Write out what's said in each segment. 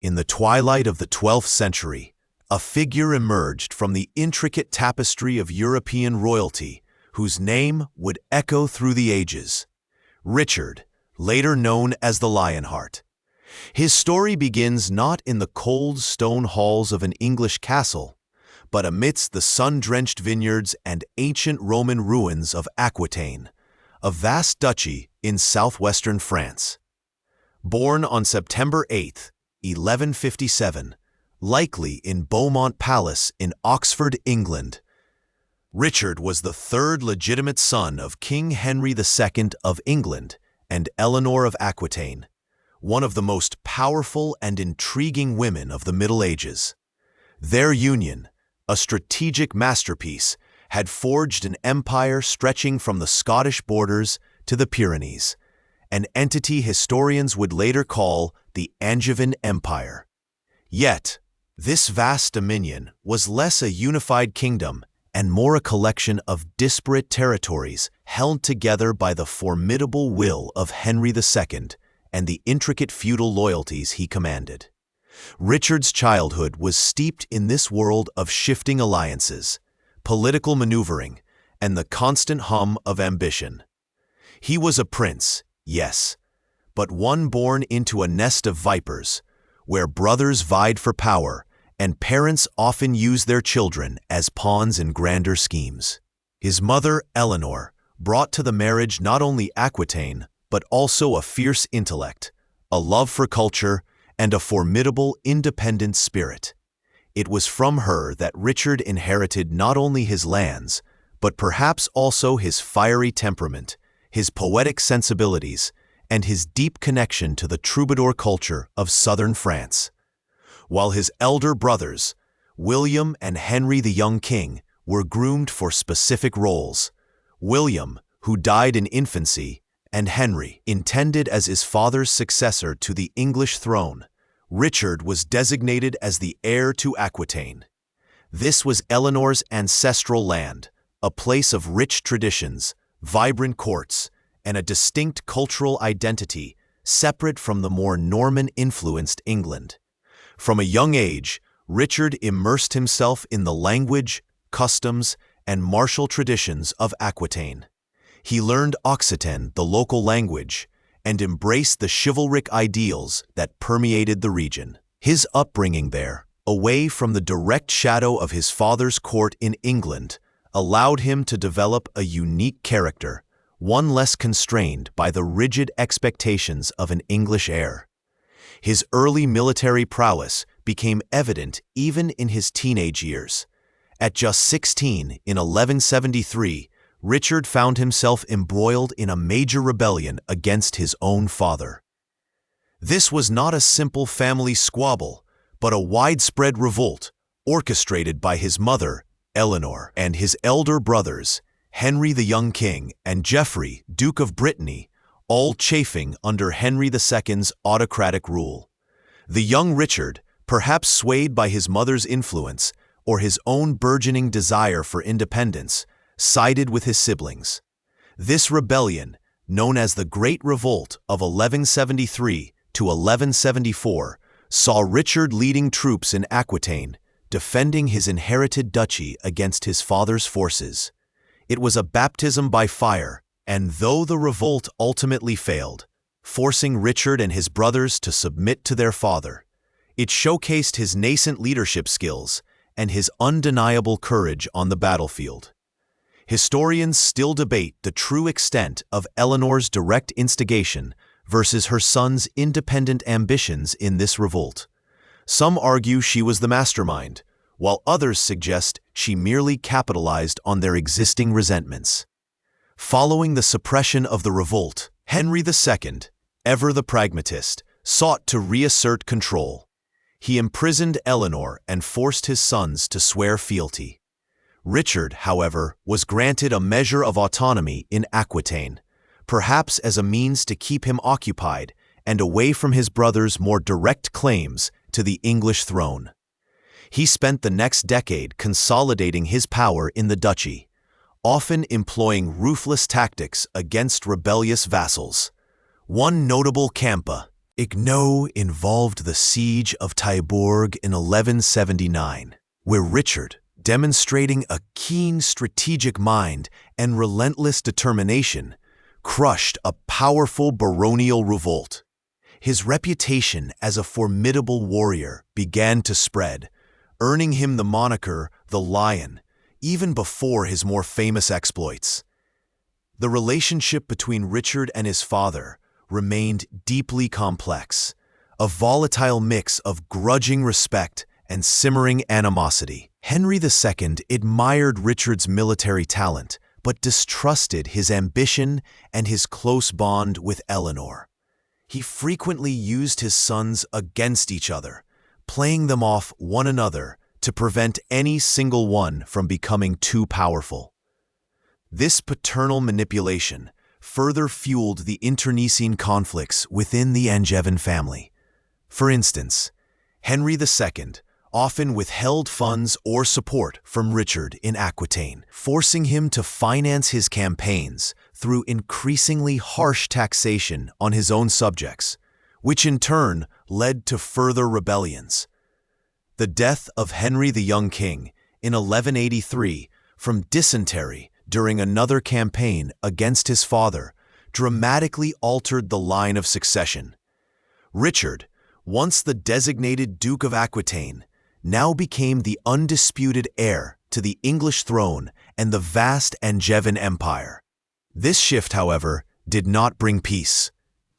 In the twilight of the 12th century, a figure emerged from the intricate tapestry of European royalty, whose name would echo through the ages. Richard, later known as the Lionheart. His story begins not in the cold stone halls of an English castle, but amidst the sun-drenched vineyards and ancient Roman ruins of Aquitaine, a vast duchy in southwestern France. Born on September 8, 1157, likely in Beaumont Palace in Oxford, England, Richard was the third legitimate son of King Henry II of England and Eleanor of Aquitaine, one of the most powerful and intriguing women of the Middle Ages. Their union, a strategic masterpiece, had forged an empire stretching from the Scottish borders to the Pyrenees, an entity historians would later call the Angevin Empire. Yet, this vast dominion was less a unified kingdom and more a collection of disparate territories held together by the formidable will of Henry II and the intricate feudal loyalties he commanded. Richard's childhood was steeped in this world of shifting alliances, political maneuvering, and the constant hum of ambition. He was a prince, yes, but one born into a nest of vipers, where brothers vied for power and parents often used their children as pawns in grander schemes. His mother, Eleanor, brought to the marriage not only Aquitaine, but also a fierce intellect, a love for culture, and a formidable independent spirit. It was from her that Richard inherited not only his lands, but perhaps also his fiery temperament, his poetic sensibilities, and his deep connection to the troubadour culture of southern France. While his elder brothers, William and Henry the young king, were groomed for specific roles. William, who died in infancy, and Henry, intended as his father's successor to the English throne, Richard was designated as the heir to Aquitaine. This was Eleanor's ancestral land, a place of rich traditions, vibrant courts, and a distinct cultural identity separate from the more Norman-influenced England. From a young age, Richard immersed himself in the language, customs, and martial traditions of Aquitaine. He learned Occitan, the local language, and embraced the chivalric ideals that permeated the region. His upbringing there, away from the direct shadow of his father's court in England, allowed him to develop a unique character, one less constrained by the rigid expectations of an English heir. His early military prowess became evident even in his teenage years. At just 16, in 1173, Richard found himself embroiled in a major rebellion against his own father. This was not a simple family squabble, but a widespread revolt orchestrated by his mother, Eleanor, and his elder brothers, Henry the young king and Geoffrey, Duke of Brittany, all chafing under Henry II's autocratic rule. The young Richard, perhaps swayed by his mother's influence or his own burgeoning desire for independence, sided with his siblings. This rebellion, known as the Great Revolt of 1173 to 1174, saw Richard leading troops in Aquitaine, defending his inherited duchy against his father's forces. It was a baptism by fire, and though the revolt ultimately failed, forcing Richard and his brothers to submit to their father, it showcased his nascent leadership skills and his undeniable courage on the battlefield. Historians still debate the true extent of Eleanor's direct instigation versus her son's independent ambitions in this revolt. Some argue she was the mastermind, while others suggest she merely capitalized on their existing resentments. Following the suppression of the revolt, Henry II, ever the pragmatist, sought to reassert control. He imprisoned Eleanor and forced his sons to swear fealty. Richard, however, was granted a measure of autonomy in Aquitaine, perhaps as a means to keep him occupied and away from his brother's more direct claims to the English throne. He spent the next decade consolidating his power in the duchy, often employing ruthless tactics against rebellious vassals. One notable campa, Igno involved the siege of Taillebourg in 1179, where Richard, demonstrating a keen strategic mind and relentless determination, crushed a powerful baronial revolt. His reputation as a formidable warrior began to spread, earning him the moniker the Lion, even before his more famous exploits. The relationship between Richard and his father remained deeply complex, a volatile mix of grudging respect and simmering animosity. Henry II admired Richard's military talent, but distrusted his ambition and his close bond with Eleanor. He frequently used his sons against each other, playing them off one another to prevent any single one from becoming too powerful. This paternal manipulation further fueled the internecine conflicts within the Angevin family. For instance, Henry II often withheld funds or support from Richard in Aquitaine, forcing him to finance his campaigns through increasingly harsh taxation on his own subjects, which in turn led to further rebellions. The death of Henry the Young King in 1183 from dysentery during another campaign against his father dramatically altered the line of succession. Richard, once the designated Duke of Aquitaine, now became the undisputed heir to the English throne and the vast Angevin Empire. This shift, however, did not bring peace.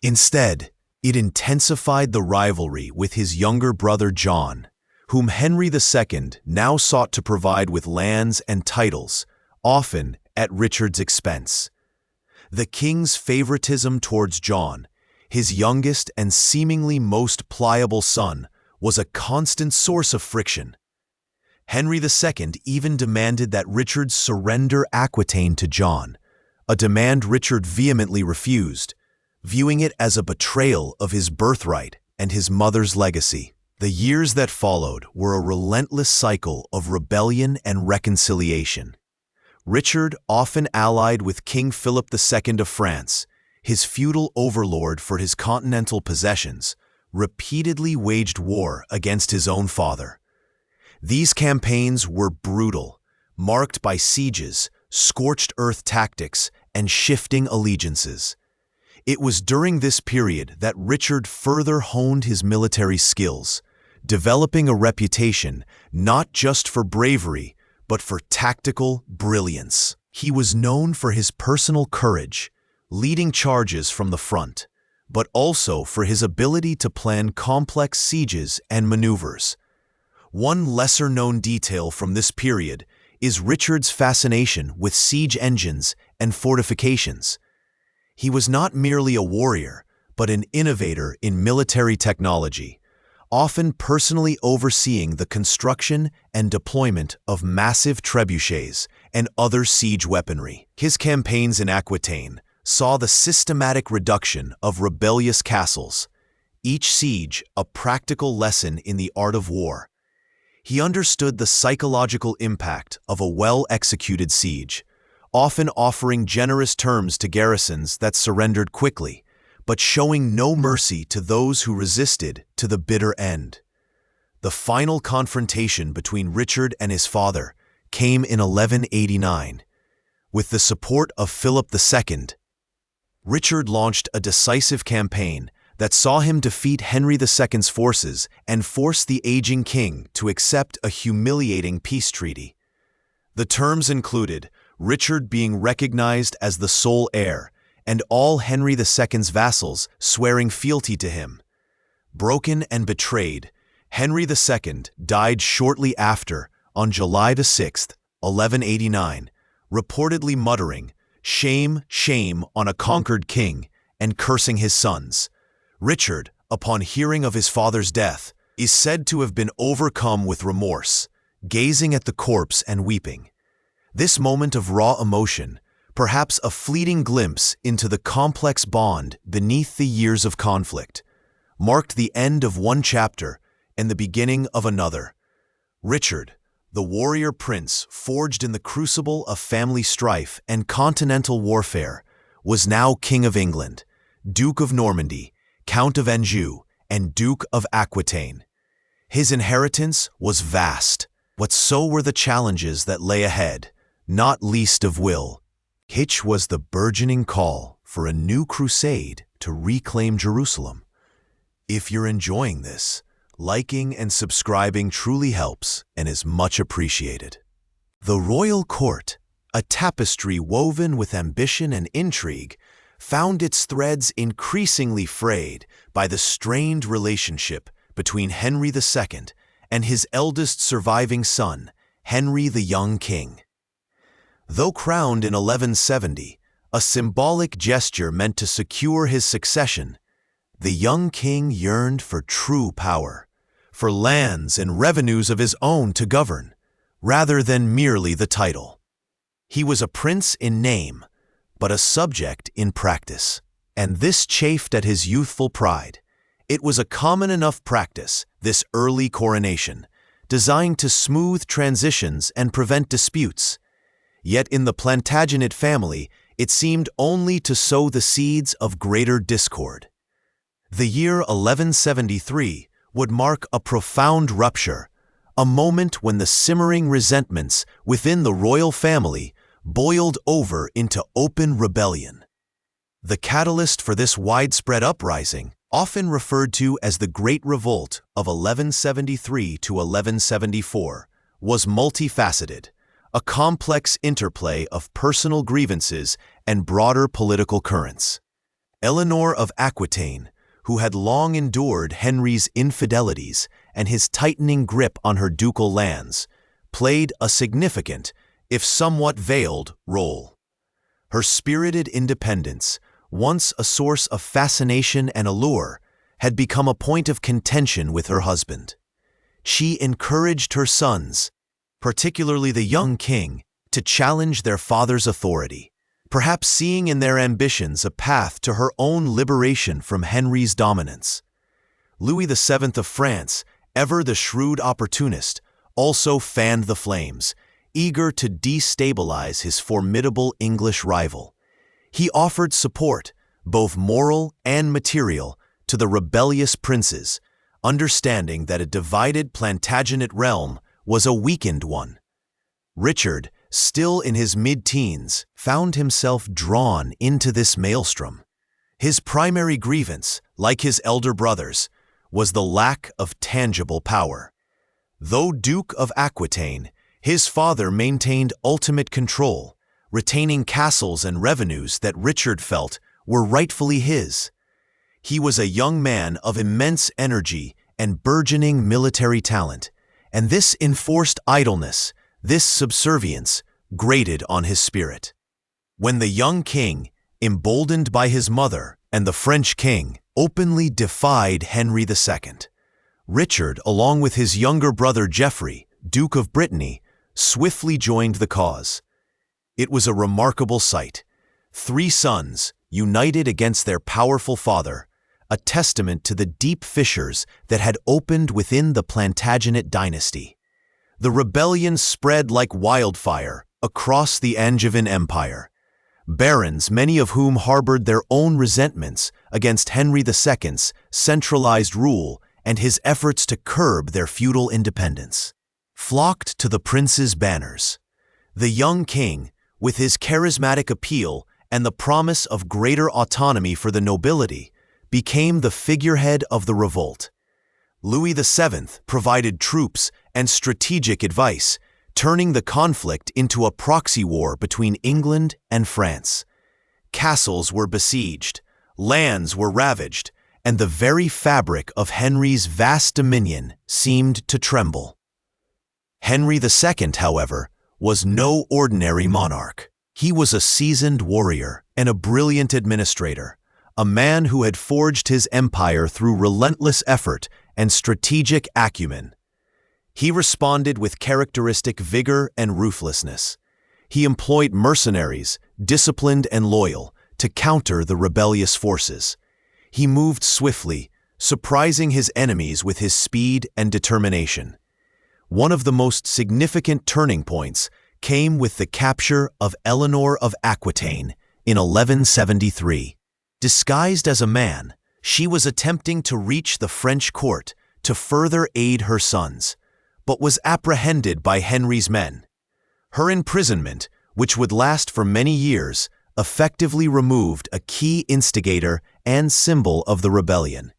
Instead, it intensified the rivalry with his younger brother John, whom Henry II now sought to provide with lands and titles, often at Richard's expense. The king's favoritism towards John, his youngest and seemingly most pliable son, was a constant source of friction. Henry II even demanded that Richard surrender Aquitaine to John, a demand Richard vehemently refused, viewing it as a betrayal of his birthright and his mother's legacy. The years that followed were a relentless cycle of rebellion and reconciliation. Richard, often allied with King Philip II of France, his feudal overlord for his continental possessions, repeatedly waged war against his own father. These campaigns were brutal, marked by sieges, scorched earth tactics, and shifting allegiances. It was during this period that Richard further honed his military skills, developing a reputation not just for bravery, but for tactical brilliance. He was known for his personal courage, leading charges from the front, but also for his ability to plan complex sieges and maneuvers. One lesser-known detail from this period is Richard's fascination with siege engines and fortifications. He was not merely a warrior, but an innovator in military technology, often personally overseeing the construction and deployment of massive trebuchets and other siege weaponry. His campaigns in Aquitaine saw the systematic reduction of rebellious castles, each siege a practical lesson in the art of war. He understood the psychological impact of a well-executed siege, often offering generous terms to garrisons that surrendered quickly, but showing no mercy to those who resisted to the bitter end. The final confrontation between Richard and his father came in 1189. With the support of Philip II, Richard launched a decisive campaign that saw him defeat Henry II's forces and force the aging king to accept a humiliating peace treaty. The terms included Richard being recognized as the sole heir and all Henry II's vassals swearing fealty to him. Broken and betrayed, Henry II died shortly after, on July 6, 1189, reportedly muttering, "Shame, shame on a conquered king," and cursing his sons. Richard, upon hearing of his father's death, is said to have been overcome with remorse, gazing at the corpse and weeping. This moment of raw emotion, perhaps a fleeting glimpse into the complex bond beneath the years of conflict, marked the end of one chapter and the beginning of another. Richard, the warrior prince forged in the crucible of family strife and continental warfare, was now King of England, Duke of Normandy, Count of Anjou and Duke of Aquitaine. His inheritance was vast, but so were the challenges that lay ahead, not least of which was the burgeoning call for a new crusade to reclaim Jerusalem. If you're enjoying this, liking and subscribing truly helps and is much appreciated. The royal court, a tapestry woven with ambition and intrigue, found its threads increasingly frayed by the strained relationship between Henry II and his eldest surviving son, Henry the Young King. Though crowned in 1170, a symbolic gesture meant to secure his succession, the young king yearned for true power, for lands and revenues of his own to govern, rather than merely the title. He was a prince in name, but a subject in practice, and this chafed at his youthful pride. It was a common enough practice, this early coronation, designed to smooth transitions and prevent disputes. Yet in the Plantagenet family, it seemed only to sow the seeds of greater discord. The year 1173 would mark a profound rupture, a moment when the simmering resentments within the royal family boiled over into open rebellion. The catalyst for this widespread uprising, often referred to as the Great Revolt of 1173 to 1174, was multifaceted, a complex interplay of personal grievances and broader political currents. Eleanor of Aquitaine, who had long endured Henry's infidelities and his tightening grip on her ducal lands, played a significant, if somewhat veiled, role. Her spirited independence, once a source of fascination and allure, had become a point of contention with her husband. She encouraged her sons, particularly the young king, to challenge their father's authority, perhaps seeing in their ambitions a path to her own liberation from Henry's dominance. Louis VII of France, ever the shrewd opportunist, also fanned the flames, eager to destabilize his formidable English rival. He offered support, both moral and material, to the rebellious princes, understanding that a divided Plantagenet realm was a weakened one. Richard, still in his mid-teens, found himself drawn into this maelstrom. His primary grievance, like his elder brothers, was the lack of tangible power. Though Duke of Aquitaine, his father maintained ultimate control, retaining castles and revenues that Richard felt were rightfully his. He was a young man of immense energy and burgeoning military talent, and this enforced idleness, this subservience, grated on his spirit. When the young king, emboldened by his mother and the French king, openly defied Henry II, Richard, along with his younger brother Geoffrey, Duke of Brittany, swiftly joined the cause. It was a remarkable sight. 3 sons, united against their powerful father, a testament to the deep fissures that had opened within the Plantagenet dynasty. The rebellion spread like wildfire across the Angevin Empire. Barons, many of whom harbored their own resentments against Henry II's centralized rule and his efforts to curb their feudal independence, flocked to the prince's banners. The young king, with his charismatic appeal and the promise of greater autonomy for the nobility, became the figurehead of the revolt. Louis VII provided troops and strategic advice, turning the conflict into a proxy war between England and France. Castles were besieged, lands were ravaged, and the very fabric of Henry's vast dominion seemed to tremble. Henry II, however, was no ordinary monarch. He was a seasoned warrior and a brilliant administrator, a man who had forged his empire through relentless effort and strategic acumen. He responded with characteristic vigor and ruthlessness. He employed mercenaries, disciplined and loyal, to counter the rebellious forces. He moved swiftly, surprising his enemies with his speed and determination. One of the most significant turning points came with the capture of Eleanor of Aquitaine in 1173. Disguised as a man, She was attempting to reach the French court to further aid her sons, but was apprehended by Henry's men. Her imprisonment, which would last for many years, effectively removed a key instigator and symbol of the rebellion,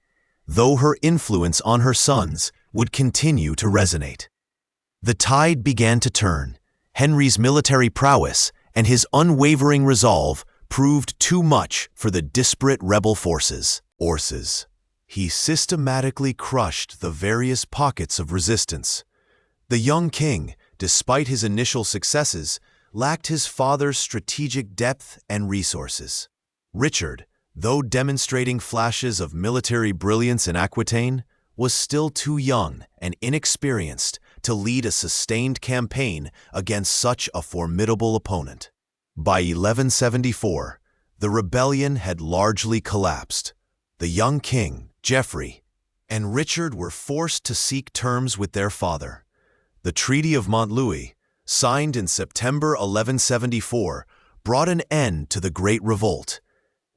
though her influence on her sons would continue to resonate. The tide began to turn. Henry's military prowess and his unwavering resolve proved too much for the disparate rebel forces. He systematically crushed the various pockets of resistance. The young king, despite his initial successes, lacked his father's strategic depth and resources. Richard, though demonstrating flashes of military brilliance in Aquitaine, was still too young and inexperienced to lead a sustained campaign against such a formidable opponent. By 1174, the rebellion had largely collapsed. The young king, Geoffrey, and Richard were forced to seek terms with their father. The Treaty of Montlouis, signed in September 1174, brought an end to the Great Revolt.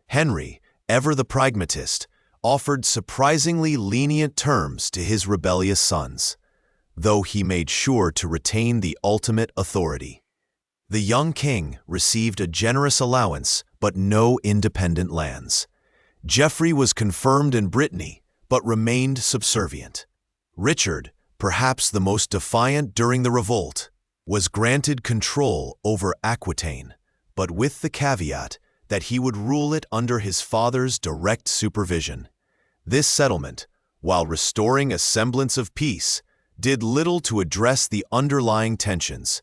Henry, ever the pragmatist, offered surprisingly lenient terms to his rebellious sons, though he made sure to retain the ultimate authority. The young king received a generous allowance but no independent lands. Geoffrey was confirmed in Brittany, but remained subservient. Richard, perhaps the most defiant during the revolt, was granted control over Aquitaine, but with the caveat that he would rule it under his father's direct supervision. This settlement, while restoring a semblance of peace, did little to address the underlying tensions.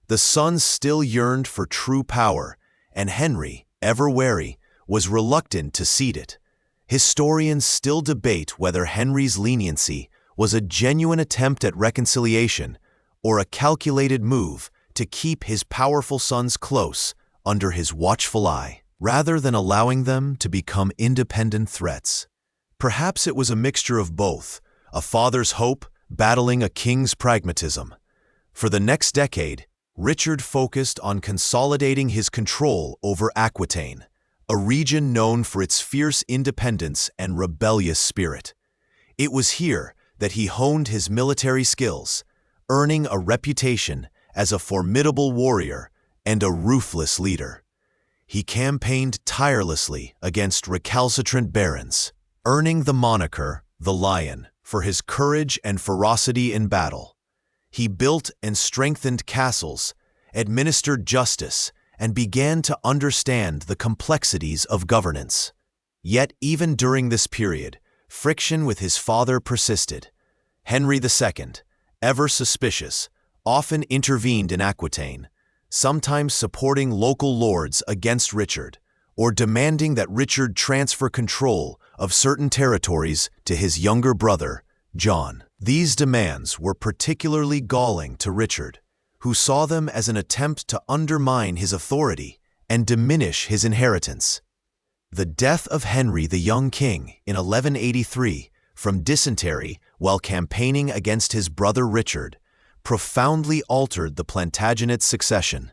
The sons still yearned for true power, and Henry, ever wary, was reluctant to cede it. Historians still debate whether Henry's leniency was a genuine attempt at reconciliation or a calculated move to keep his powerful sons close under his watchful eye, rather than allowing them to become independent threats. Perhaps it was a mixture of both, a father's hope battling a king's pragmatism. For the next decade, Richard focused on consolidating his control over Aquitaine, a region known for its fierce independence and rebellious spirit. It was here that he honed his military skills, earning a reputation as a formidable warrior and a ruthless leader. He campaigned tirelessly against recalcitrant barons, earning the moniker the Lion for his courage and ferocity in battle. He built and strengthened castles, administered justice, and began to understand the complexities of governance. Yet even during this period, friction with his father persisted. Henry II, ever suspicious, often intervened in Aquitaine, sometimes supporting local lords against Richard, or demanding that Richard transfer control of certain territories to his younger brother, John. These demands were particularly galling to Richard, who saw them as an attempt to undermine his authority and diminish his inheritance. The death of Henry the young king in 1183 from dysentery while campaigning against his brother Richard profoundly altered the Plantagenet succession.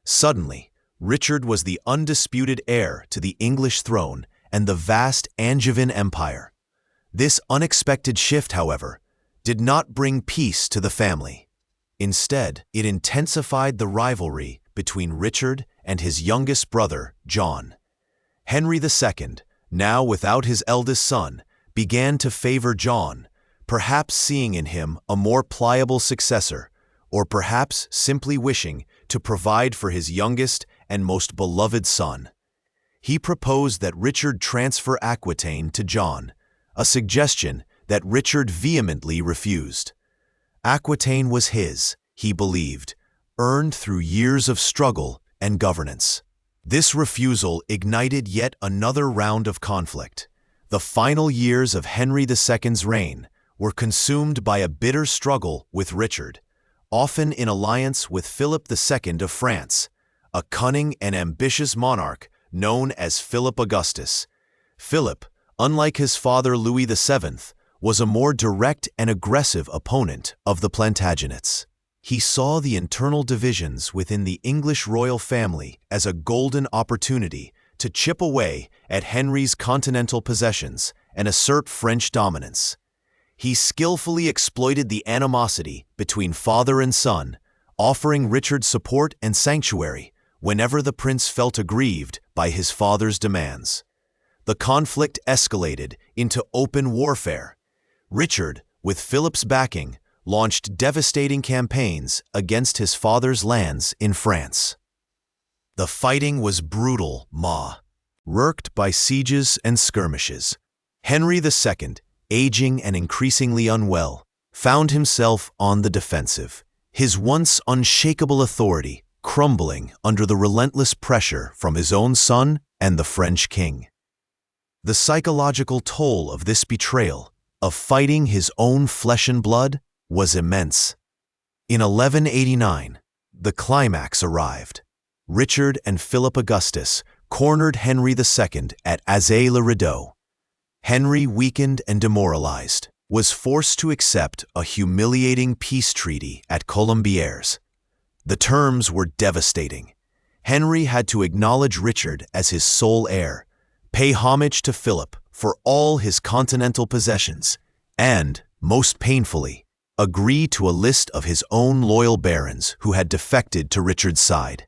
Suddenly, Richard was the undisputed heir to the English throne and the vast Angevin Empire. This unexpected shift, however, did not bring peace to the family. Instead, it intensified the rivalry between Richard and his youngest brother, John. Henry II, now without his eldest son, began to favor John, perhaps seeing in him a more pliable successor, or perhaps simply wishing to provide for his youngest and most beloved son. He proposed that Richard transfer Aquitaine to John, a suggestion that Richard vehemently refused. Aquitaine was his, he believed, earned through years of struggle and governance. This refusal ignited yet another round of conflict. The final years of Henry II's reign were consumed by a bitter struggle with Richard, often in alliance with Philip II of France, a cunning and ambitious monarch known as Philip Augustus. Philip, unlike his father Louis VII, was a more direct and aggressive opponent of the Plantagenets. He saw the internal divisions within the English royal family as a golden opportunity to chip away at Henry's continental possessions and assert French dominance. He skillfully exploited the animosity between father and son, offering Richard support and sanctuary whenever the prince felt aggrieved by his father's demands. The conflict escalated into open warfare. Richard, with Philip's backing, launched devastating campaigns against his father's lands in France. The fighting was brutal, worked by sieges and skirmishes. Henry II, aging and increasingly unwell, found himself on the defensive, his once unshakable authority crumbling under the relentless pressure from his own son and the French king. The psychological toll of this betrayal, of fighting his own flesh and blood, was immense. In 1189, the climax arrived. Richard and Philip Augustus cornered Henry II at Azay-le-Rideau. Henry, weakened and demoralized, was forced to accept a humiliating peace treaty at Colombières. The terms were devastating. Henry had to acknowledge Richard as his sole heir, pay homage to Philip for all his continental possessions, and, most painfully, agree to a list of his own loyal barons who had defected to Richard's side.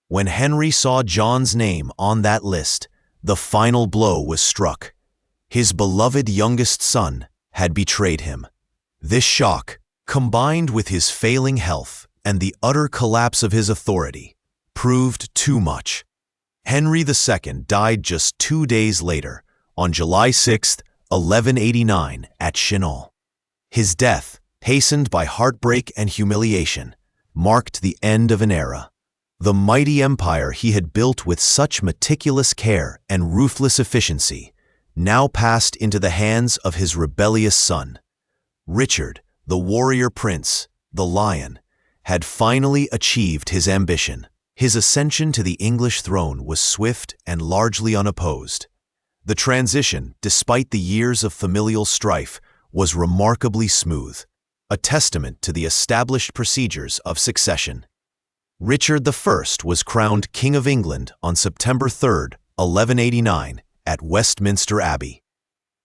When Henry saw John's name on that list, the final blow was struck. His beloved youngest son had betrayed him. This shock, combined with his failing health and the utter collapse of his authority, proved too much. Henry II died just 2 days later, on July 6, 1189, at Chinon. His death, hastened by heartbreak and humiliation, marked the end of an era. The mighty empire he had built with such meticulous care and ruthless efficiency now passed into the hands of his rebellious son. Richard, the warrior prince, the Lion, had finally achieved his ambition. His ascension to the English throne was swift and largely unopposed. The transition, despite the years of familial strife, was remarkably smooth, a testament to the established procedures of succession. Richard I was crowned King of England on September 3, 1189, at Westminster Abbey.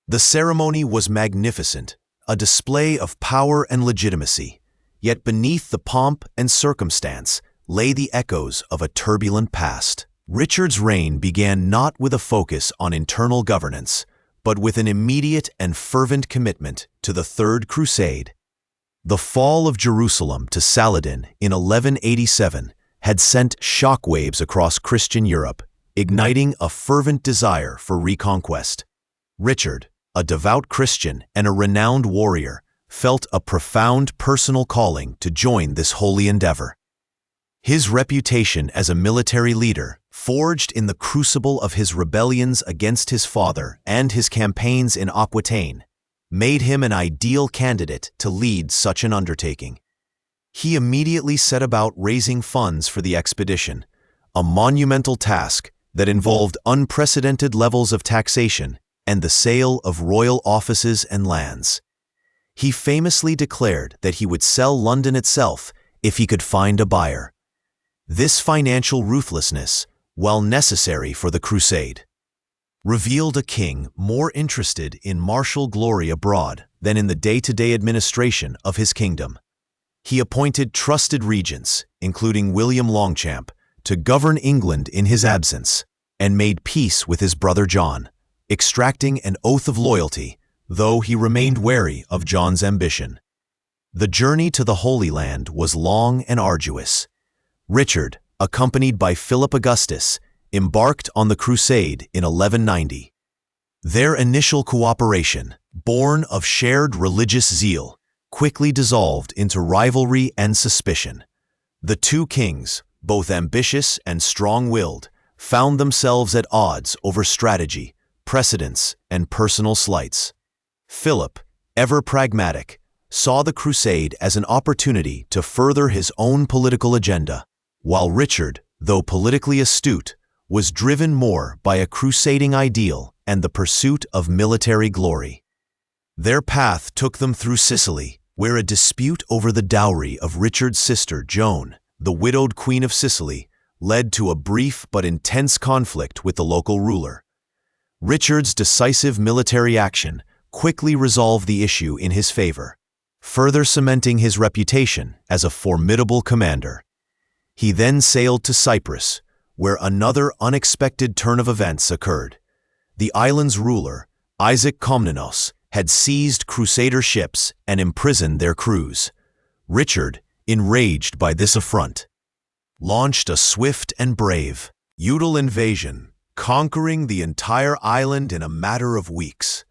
The ceremony was magnificent, a display of power and legitimacy, yet beneath the pomp and circumstance lay the echoes of a turbulent past. Richard's reign began not with a focus on internal governance, but with an immediate and fervent commitment to the Third Crusade. The fall of Jerusalem to Saladin in 1187 had sent shockwaves across Christian Europe, igniting a fervent desire for reconquest. Richard, a devout Christian and a renowned warrior, felt a profound personal calling to join this holy endeavor. His reputation as a military leader, forged in the crucible of his rebellions against his father and his campaigns in Aquitaine, made him an ideal candidate to lead such an undertaking. He immediately set about raising funds for the expedition, a monumental task that involved unprecedented levels of taxation and the sale of royal offices and lands. He famously declared that he would sell London itself if he could find a buyer. This financial ruthlessness, while necessary for the crusade, revealed a king more interested in martial glory abroad than in the day-to-day administration of his kingdom. He appointed trusted regents, including William Longchamp, to govern England in his absence, and made peace with his brother John, extracting an oath of loyalty, though he remained wary of John's ambition. The journey to the Holy Land was long and arduous. Richard, accompanied by Philip Augustus, embarked on the Crusade in 1190. Their initial cooperation, born of shared religious zeal, quickly dissolved into rivalry and suspicion. The two kings, both ambitious and strong-willed, found themselves at odds over strategy, precedence, and personal slights. Philip, ever pragmatic, saw the crusade as an opportunity to further his own political agenda, while Richard, though politically astute, was driven more by a crusading ideal and the pursuit of military glory. Their path took them through Sicily, where a dispute over the dowry of Richard's sister Joan, the widowed Queen of Sicily, led to a brief but intense conflict with the local ruler. Richard's decisive military action quickly resolved the issue in his favor, further cementing his reputation as a formidable commander. He then sailed to Cyprus, where another unexpected turn of events occurred. The island's ruler, Isaac Komnenos, had seized Crusader ships and imprisoned their crews. Richard, enraged by this affront, launched a swift and brave, feudal invasion, conquering the entire island in a matter of weeks.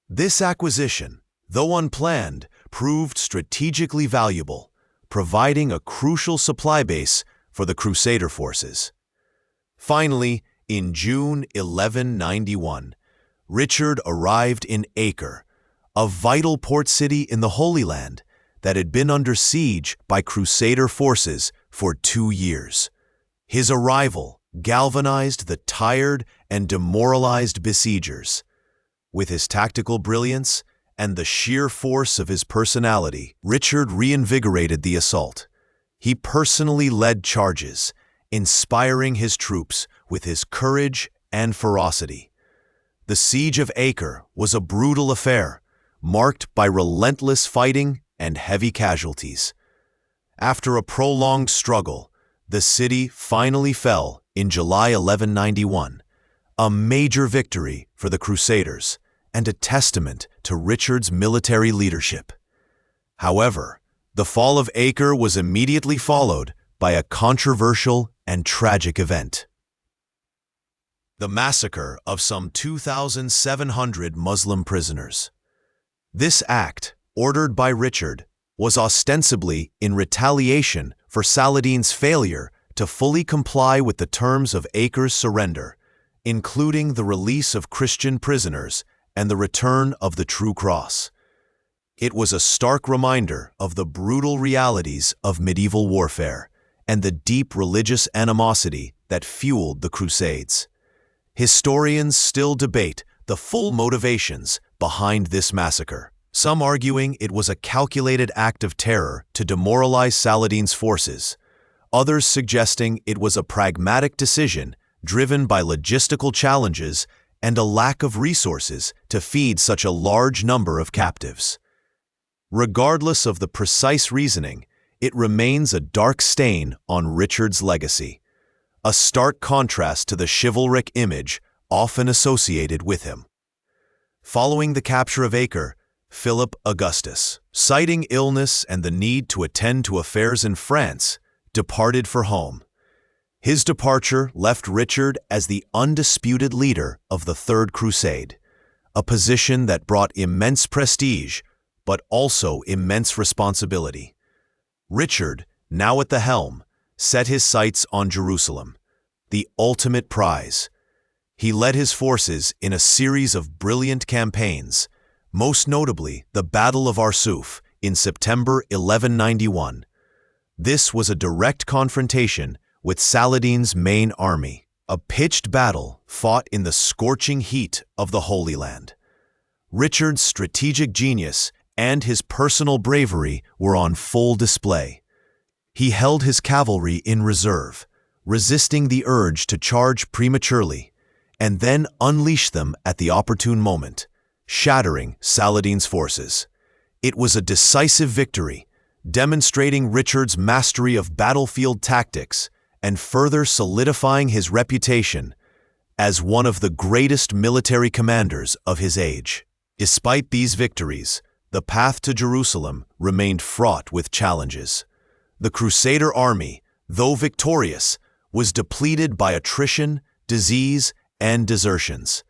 This acquisition, though unplanned, proved strategically valuable, providing a crucial supply base for the Crusader forces. Finally, in June 1191, Richard arrived in Acre, a vital port city in the Holy Land that had been under siege by Crusader forces for 2 years. His arrival galvanized the tired and demoralized besiegers. With his tactical brilliance and the sheer force of his personality, Richard reinvigorated the assault. He personally led charges, inspiring his troops with his courage and ferocity. The siege of Acre was a brutal affair, marked by relentless fighting and heavy casualties. After a prolonged struggle, the city finally fell in July 1191, a major victory for the Crusaders and a testament to Richard's military leadership. However, the fall of Acre was immediately followed by a controversial and tragic event: the massacre of some 2,700 Muslim prisoners. This act, ordered by Richard, was ostensibly in retaliation for Saladin's failure to fully comply with the terms of Acre's surrender, including the release of Christian prisoners and the return of the True Cross. It was a stark reminder of the brutal realities of medieval warfare and the deep religious animosity that fueled the Crusades. Historians still debate the full motivations behind this massacre, some arguing it was a calculated act of terror to demoralize Saladin's forces, others suggesting it was a pragmatic decision driven by logistical challenges and a lack of resources to feed such a large number of captives. Regardless of the precise reasoning, it remains a dark stain on Richard's legacy, a stark contrast to the chivalric image often associated with him. Following the capture of Acre, Philip Augustus, citing illness and the need to attend to affairs in France, departed for home. His departure left Richard as the undisputed leader of the Third Crusade, a position that brought immense prestige but also immense responsibility. Richard, now at the helm, set his sights on Jerusalem, the ultimate prize. He led his forces in a series of brilliant campaigns, most notably the Battle of Arsuf in September 1191. This was a direct confrontation with Saladin's main army, a pitched battle fought in the scorching heat of the Holy Land. Richard's strategic genius and his personal bravery were on full display. He held his cavalry in reserve, resisting the urge to charge prematurely, and then unleashed them at the opportune moment, shattering Saladin's forces. It was a decisive victory, demonstrating Richard's mastery of battlefield tactics and further solidifying his reputation as one of the greatest military commanders of his age. Despite these victories, the path to Jerusalem remained fraught with challenges. The Crusader army, though victorious, was depleted by attrition, disease, and desertions.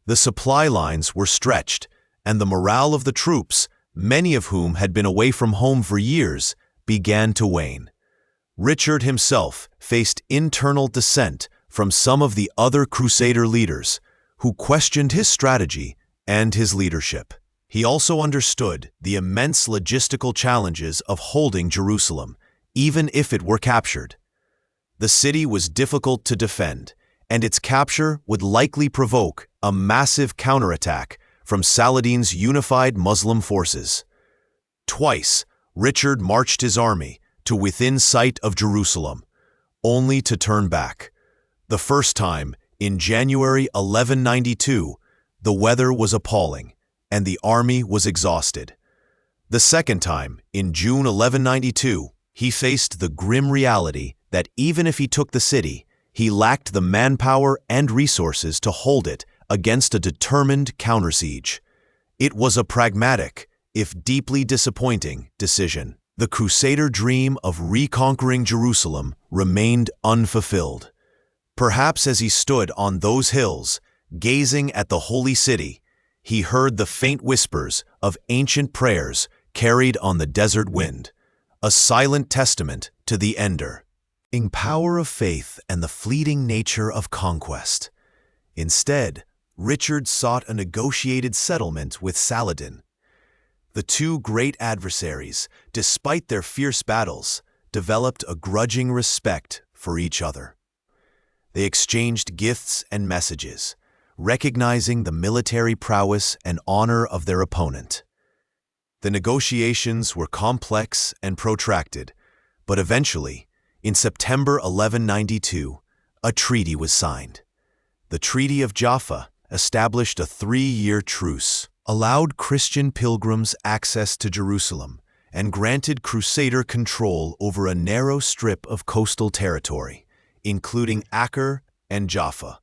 The supply lines were stretched, and the morale of the troops, many of whom had been away from home for years, began to wane. Richard himself faced internal dissent from some of the other Crusader leaders, who questioned his strategy and his leadership. He also understood the immense logistical challenges of holding Jerusalem, even if it were captured. The city was difficult to defend, and its capture would likely provoke a massive counterattack from Saladin's unified Muslim forces. Twice, Richard marched his army to within sight of Jerusalem, only to turn back. The first time, in January 1192, the weather was appalling, and the army was exhausted. The second time, in June 1192, he faced the grim reality that even if he took the city, he lacked the manpower and resources to hold it against a determined countersiege. It was a pragmatic, if deeply disappointing, decision. The Crusader dream of reconquering Jerusalem remained unfulfilled. Perhaps as he stood on those hills, gazing at the holy city, he heard the faint whispers of ancient prayers carried on the desert wind, a silent testament to the ender, in power of faith and the fleeting nature of conquest. Instead, Richard sought a negotiated settlement with Saladin. The two great adversaries, despite their fierce battles, developed a grudging respect for each other. They exchanged gifts and messages, recognizing the military prowess and honor of their opponent. The negotiations were complex and protracted, but eventually, in September 1192, a treaty was signed. The Treaty of Jaffa established a 3-year truce, allowed Christian pilgrims access to Jerusalem, and granted Crusader control over a narrow strip of coastal territory, including Acre and Jaffa.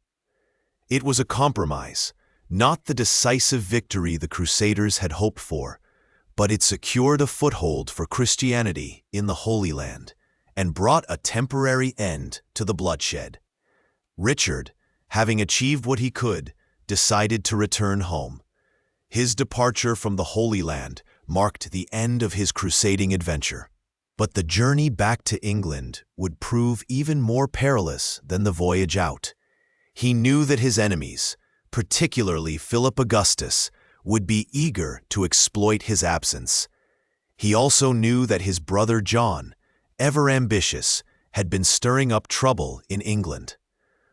It was a compromise, not the decisive victory the Crusaders had hoped for, but it secured a foothold for Christianity in the Holy Land and brought a temporary end to the bloodshed. Richard, having achieved what he could, decided to return home. His departure from the Holy Land marked the end of his crusading adventure. But the journey back to England would prove even more perilous than the voyage out. He knew that his enemies, particularly Philip Augustus, would be eager to exploit his absence. He also knew that his brother John, ever ambitious, had been stirring up trouble in England.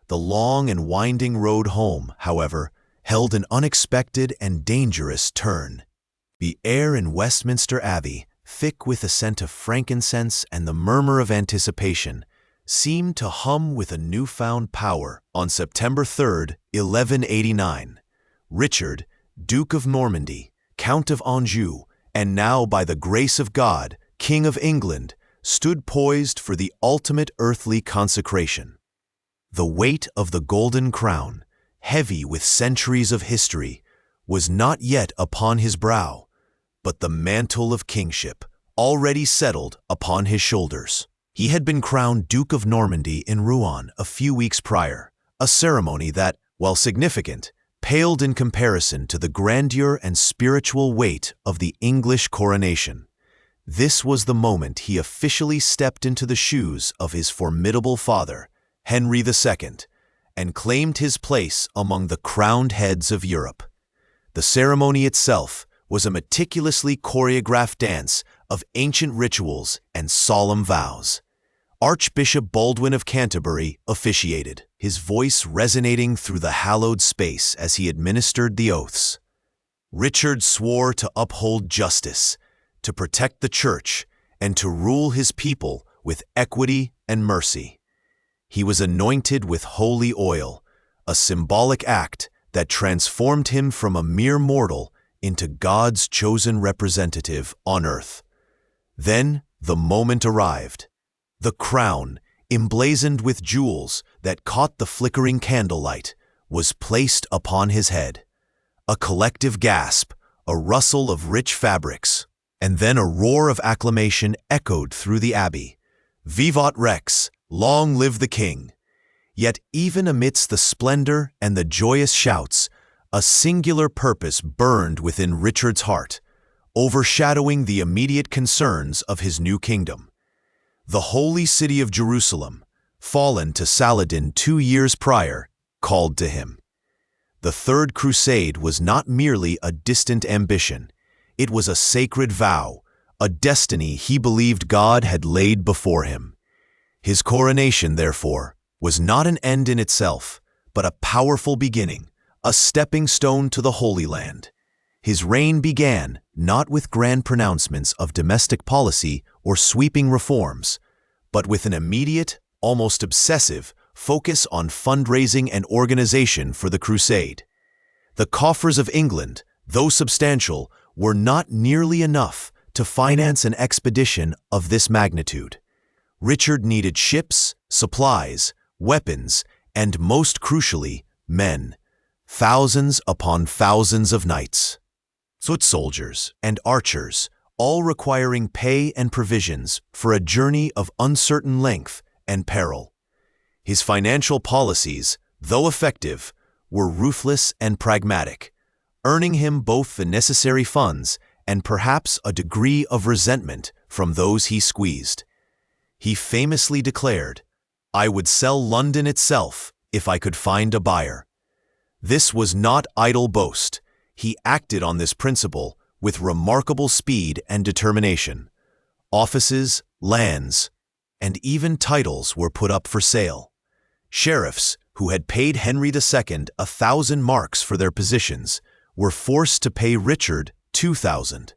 The long and winding road home, however, held an unexpected and dangerous turn. The air in Westminster Abbey, thick with the scent of frankincense and the murmur of anticipation, seemed to hum with a newfound power. On September 3, 1189, Richard, Duke of Normandy, Count of Anjou, and now by the grace of God, King of England, stood poised for the ultimate earthly consecration. The weight of the golden crown, heavy with centuries of history, was not yet upon his brow, but the mantle of kingship already settled upon his shoulders. He had been crowned Duke of Normandy in Rouen a few weeks prior, a ceremony that, while significant, paled in comparison to the grandeur and spiritual weight of the English coronation. This was the moment he officially stepped into the shoes of his formidable father, Henry II, and claimed his place among the crowned heads of Europe. The ceremony itself was a meticulously choreographed dance of ancient rituals and solemn vows. Archbishop Baldwin of Canterbury officiated, his voice resonating through the hallowed space as he administered the oaths. Richard swore to uphold justice, to protect the church, and to rule his people with equity and mercy. He was anointed with holy oil, a symbolic act that transformed him from a mere mortal into God's chosen representative on earth. Then the moment arrived. The crown, emblazoned with jewels that caught the flickering candlelight, was placed upon his head. A collective gasp, a rustle of rich fabrics, and then a roar of acclamation echoed through the abbey. Vivat Rex, long live the king! Yet even amidst the splendor and the joyous shouts, a singular purpose burned within Richard's heart, overshadowing the immediate concerns of his new kingdom. The holy city of Jerusalem, fallen to Saladin 2 years prior, called to him. The Third Crusade was not merely a distant ambition. It was a sacred vow, a destiny he believed God had laid before him. His coronation, therefore, was not an end in itself, but a powerful beginning, a stepping stone to the Holy Land. His reign began not with grand pronouncements of domestic policy or sweeping reforms, but with an immediate, almost obsessive, focus on fundraising and organization for the crusade. The coffers of England, though substantial, were not nearly enough to finance an expedition of this magnitude. Richard needed ships, supplies, weapons, and most crucially, men. Thousands upon thousands of knights, foot soldiers, and archers, all requiring pay and provisions for a journey of uncertain length and peril. His financial policies, though effective, were ruthless and pragmatic, earning him both the necessary funds and perhaps a degree of resentment from those he squeezed. He famously declared, "I would sell London itself if I could find a buyer." This was not idle boast. He acted on this principle with remarkable speed and determination. Offices, lands, and even titles were put up for sale. Sheriffs, who had paid Henry II 1,000 marks for their positions, were forced to pay Richard 2,000.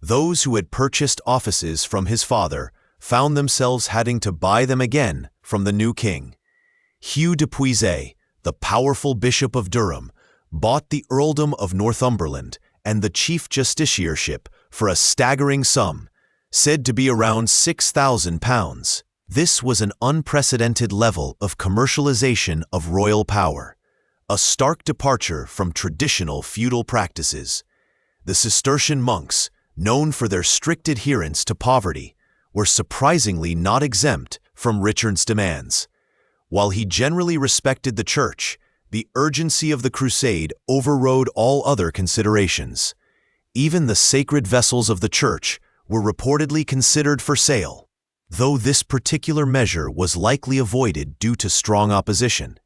Those who had purchased offices from his father found themselves having to buy them again from the new king. Hugh de Puiset, the powerful Bishop of Durham, bought the earldom of Northumberland and the chief justiciarship for a staggering sum, said to be around £6,000. This was an unprecedented level of commercialization of royal power, a stark departure from traditional feudal practices. The Cistercian monks, known for their strict adherence to poverty, were surprisingly not exempt from Richard's demands. While he generally respected the church, the urgency of the crusade overrode all other considerations. Even the sacred vessels of the church were reportedly considered for sale, though this particular measure was likely avoided due to strong opposition.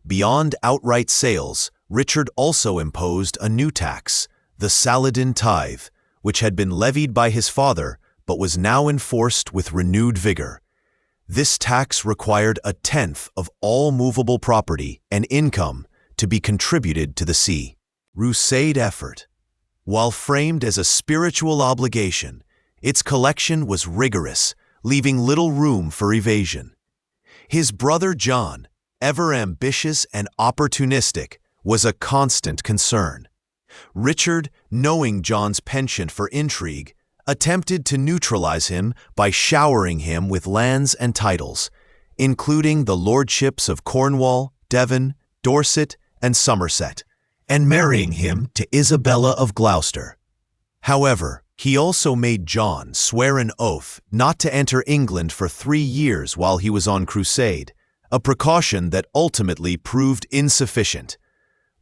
Beyond outright sales, Richard also imposed a new tax, the Saladin tithe, which had been levied by his father but was now enforced with renewed vigor. This tax required a tenth of all movable property and income to be contributed to the see. Crusade effort. While framed as a spiritual obligation, its collection was rigorous, leaving little room for evasion. His brother John, ever ambitious and opportunistic, was a constant concern. Richard, knowing John's penchant for intrigue, attempted to neutralize him by showering him with lands and titles, including the lordships of Cornwall, Devon, Dorset, and Somerset, and marrying him to Isabella of Gloucester. However, he also made John swear an oath not to enter England for 3 years while he was on crusade, a precaution that ultimately proved insufficient.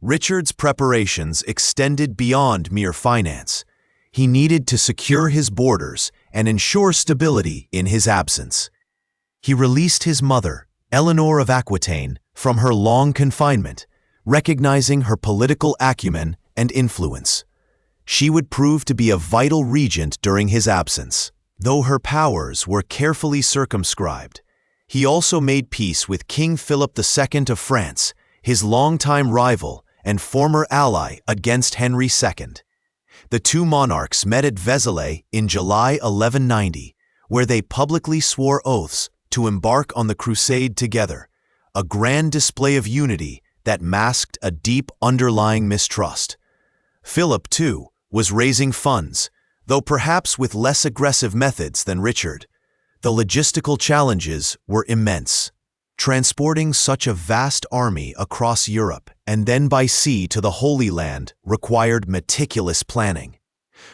Richard's preparations extended beyond mere finance. He needed to secure his borders and ensure stability in his absence. He released his mother, Eleanor of Aquitaine, from her long confinement, recognizing her political acumen and influence. She would prove to be a vital regent during his absence. Though her powers were carefully circumscribed, he also made peace with King Philip II of France, his longtime rival and former ally against Henry II. The two monarchs met at Vézelay in July 1190, where they publicly swore oaths to embark on the crusade together, a grand display of unity that masked a deep underlying mistrust. Philip, too, was raising funds, though perhaps with less aggressive methods than Richard. The logistical challenges were immense. Transporting such a vast army across Europe and then by sea to the Holy Land required meticulous planning.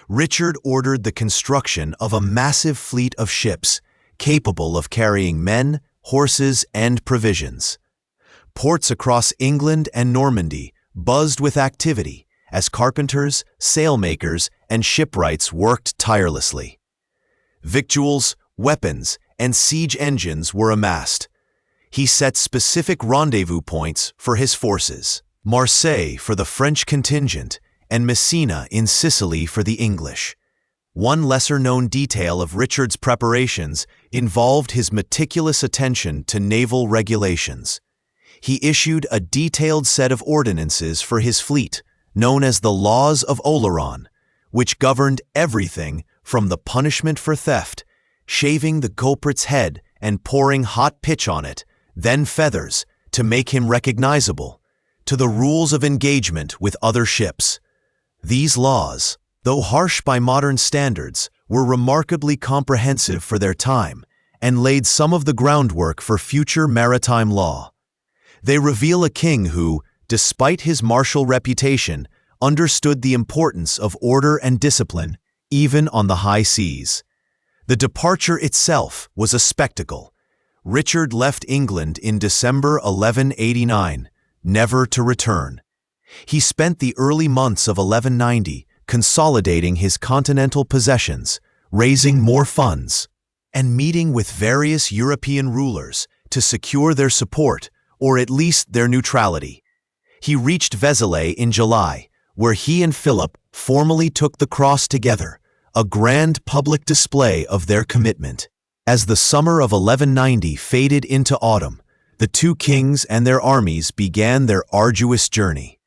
Richard ordered the construction of a massive fleet of ships capable of carrying men, horses, and provisions. Ports across England and Normandy buzzed with activity as carpenters, sailmakers, and shipwrights worked tirelessly. Victuals, weapons, and siege engines were amassed. He set specific rendezvous points for his forces: Marseille for the French contingent and Messina in Sicily for the English. One lesser-known detail of Richard's preparations involved his meticulous attention to naval regulations. He issued a detailed set of ordinances for his fleet, known as the Laws of Oleron, which governed everything from the punishment for theft, shaving the culprit's head, and pouring hot pitch on it, then feathers, to make him recognizable, to the rules of engagement with other ships. These laws, though harsh by modern standards, were remarkably comprehensive for their time and laid some of the groundwork for future maritime law. They reveal a king who, despite his martial reputation, understood the importance of order and discipline, even on the high seas. The departure itself was a spectacle. Richard left England in December 1189, never to return. He spent the early months of 1190 consolidating his continental possessions, raising more funds, and meeting with various European rulers to secure their support, or at least their neutrality. He reached Vézelay in July, where he and Philip formally took the cross together, a grand public display of their commitment. As the summer of 1190 faded into autumn, the two kings and their armies began their arduous journey.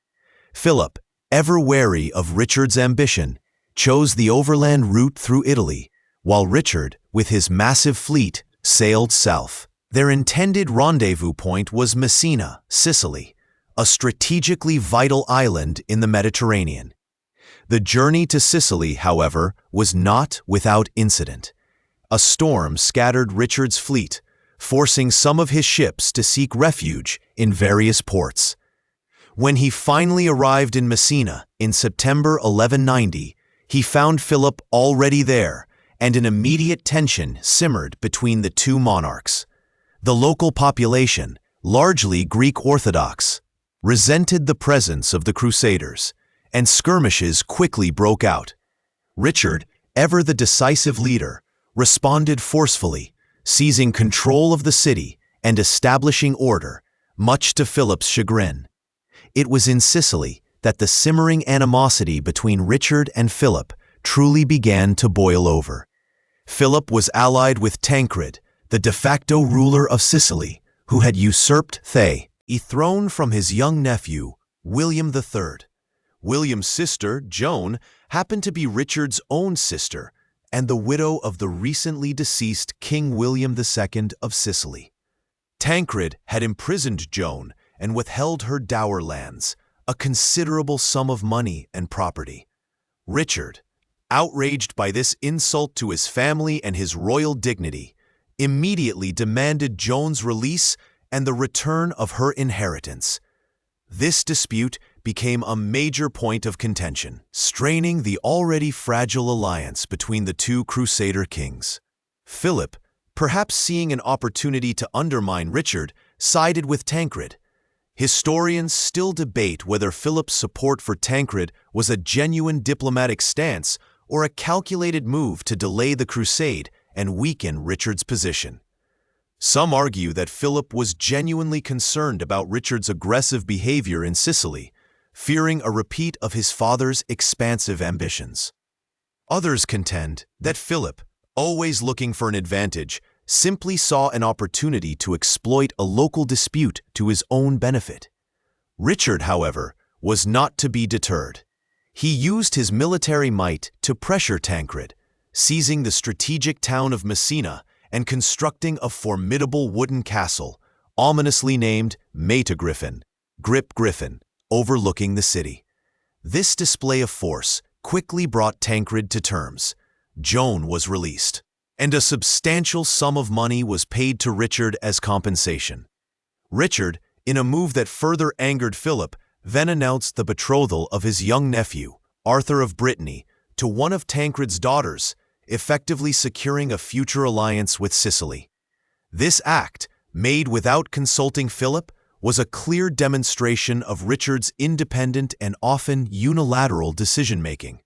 Philip, ever wary of Richard's ambition, chose the overland route through Italy, while Richard, with his massive fleet, sailed south. Their intended rendezvous point was Messina, Sicily, a strategically vital island in the Mediterranean. The journey to Sicily, however, was not without incident. A storm scattered Richard's fleet, forcing some of his ships to seek refuge in various ports. When he finally arrived in Messina in September 1190, he found Philip already there, and an immediate tension simmered between the two monarchs. The local population, largely Greek Orthodox, resented the presence of the Crusaders, and skirmishes quickly broke out. Richard, ever the decisive leader, responded forcefully, seizing control of the city and establishing order, much to Philip's chagrin. It was in Sicily that the simmering animosity between Richard and Philip truly began to boil over. Philip was allied with Tancred, the de facto ruler of Sicily, who had usurped the throne from his young nephew, William III. William's sister, Joan, happened to be Richard's own sister and the widow of the recently deceased King William II of Sicily. Tancred had imprisoned Joan and withheld her dower lands, a considerable sum of money and property. Richard, outraged by this insult to his family and his royal dignity, immediately demanded Joan's release and the return of her inheritance. This dispute became a major point of contention, straining the already fragile alliance between the two Crusader kings. Philip, perhaps seeing an opportunity to undermine Richard, sided with Tancred. Historians still debate whether Philip's support for Tancred was a genuine diplomatic stance or a calculated move to delay the crusade and weaken Richard's position. Some argue that Philip was genuinely concerned about Richard's aggressive behavior in Sicily, fearing a repeat of his father's expansive ambitions. Others contend that Philip, always looking for an advantage, simply saw an opportunity to exploit a local dispute to his own benefit. Richard, however, was not to be deterred. He used his military might to pressure Tancred, seizing the strategic town of Messina and constructing a formidable wooden castle, ominously named Metagriffin, Grip Griffin, overlooking the city. This display of force quickly brought Tancred to terms. Joan was released, and a substantial sum of money was paid to Richard as compensation. Richard, in a move that further angered Philip, then announced the betrothal of his young nephew, Arthur of Brittany, to one of Tancred's daughters, effectively securing a future alliance with Sicily. This act, made without consulting Philip, was a clear demonstration of Richard's independent and often unilateral decision-making.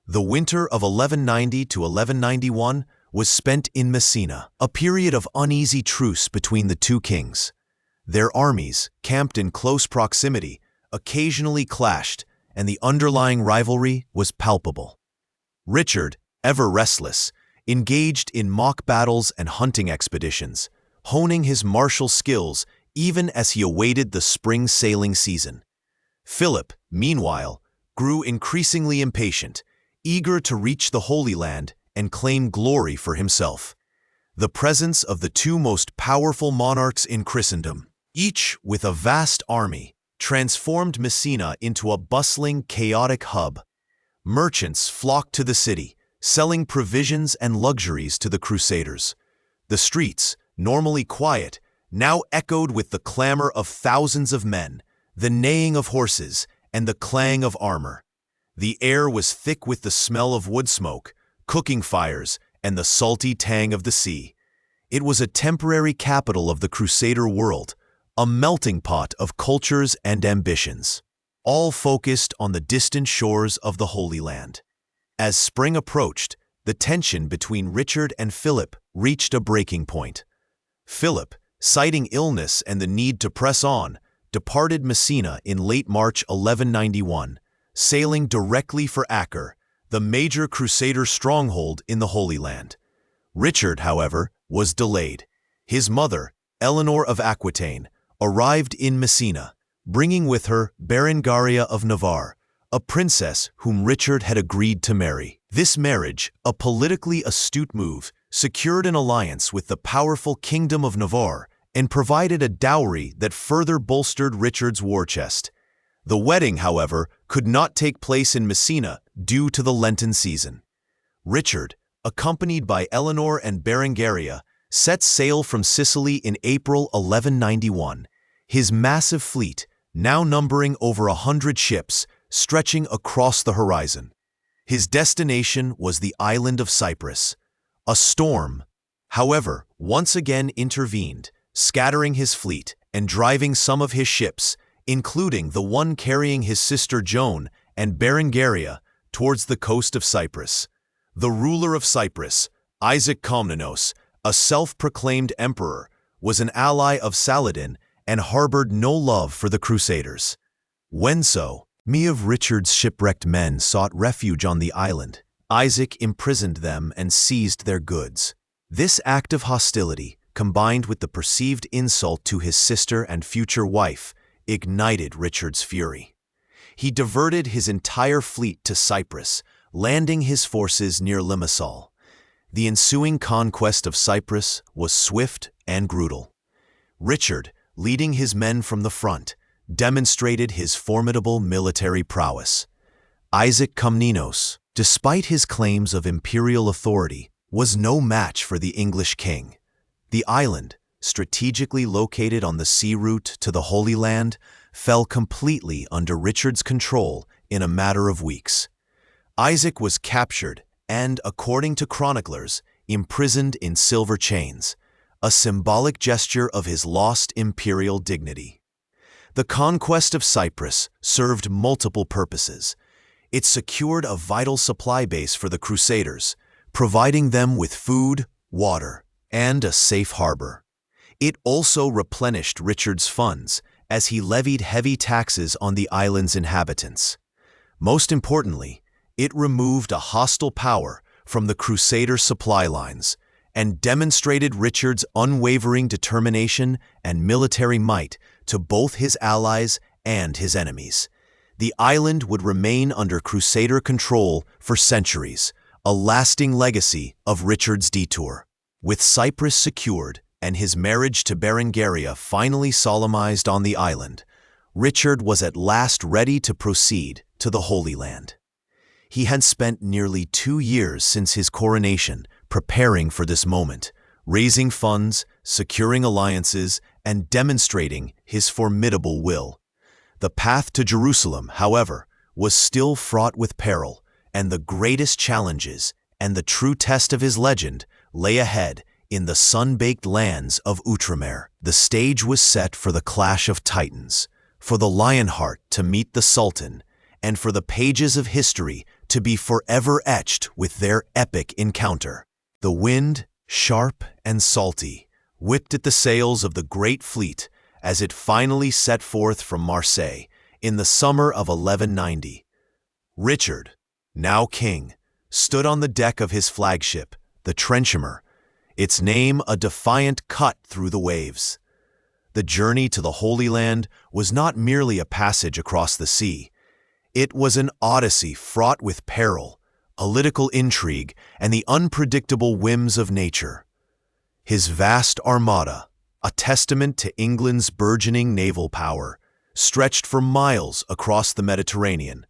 The winter of 1190 to 1191 was spent in Messina, a period of uneasy truce between the two kings. Their armies, camped in close proximity, occasionally clashed, and the underlying rivalry was palpable. Richard, ever restless, engaged in mock battles and hunting expeditions, honing his martial skills even as he awaited the spring sailing season. Philip, meanwhile, grew increasingly impatient, eager to reach the Holy Land and claim glory for himself. the presence of the two most powerful monarchs in Christendom, each with a vast army, transformed Messina into a bustling, chaotic hub. Merchants flocked to the city, selling provisions and luxuries to the Crusaders. The streets, normally quiet, now echoed with the clamor of thousands of men, the neighing of horses, and the clang of armor. The air was thick with the smell of wood smoke, cooking fires, and the salty tang of the sea. It was a temporary capital of the Crusader world, a melting pot of cultures and ambitions, all focused on the distant shores of the Holy Land. As spring approached, the tension between Richard and Philip reached a breaking point. Philip, citing illness and the need to press on, departed Messina in late March 1191, sailing directly for Acre, the major Crusader stronghold in the Holy Land. Richard, however, was delayed. His mother, Eleanor of Aquitaine, arrived in Messina, bringing with her Berengaria of Navarre, a princess whom Richard had agreed to marry. This marriage, a politically astute move, secured an alliance with the powerful Kingdom of Navarre and provided a dowry that further bolstered Richard's war chest. The wedding, however, could not take place in Messina due to the Lenten season. Richard, accompanied by Eleanor and Berengaria, set sail from Sicily in April 1191, his massive fleet, now numbering over 100 ships, stretching across the horizon. His destination was the island of Cyprus. A storm, however, once again intervened, scattering his fleet and driving some of his ships, including the one carrying his sister Joan and Berengaria, towards the coast of Cyprus. The ruler of Cyprus, Isaac Komnenos, a self-proclaimed emperor, was an ally of Saladin and harbored no love for the Crusaders. When many of Richard's shipwrecked men sought refuge on the island, Isaac imprisoned them and seized their goods. This act of hostility, combined with the perceived insult to his sister and future wife, ignited Richard's fury. He diverted his entire fleet to Cyprus, landing his forces near Limassol. The ensuing conquest of Cyprus was swift and brutal. Richard, leading his men from the front, demonstrated his formidable military prowess. Isaac Komnenos, despite his claims of imperial authority, was no match for the English king. The island, strategically located on the sea route to the Holy Land, fell completely under Richard's control in a matter of weeks. Isaac was captured and, according to chroniclers, imprisoned in silver chains, a symbolic gesture of his lost imperial dignity. The conquest of Cyprus served multiple purposes. It secured a vital supply base for the Crusaders, providing them with food, water, and a safe harbor. It also replenished Richard's funds as he levied heavy taxes on the island's inhabitants. Most importantly, it removed a hostile power from the Crusader supply lines and demonstrated Richard's unwavering determination and military might to both his allies and his enemies. The island would remain under Crusader control for centuries, a lasting legacy of Richard's detour. With Cyprus secured and his marriage to Berengaria finally solemnized on the island, Richard was at last ready to proceed to the Holy Land. He had spent nearly 2 years since his coronation preparing for this moment, raising funds, securing alliances, and demonstrating his formidable will. The path to Jerusalem, however, was still fraught with peril, and the greatest challenges and the true test of his legend lay ahead in the sun-baked lands of Outremer. The stage was set for the clash of titans, for the Lionheart to meet the Sultan, and for the pages of history to be forever etched with their epic encounter. The wind, sharp and salty, whipped at the sails of the great fleet as it finally set forth from Marseille in the summer of 1190. Richard, now king, stood on the deck of his flagship, the Trenchemer, its name a defiant cut through the waves. The journey to the Holy Land was not merely a passage across the sea. It was an odyssey fraught with peril, political intrigue, and the unpredictable whims of nature. His vast armada, a testament to England's burgeoning naval power, stretched for miles across the Mediterranean,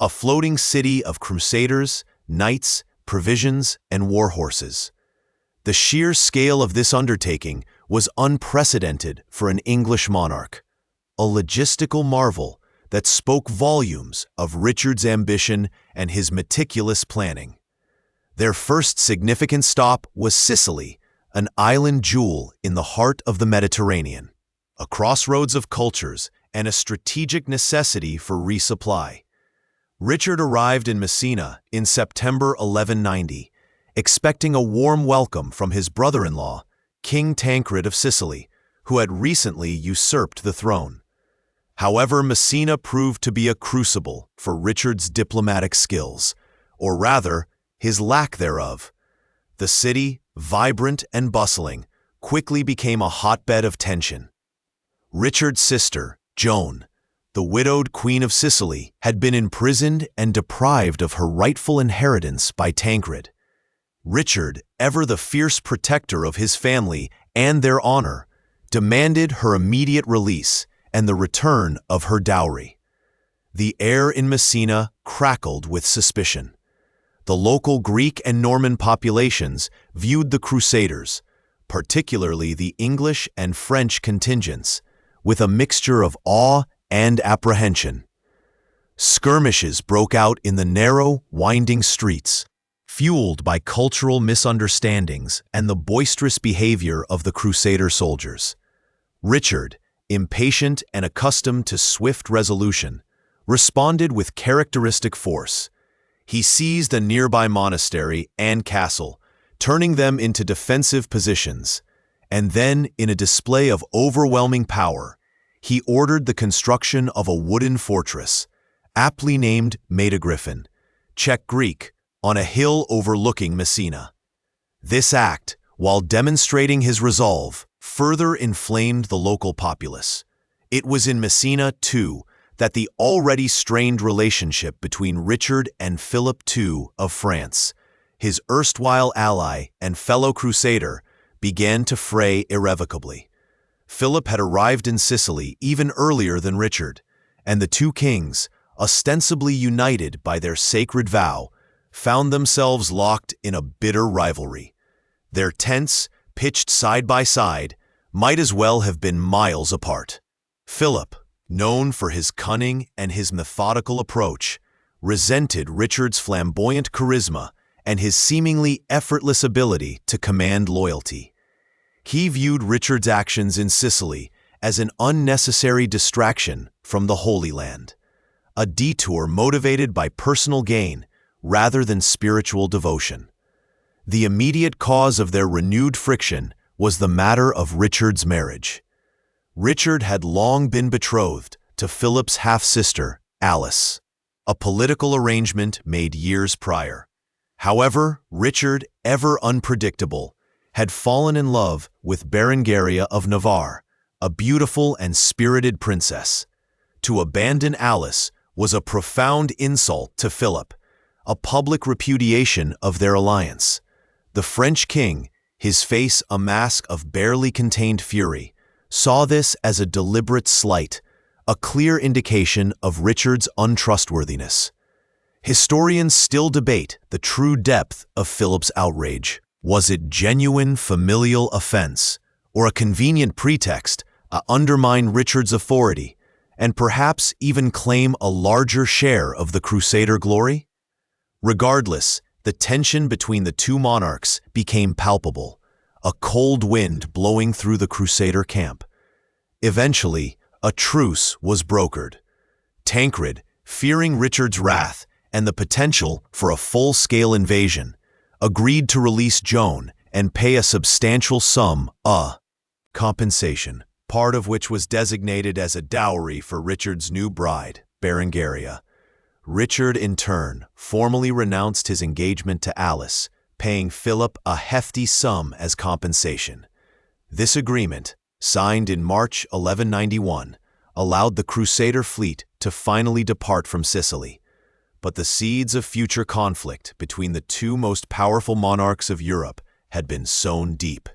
a floating city of crusaders, knights, provisions, and war horses. The sheer scale of this undertaking was unprecedented for an English monarch, a logistical marvel that spoke volumes of Richard's ambition and his meticulous planning. Their first significant stop was Sicily, an island jewel in the heart of the Mediterranean, a crossroads of cultures and a strategic necessity for resupply. Richard arrived in Messina in September 1190, expecting a warm welcome from his brother-in-law, King Tancred of Sicily, who had recently usurped the throne. However, Messina proved to be a crucible for Richard's diplomatic skills, or rather, his lack thereof. The city, vibrant and bustling, quickly became a hotbed of tension. Richard's sister, Joan, the widowed Queen of Sicily, had been imprisoned and deprived of her rightful inheritance by Tancred. Richard, ever the fierce protector of his family and their honor, demanded her immediate release and the return of her dowry. The air in Messina crackled with suspicion. The local Greek and Norman populations viewed the Crusaders, particularly the English and French contingents, with a mixture of awe and apprehension. Skirmishes broke out in the narrow, winding streets, fueled by cultural misunderstandings and the boisterous behavior of the Crusader soldiers. Richard, impatient and accustomed to swift resolution, responded with characteristic force. He seized a nearby monastery and castle, turning them into defensive positions, and then, in a display of overwhelming power, he ordered the construction of a wooden fortress, aptly named Metagriffin, Czech Greek, on a hill overlooking Messina. This act, while demonstrating his resolve, further inflamed the local populace. It was in Messina, too, that the already strained relationship between Richard and Philip II of France, his erstwhile ally and fellow crusader, began to fray irrevocably. Philip had arrived in Sicily even earlier than Richard, and the two kings, ostensibly united by their sacred vow, found themselves locked in a bitter rivalry. Their tents, pitched side by side, might as well have been miles apart. Philip, known for his cunning and his methodical approach, resented Richard's flamboyant charisma and his seemingly effortless ability to command loyalty. He viewed Richard's actions in Sicily as an unnecessary distraction from the Holy Land, a detour motivated by personal gain rather than spiritual devotion. The immediate cause of their renewed friction was the matter of Richard's marriage. Richard had long been betrothed to Philip's half-sister, Alice, a political arrangement made years prior. However, Richard, ever unpredictable, had fallen in love with Berengaria of Navarre, a beautiful and spirited princess. To abandon Alice was a profound insult to Philip, a public repudiation of their alliance. The French king, his face a mask of barely contained fury, saw this as a deliberate slight, a clear indication of Richard's untrustworthiness. Historians still debate the true depth of Philip's outrage. Was it genuine familial offense, or a convenient pretext to undermine Richard's authority, and perhaps even claim a larger share of the Crusader glory? Regardless, the tension between the two monarchs became palpable, a cold wind blowing through the Crusader camp. Eventually, a truce was brokered. Tancred, fearing Richard's wrath and the potential for a full-scale invasion, agreed to release Joan and pay a substantial sum, compensation, part of which was designated as a dowry for Richard's new bride, Berengaria. Richard, in turn, formally renounced his engagement to Alice, paying Philip a hefty sum as compensation. This agreement, signed in March 1191, allowed the Crusader fleet to finally depart from Sicily. But the seeds of future conflict between the two most powerful monarchs of Europe had been sown deep.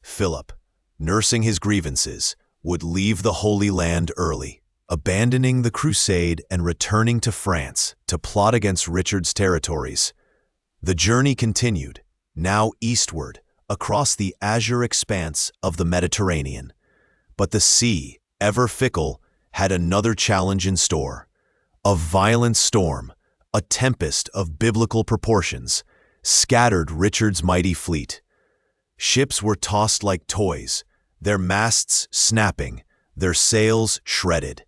Philip, nursing his grievances, would leave the Holy Land early, abandoning the Crusade and returning to France to plot against Richard's territories. The journey continued, now eastward, across the azure expanse of the Mediterranean. But the sea, ever fickle, had another challenge in store. A violent storm, a tempest of biblical proportions, scattered Richard's mighty fleet. Ships were tossed like toys, their masts snapping, their sails shredded.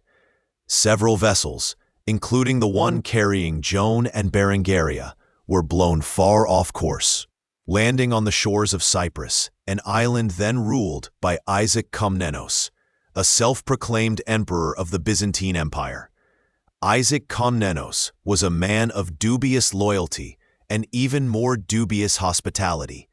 Several vessels, including the one carrying Joan and Berengaria, were blown far off course, landing on the shores of Cyprus, an island then ruled by Isaac Komnenos, a self-proclaimed emperor of the Byzantine Empire. Isaac Komnenos was a man of dubious loyalty and even more dubious hospitality.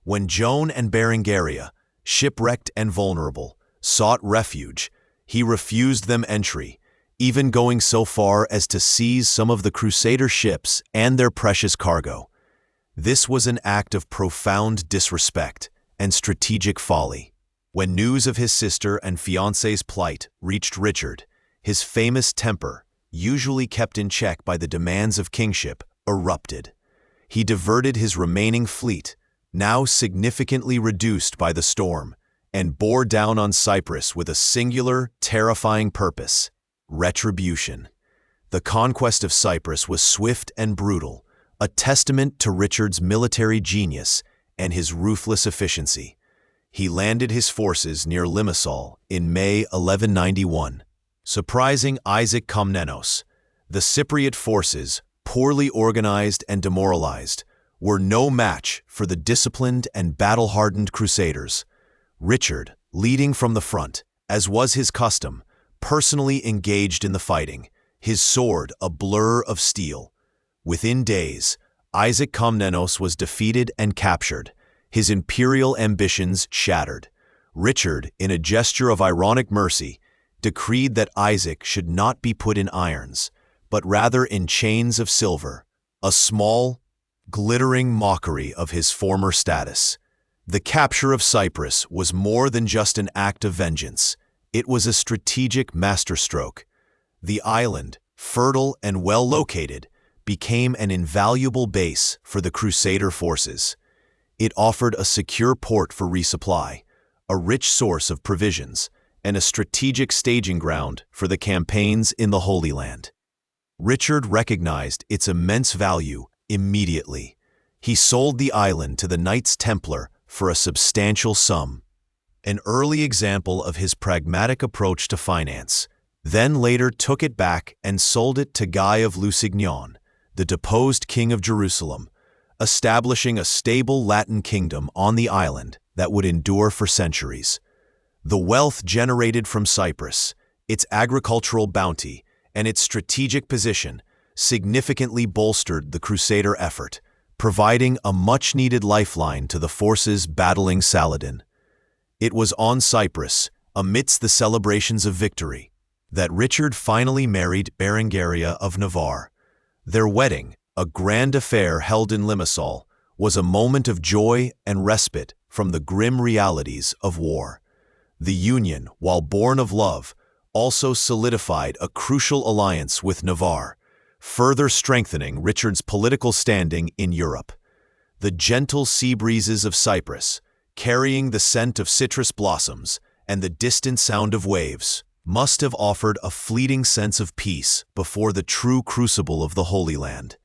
When Joan and Berengaria, shipwrecked and vulnerable, sought refuge, he refused them entry, even going so far as to seize some of the Crusader ships and their precious cargo. This was an act of profound disrespect and strategic folly. When news of his sister and fiancé's plight reached Richard, his famous temper, usually kept in check by the demands of kingship, erupted. He diverted his remaining fleet, now significantly reduced by the storm, and bore down on Cyprus with a singular, terrifying purpose: retribution. The conquest of Cyprus was swift and brutal, a testament to Richard's military genius and his ruthless efficiency. He landed his forces near Limassol in May 1191, surprising Isaac Komnenos. The Cypriot forces, poorly organized and demoralized, were no match for the disciplined and battle-hardened Crusaders. Richard, leading from the front, as was his custom, personally engaged in the fighting, his sword a blur of steel. Within days, Isaac Komnenos was defeated and captured, his imperial ambitions shattered. Richard, in a gesture of ironic mercy, decreed that Isaac should not be put in irons, but rather in chains of silver, a small, glittering mockery of his former status. The capture of Cyprus was more than just an act of vengeance. It was a strategic masterstroke. The island, fertile and well located, became an invaluable base for the Crusader forces. It offered a secure port for resupply, a rich source of provisions, and a strategic staging ground for the campaigns in the Holy Land. Richard recognized its immense value immediately. He sold the island to the Knights Templar for a substantial sum, an early example of his pragmatic approach to finance, then later took it back and sold it to Guy of Lusignan, the deposed king of Jerusalem, establishing a stable Latin kingdom on the island that would endure for centuries. The wealth generated from Cyprus, its agricultural bounty, and its strategic position significantly bolstered the Crusader effort, providing a much-needed lifeline to the forces battling Saladin. It was on Cyprus, amidst the celebrations of victory, that Richard finally married Berengaria of Navarre. Their wedding, a grand affair held in Limassol, was a moment of joy and respite from the grim realities of war. The union, while born of love, also solidified a crucial alliance with Navarre, further strengthening Richard's political standing in Europe. The gentle sea breezes of Cyprus, carrying the scent of citrus blossoms and the distant sound of waves, must have offered a fleeting sense of peace before the true crucible of the Holy Land.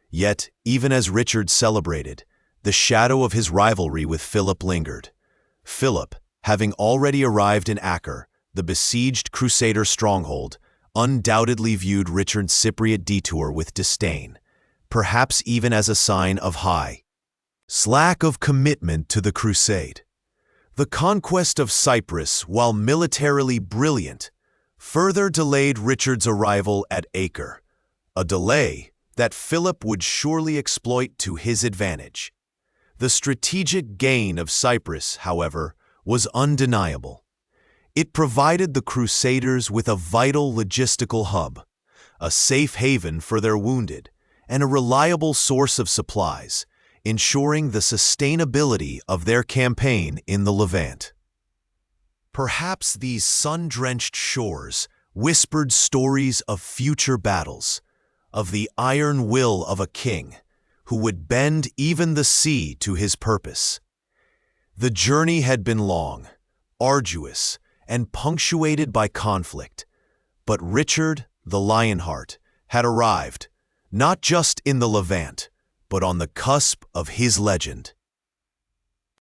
Yet, even as Richard celebrated, the shadow of his rivalry with Philip lingered. Philip, having already arrived in Acre, the besieged Crusader stronghold, undoubtedly viewed Richard's Cypriot detour with disdain, perhaps even as a sign of lack of commitment to the Crusade. The conquest of Cyprus, while militarily brilliant, further delayed Richard's arrival at Acre, a delay that Philip would surely exploit to his advantage. The strategic gain of Cyprus, however, was undeniable. It provided the Crusaders with a vital logistical hub, a safe haven for their wounded, and a reliable source of supplies, ensuring the sustainability of their campaign in the Levant. Perhaps these sun-drenched shores whispered stories of future battles, of the iron will of a king who would bend even the sea to his purpose. The journey had been long, arduous, and punctuated by conflict, but Richard, the Lionheart, had arrived, not just in the Levant, but on the cusp of his legend.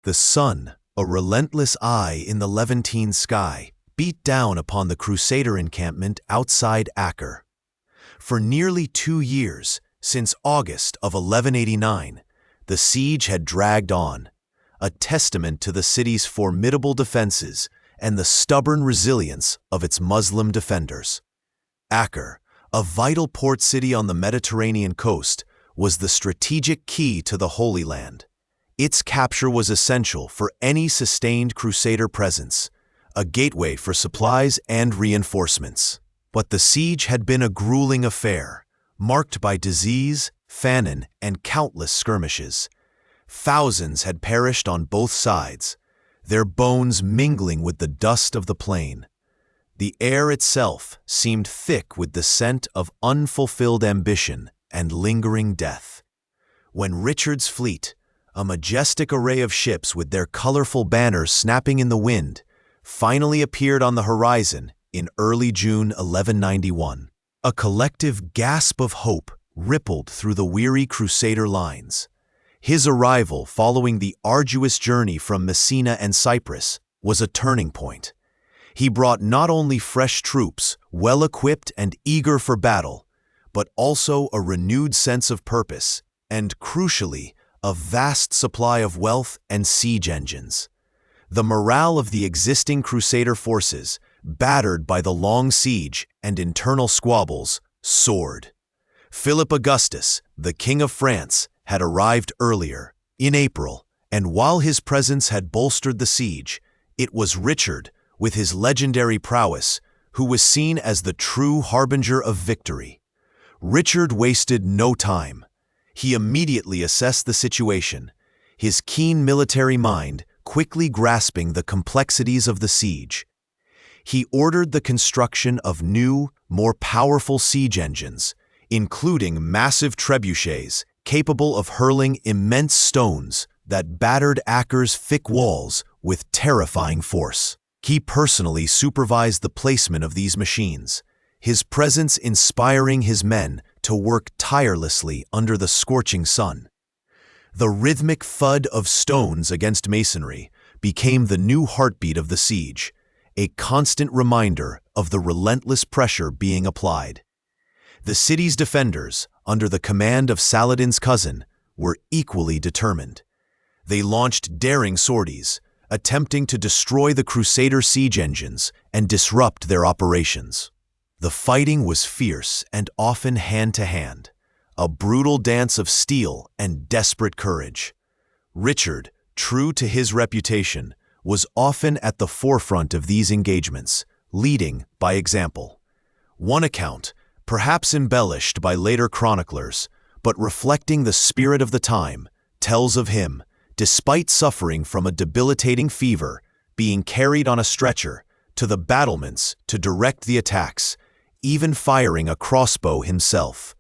The sun, a relentless eye in the Levantine sky, beat down upon the Crusader encampment outside Acre. For nearly 2 years, since August of 1189, the siege had dragged on, a testament to the city's formidable defenses and the stubborn resilience of its Muslim defenders. Acre, a vital port city on the Mediterranean coast, was the strategic key to the Holy Land. Its capture was essential for any sustained Crusader presence, a gateway for supplies and reinforcements. But the siege had been a grueling affair, marked by disease, famine, and countless skirmishes. Thousands had perished on both sides, their bones mingling with the dust of the plain. The air itself seemed thick with the scent of unfulfilled ambition and lingering death. When Richard's fleet, a majestic array of ships with their colorful banners snapping in the wind, finally appeared on the horizon in early June 1191, a collective gasp of hope rippled through the weary Crusader lines. His arrival following the arduous journey from Messina and Cyprus was a turning point. He brought not only fresh troops, well-equipped and eager for battle, but also a renewed sense of purpose and, crucially, a vast supply of wealth and siege engines. The morale of the existing Crusader forces, battered by the long siege and internal squabbles, soared. Philip Augustus, the King of France, had arrived earlier, in April, and while his presence had bolstered the siege, it was Richard, with his legendary prowess, who was seen as the true harbinger of victory. Richard wasted no time. He immediately assessed the situation, his keen military mind quickly grasping the complexities of the siege. He ordered the construction of new, more powerful siege engines, including massive trebuchets capable of hurling immense stones that battered Acre's thick walls with terrifying force. He personally supervised the placement of these machines, his presence inspiring his men to work tirelessly under the scorching sun. The rhythmic thud of stones against masonry became the new heartbeat of the siege, a constant reminder of the relentless pressure being applied. The city's defenders, under the command of Saladin's cousin, were equally determined. They launched daring sorties, attempting to destroy the Crusader siege engines and disrupt their operations. The fighting was fierce and often hand-to-hand, a brutal dance of steel and desperate courage. Richard, true to his reputation, was often at the forefront of these engagements, leading by example. One account, perhaps embellished by later chroniclers, but reflecting the spirit of the time, tells of him, despite suffering from a debilitating fever, being carried on a stretcher to the battlements to direct the attacks, even firing a crossbow himself.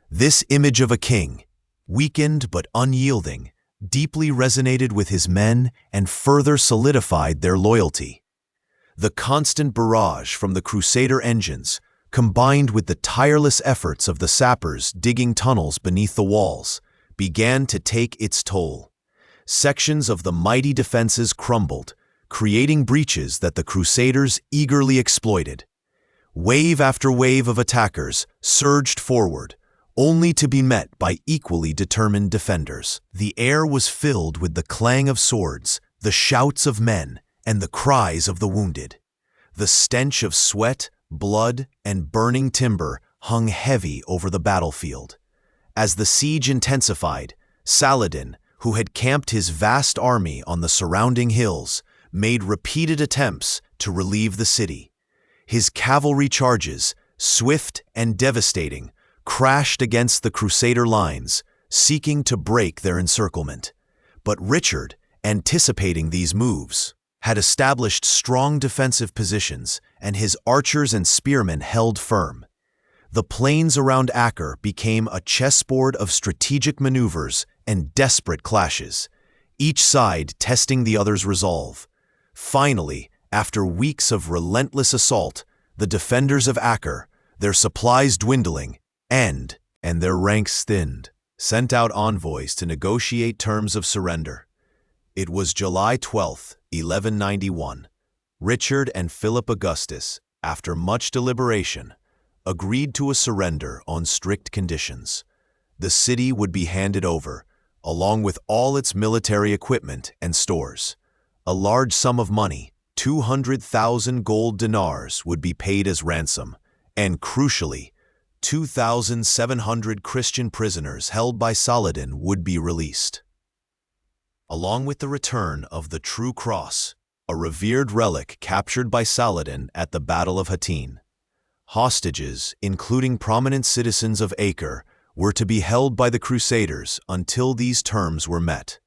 This image of a king, weakened but unyielding, deeply resonated with his men and further solidified their loyalty. The constant barrage from the Crusader engines, combined with the tireless efforts of the sappers digging tunnels beneath the walls, began to take its toll. Sections of the mighty defenses crumbled, creating breaches that the Crusaders eagerly exploited. Wave after wave of attackers surged forward, only to be met by equally determined defenders. The air was filled with the clang of swords, the shouts of men, and the cries of the wounded. The stench of sweat, blood, and burning timber hung heavy over the battlefield. As the siege intensified, Saladin, who had camped his vast army on the surrounding hills, made repeated attempts to relieve the city. His cavalry charges, swift and devastating, crashed against the Crusader lines, seeking to break their encirclement. But Richard, anticipating these moves, had established strong defensive positions, and his archers and spearmen held firm. The plains around Acre became a chessboard of strategic maneuvers and desperate clashes, each side testing the other's resolve. Finally, after weeks of relentless assault, the defenders of Acre, their supplies dwindling, and their ranks thinned, sent out envoys to negotiate terms of surrender. It was July 12, 1191. Richard and Philip Augustus, after much deliberation, agreed to a surrender on strict conditions. The city would be handed over, along with all its military equipment and stores. A large sum of money, 200,000 gold dinars, would be paid as ransom, and crucially, 2,700 Christian prisoners held by Saladin would be released. Along with the return of the True Cross, a revered relic captured by Saladin at the Battle of Hattin. Hostages, including prominent citizens of Acre, were to be held by the Crusaders until these terms were met.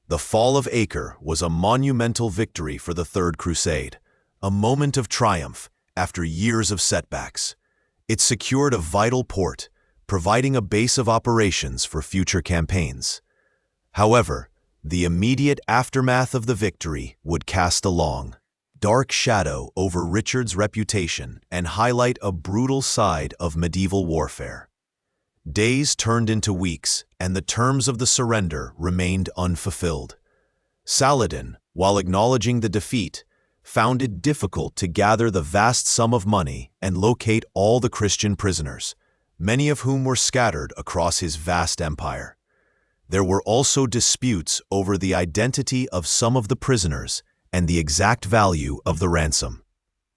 The fall of Acre was a monumental victory for the Third Crusade, a moment of triumph after years of setbacks. It secured a vital port, providing a base of operations for future campaigns. However, the immediate aftermath of the victory would cast a long, dark shadow over Richard's reputation and highlight a brutal side of medieval warfare. Days turned into weeks, and the terms of the surrender remained unfulfilled. Saladin, while acknowledging the defeat, found it difficult to gather the vast sum of money and locate all the Christian prisoners, many of whom were scattered across his vast empire. There were also disputes over the identity of some of the prisoners and the exact value of the ransom.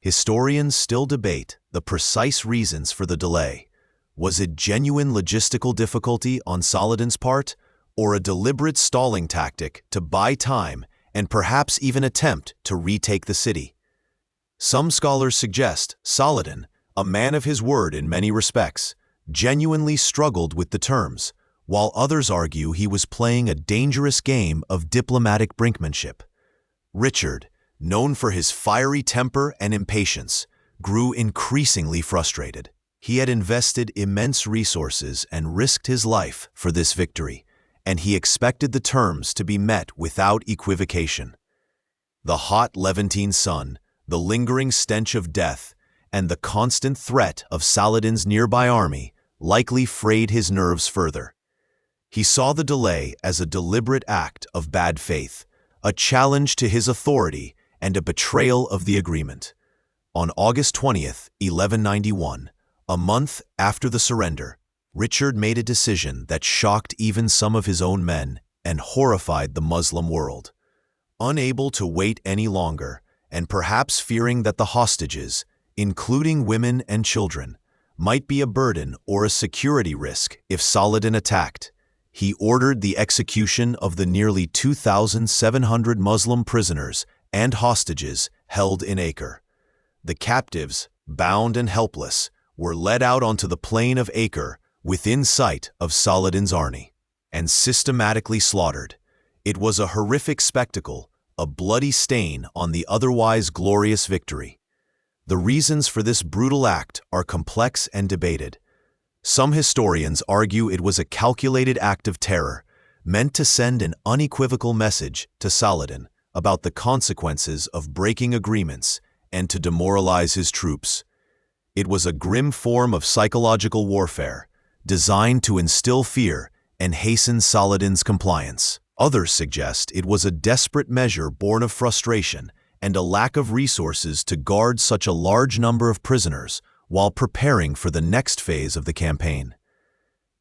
Historians still debate the precise reasons for the delay. Was it genuine logistical difficulty on Saladin's part, or a deliberate stalling tactic to buy time and perhaps even attempt to retake the city? Some scholars suggest Saladin, a man of his word in many respects, genuinely struggled with the terms, while others argue he was playing a dangerous game of diplomatic brinkmanship. Richard, known for his fiery temper and impatience, grew increasingly frustrated. He had invested immense resources and risked his life for this victory, and he expected the terms to be met without equivocation. The hot Levantine sun, the lingering stench of death, and the constant threat of Saladin's nearby army likely frayed his nerves further. He saw the delay as a deliberate act of bad faith, a challenge to his authority, and a betrayal of the agreement. On August 20th, 1191, a month after the surrender, Richard made a decision that shocked even some of his own men and horrified the Muslim world. Unable to wait any longer, and perhaps fearing that the hostages, including women and children, might be a burden or a security risk if Saladin attacked, he ordered the execution of the nearly 2,700 Muslim prisoners and hostages held in Acre. The captives, bound and helpless, were led out onto the plain of Acre within sight of Saladin's army, and systematically slaughtered. It was a horrific spectacle, a bloody stain on the otherwise glorious victory. The reasons for this brutal act are complex and debated. Some historians argue it was a calculated act of terror, meant to send an unequivocal message to Saladin about the consequences of breaking agreements and to demoralize his troops. It was a grim form of psychological warfare, designed to instill fear and hasten Saladin's compliance. Others suggest it was a desperate measure born of frustration and a lack of resources to guard such a large number of prisoners while preparing for the next phase of the campaign.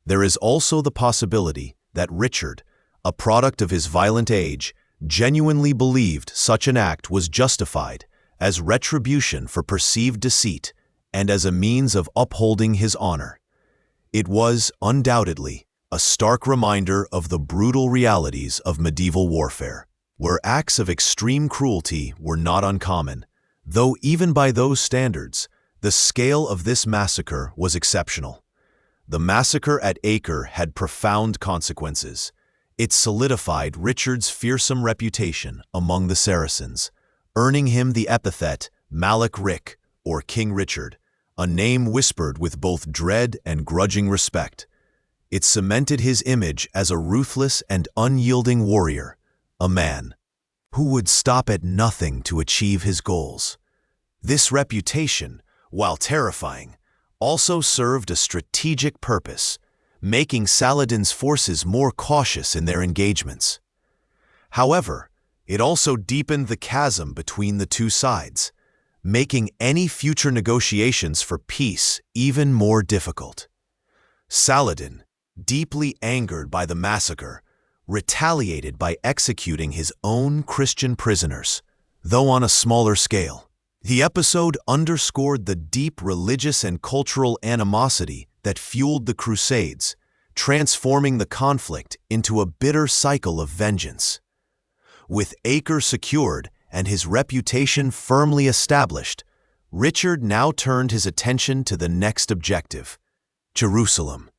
There is also the possibility that Richard, a product of his violent age, genuinely believed such an act was justified as retribution for perceived deceit and as a means of upholding his honor. It was, undoubtedly, a stark reminder of the brutal realities of medieval warfare, where acts of extreme cruelty were not uncommon, though even by those standards, the scale of this massacre was exceptional. The massacre at Acre had profound consequences. It solidified Richard's fearsome reputation among the Saracens, earning him the epithet Malik Rik, or King Richard, a name whispered with both dread and grudging respect. It cemented his image as a ruthless and unyielding warrior, a man who would stop at nothing to achieve his goals. This reputation, while terrifying, also served a strategic purpose, making Saladin's forces more cautious in their engagements. However, it also deepened the chasm between the two sides, making any future negotiations for peace even more difficult. Saladin, deeply angered by the massacre, retaliated by executing his own Christian prisoners, though on a smaller scale. The episode underscored the deep religious and cultural animosity that fueled the Crusades, transforming the conflict into a bitter cycle of vengeance. With Acre secured and his reputation firmly established, Richard now turned his attention to the next objective: Jerusalem.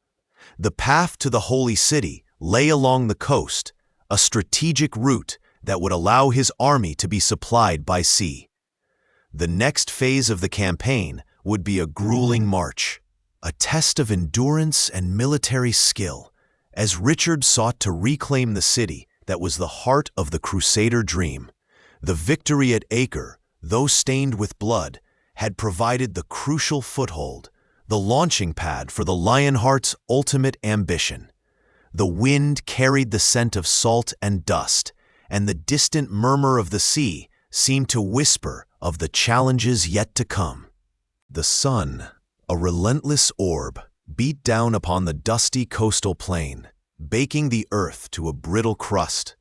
The path to the Holy City lay along the coast, a strategic route that would allow his army to be supplied by sea. The next phase of the campaign would be a grueling march, a test of endurance and military skill, as Richard sought to reclaim the city that was the heart of the Crusader dream. The victory at Acre, though stained with blood, had provided the crucial foothold, the launching pad for the Lionheart's ultimate ambition. The wind carried the scent of salt and dust, and the distant murmur of the sea seemed to whisper of the challenges yet to come. The sun, a relentless orb, beat down upon the dusty coastal plain, baking the earth to a brittle crust.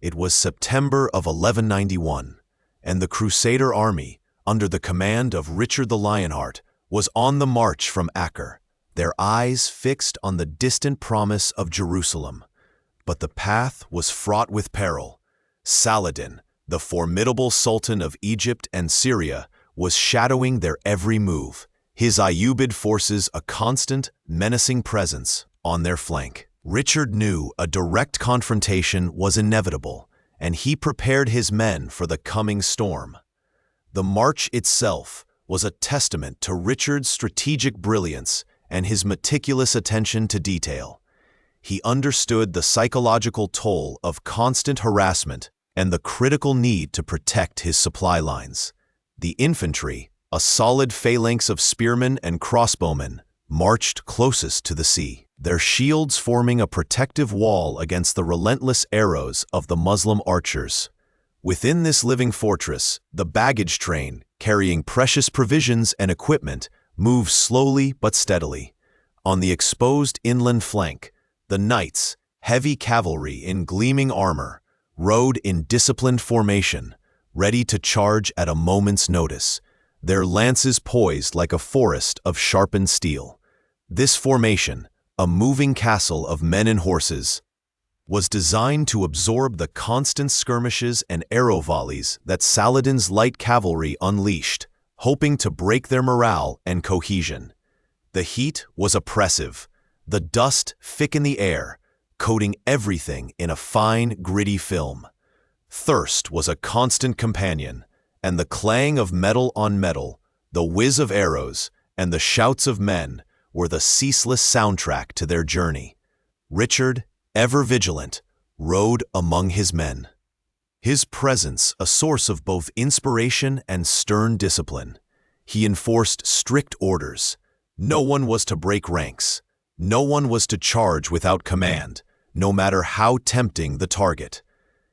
It was September of 1191, and the Crusader army, under the command of Richard the Lionheart, was on the march from Acre, their eyes fixed on the distant promise of Jerusalem. But the path was fraught with peril. Saladin, the formidable Sultan of Egypt and Syria, was shadowing their every move, his Ayyubid forces a constant, menacing presence on their flank. Richard knew a direct confrontation was inevitable, and he prepared his men for the coming storm. The march itself was a testament to Richard's strategic brilliance and his meticulous attention to detail. He understood the psychological toll of constant harassment and the critical need to protect his supply lines. The infantry, a solid phalanx of spearmen and crossbowmen, marched closest to the sea, their shields forming a protective wall against the relentless arrows of the Muslim archers. Within this living fortress, the baggage train, carrying precious provisions and equipment, moved slowly but steadily. On the exposed inland flank, the knights, heavy cavalry in gleaming armor, rode in disciplined formation, ready to charge at a moment's notice, their lances poised like a forest of sharpened steel. This formation, a moving castle of men and horses, was designed to absorb the constant skirmishes and arrow volleys that Saladin's light cavalry unleashed, hoping to break their morale and cohesion. The heat was oppressive, the dust thick in the air, coating everything in a fine, gritty film. Thirst was a constant companion, and the clang of metal on metal, the whiz of arrows, and the shouts of men were the ceaseless soundtrack to their journey. Richard, ever vigilant, rode among his men, his presence a source of both inspiration and stern discipline. He enforced strict orders. No one was to break ranks. No one was to charge without command, no matter how tempting the target.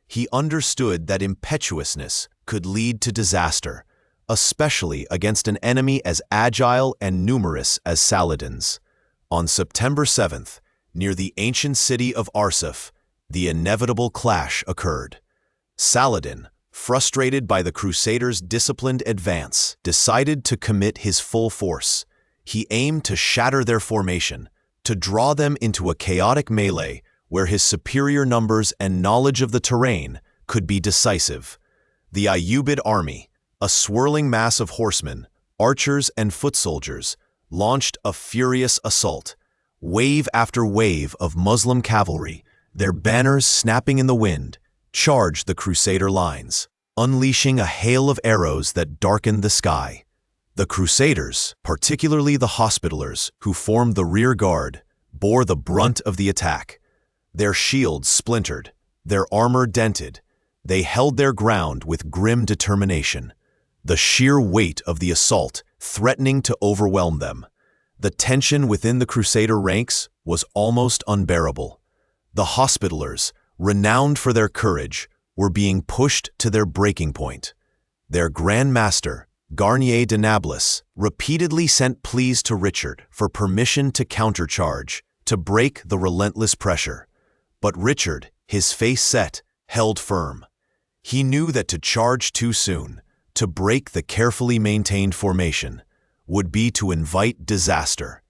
He understood that impetuousness could lead to disaster, especially against an enemy as agile and numerous as Saladin's. On September 7th, near the ancient city of Arsuf, the inevitable clash occurred. Saladin, frustrated by the Crusaders' disciplined advance, decided to commit his full force. He aimed to shatter their formation, to draw them into a chaotic melee where his superior numbers and knowledge of the terrain could be decisive. The Ayyubid army, a swirling mass of horsemen, archers, and foot soldiers, launched a furious assault. Wave after wave of Muslim cavalry, their banners snapping in the wind, charged the Crusader lines, unleashing a hail of arrows that darkened the sky. The Crusaders, particularly the Hospitallers who formed the rear guard, bore the brunt of the attack. Their shields splintered, their armor dented. They held their ground with grim determination, the sheer weight of the assault threatening to overwhelm them. The tension within the Crusader ranks was almost unbearable. The Hospitallers, renowned for their courage, were being pushed to their breaking point. Their Grand Master, Garnier de Nablus, repeatedly sent pleas to Richard for permission to countercharge, to break the relentless pressure. But Richard, his face set, held firm. He knew that to charge too soon, to break the carefully maintained formation, would be to invite disaster.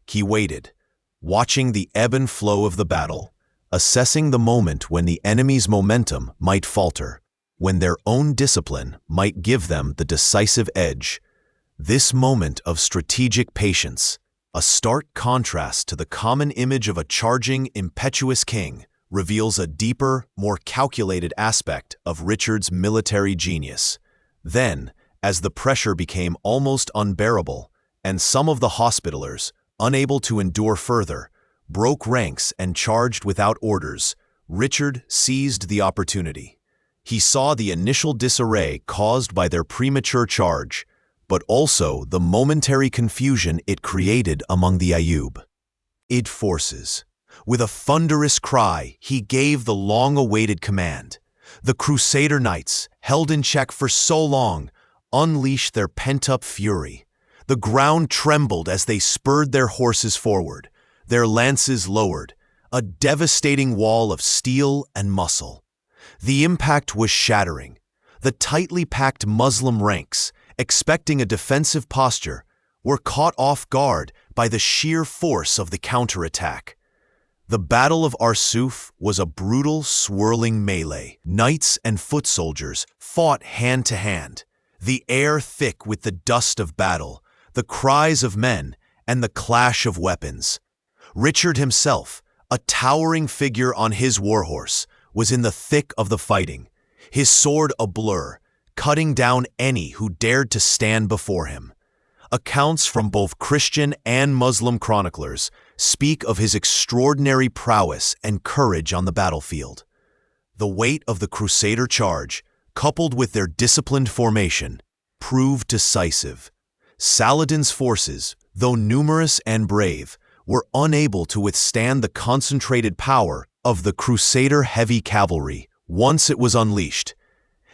He waited, watching the ebb and flow of the battle, assessing the moment when the enemy's momentum might falter, when their own discipline might give them the decisive edge. This moment of strategic patience, a stark contrast to the common image of a charging, impetuous king, reveals a deeper, more calculated aspect of Richard's military genius. Then, as the pressure became almost unbearable, and some of the Hospitallers, unable to endure further, broke ranks and charged without orders, Richard seized the opportunity. He saw the initial disarray caused by their premature charge, but also the momentary confusion it created among the Ayyubid forces. With a thunderous cry, he gave the long-awaited command. The Crusader knights, held in check for so long, unleashed their pent-up fury. The ground trembled as they spurred their horses forward, their lances lowered, a devastating wall of steel and muscle. The impact was shattering. The tightly packed Muslim ranks, expecting a defensive posture, were caught off guard by the sheer force of the counterattack. The Battle of Arsuf was a brutal, swirling melee. Knights and foot soldiers fought hand to hand, the air thick with the dust of battle, the cries of men, and the clash of weapons. Richard himself, a towering figure on his warhorse, was in the thick of the fighting, his sword a blur, cutting down any who dared to stand before him. Accounts from both Christian and Muslim chroniclers speak of his extraordinary prowess and courage on the battlefield. The weight of the Crusader charge, coupled with their disciplined formation, proved decisive. Saladin's forces, though numerous and brave, were unable to withstand the concentrated power of the Crusader heavy cavalry. Once it was unleashed,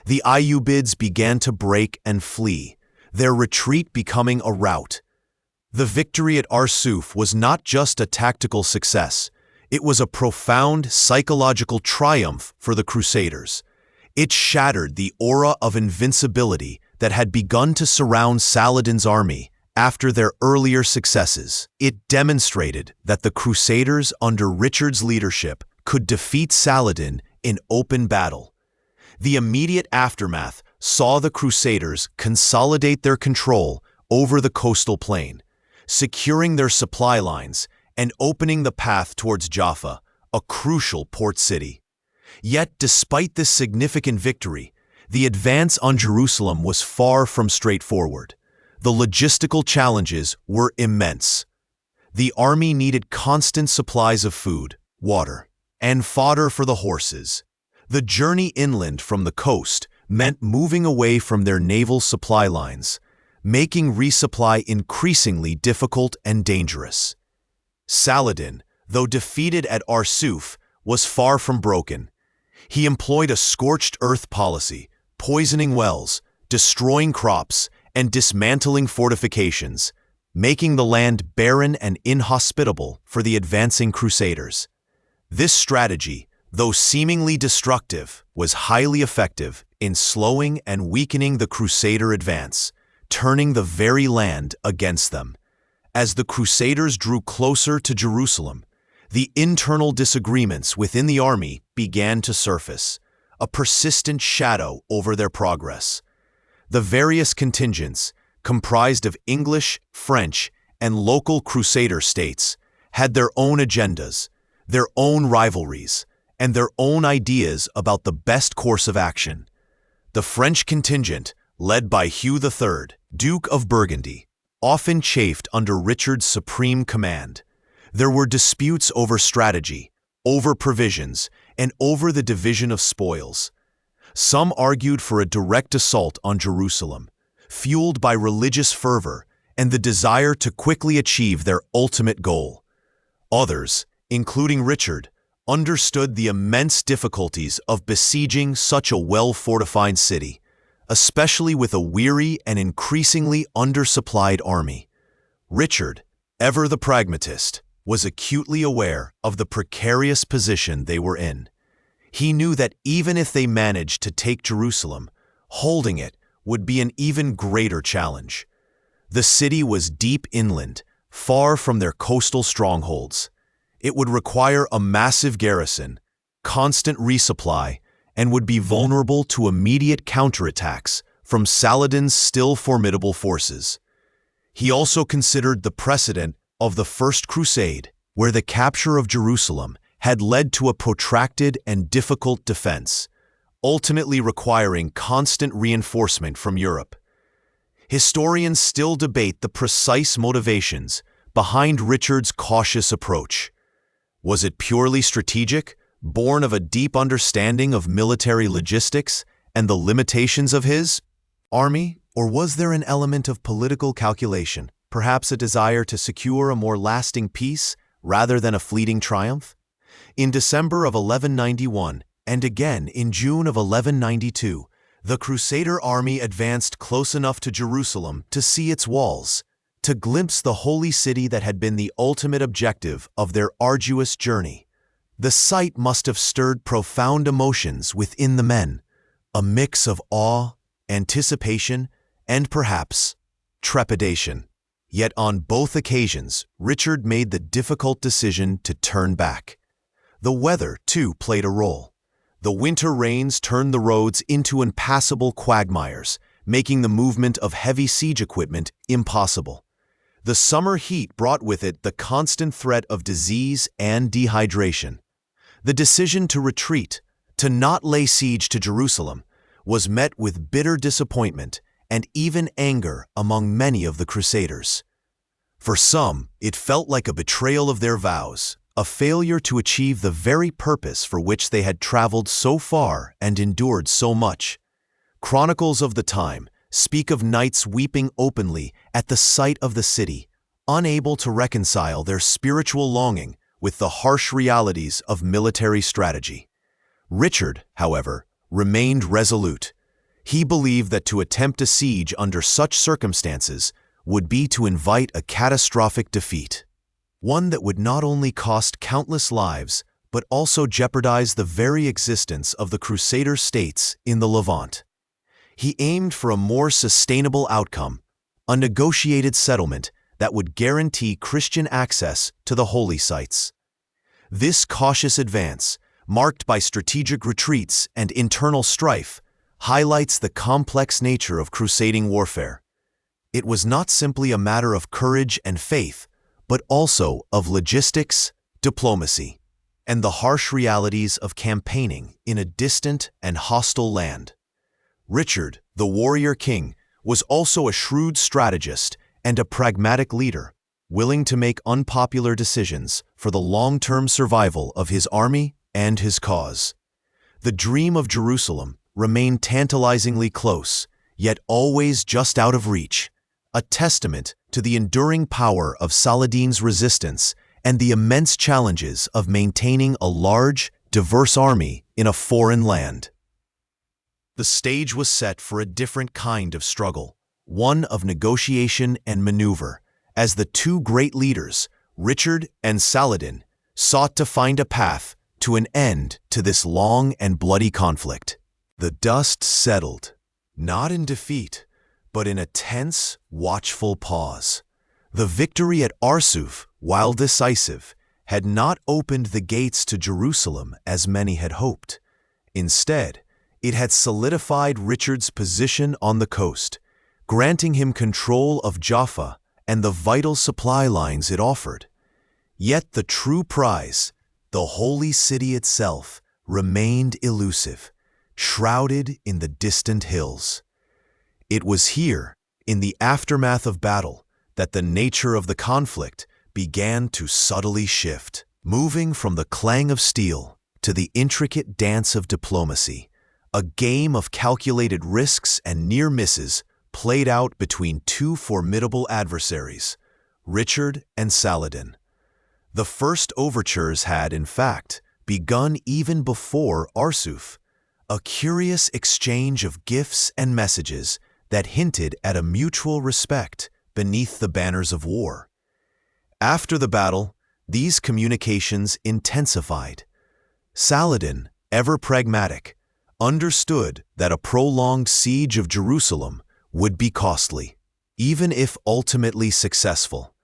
the Ayyubids began to break and flee, their retreat becoming a rout. The victory at Arsuf was not just a tactical success, it was a profound psychological triumph for the Crusaders. It shattered the aura of invincibility that had begun to surround Saladin's army after their earlier successes. It demonstrated that the Crusaders under Richard's leadership could defeat Saladin in open battle. The immediate aftermath saw the Crusaders consolidate their control over the coastal plain, securing their supply lines and opening the path towards Jaffa, a crucial port city. Yet, despite this significant victory, the advance on Jerusalem was far from straightforward. The logistical challenges were immense. The army needed constant supplies of food, water, and fodder for the horses. The journey inland from the coast meant moving away from their naval supply lines, making resupply increasingly difficult and dangerous. Saladin, though defeated at Arsuf, was far from broken. He employed a scorched earth policy, poisoning wells, destroying crops, and dismantling fortifications, making the land barren and inhospitable for the advancing Crusaders. This strategy, though seemingly destructive, was highly effective in slowing and weakening the Crusader advance, turning the very land against them. As the Crusaders drew closer to Jerusalem, the internal disagreements within the army began to surface, a persistent shadow over their progress. The various contingents, comprised of English, French, and local Crusader states, had their own agendas, their own rivalries, and their own ideas about the best course of action. The French contingent, led by Hugh III, Duke of Burgundy, often chafed under Richard's supreme command. There were disputes over strategy, over provisions, and over the division of spoils. Some argued for a direct assault on Jerusalem, fueled by religious fervor and the desire to quickly achieve their ultimate goal. Others, including Richard, understood the immense difficulties of besieging such a well-fortified city, especially with a weary and increasingly undersupplied army. Richard, ever the pragmatist, was acutely aware of the precarious position they were in. He knew that even if they managed to take Jerusalem, holding it would be an even greater challenge. The city was deep inland, far from their coastal strongholds. It would require a massive garrison, constant resupply, and would be vulnerable to immediate counterattacks from Saladin's still formidable forces. He also considered the precedent of the First Crusade, where the capture of Jerusalem had led to a protracted and difficult defense, ultimately requiring constant reinforcement from Europe. Historians still debate the precise motivations behind Richard's cautious approach. Was it purely strategic, born of a deep understanding of military logistics and the limitations of his army, or was there an element of political calculation, perhaps a desire to secure a more lasting peace rather than a fleeting triumph? In December of 1191, and again in June of 1192, the Crusader army advanced close enough to Jerusalem to see its walls, to glimpse the holy city that had been the ultimate objective of their arduous journey. The sight must have stirred profound emotions within the men, a mix of awe, anticipation, and perhaps trepidation. Yet on both occasions, Richard made the difficult decision to turn back. The weather, too, played a role. The winter rains turned the roads into impassable quagmires, making the movement of heavy siege equipment impossible. The summer heat brought with it the constant threat of disease and dehydration. The decision to retreat, to not lay siege to Jerusalem, was met with bitter disappointment and even anger among many of the Crusaders. For some, it felt like a betrayal of their vows, a failure to achieve the very purpose for which they had traveled so far and endured so much. Chronicles of the time speak of knights weeping openly at the sight of the city, unable to reconcile their spiritual longing with the harsh realities of military strategy. Richard, however, remained resolute. He believed that to attempt a siege under such circumstances would be to invite a catastrophic defeat, one that would not only cost countless lives, but also jeopardize the very existence of the Crusader states in the Levant. He aimed for a more sustainable outcome, a negotiated settlement that would guarantee Christian access to the holy sites. This cautious advance, marked by strategic retreats and internal strife, highlights the complex nature of crusading warfare. It was not simply a matter of courage and faith, but also of logistics, diplomacy, and the harsh realities of campaigning in a distant and hostile land. Richard, the warrior king, was also a shrewd strategist and a pragmatic leader, willing to make unpopular decisions for the long-term survival of his army and his cause. The dream of Jerusalem remained tantalizingly close, yet always just out of reach, a testament to the enduring power of Saladin's resistance and the immense challenges of maintaining a large, diverse army in a foreign land. The stage was set for a different kind of struggle, one of negotiation and maneuver, as the two great leaders, Richard and Saladin, sought to find a path to an end to this long and bloody conflict. The dust settled, not in defeat, but in a tense, watchful pause. The victory at Arsuf, while decisive, had not opened the gates to Jerusalem as many had hoped. Instead, it had solidified Richard's position on the coast, granting him control of Jaffa and the vital supply lines it offered. Yet the true prize, the holy city itself, remained elusive, shrouded in the distant hills. It was here, in the aftermath of battle, that the nature of the conflict began to subtly shift, moving from the clang of steel to the intricate dance of diplomacy, a game of calculated risks and near misses played out between two formidable adversaries, Richard and Saladin. The first overtures had, in fact, begun even before Arsuf, a curious exchange of gifts and messages that hinted at a mutual respect beneath the banners of war. After the battle, these communications intensified. Saladin, ever pragmatic, understood that a prolonged siege of Jerusalem would be costly, even if ultimately successful.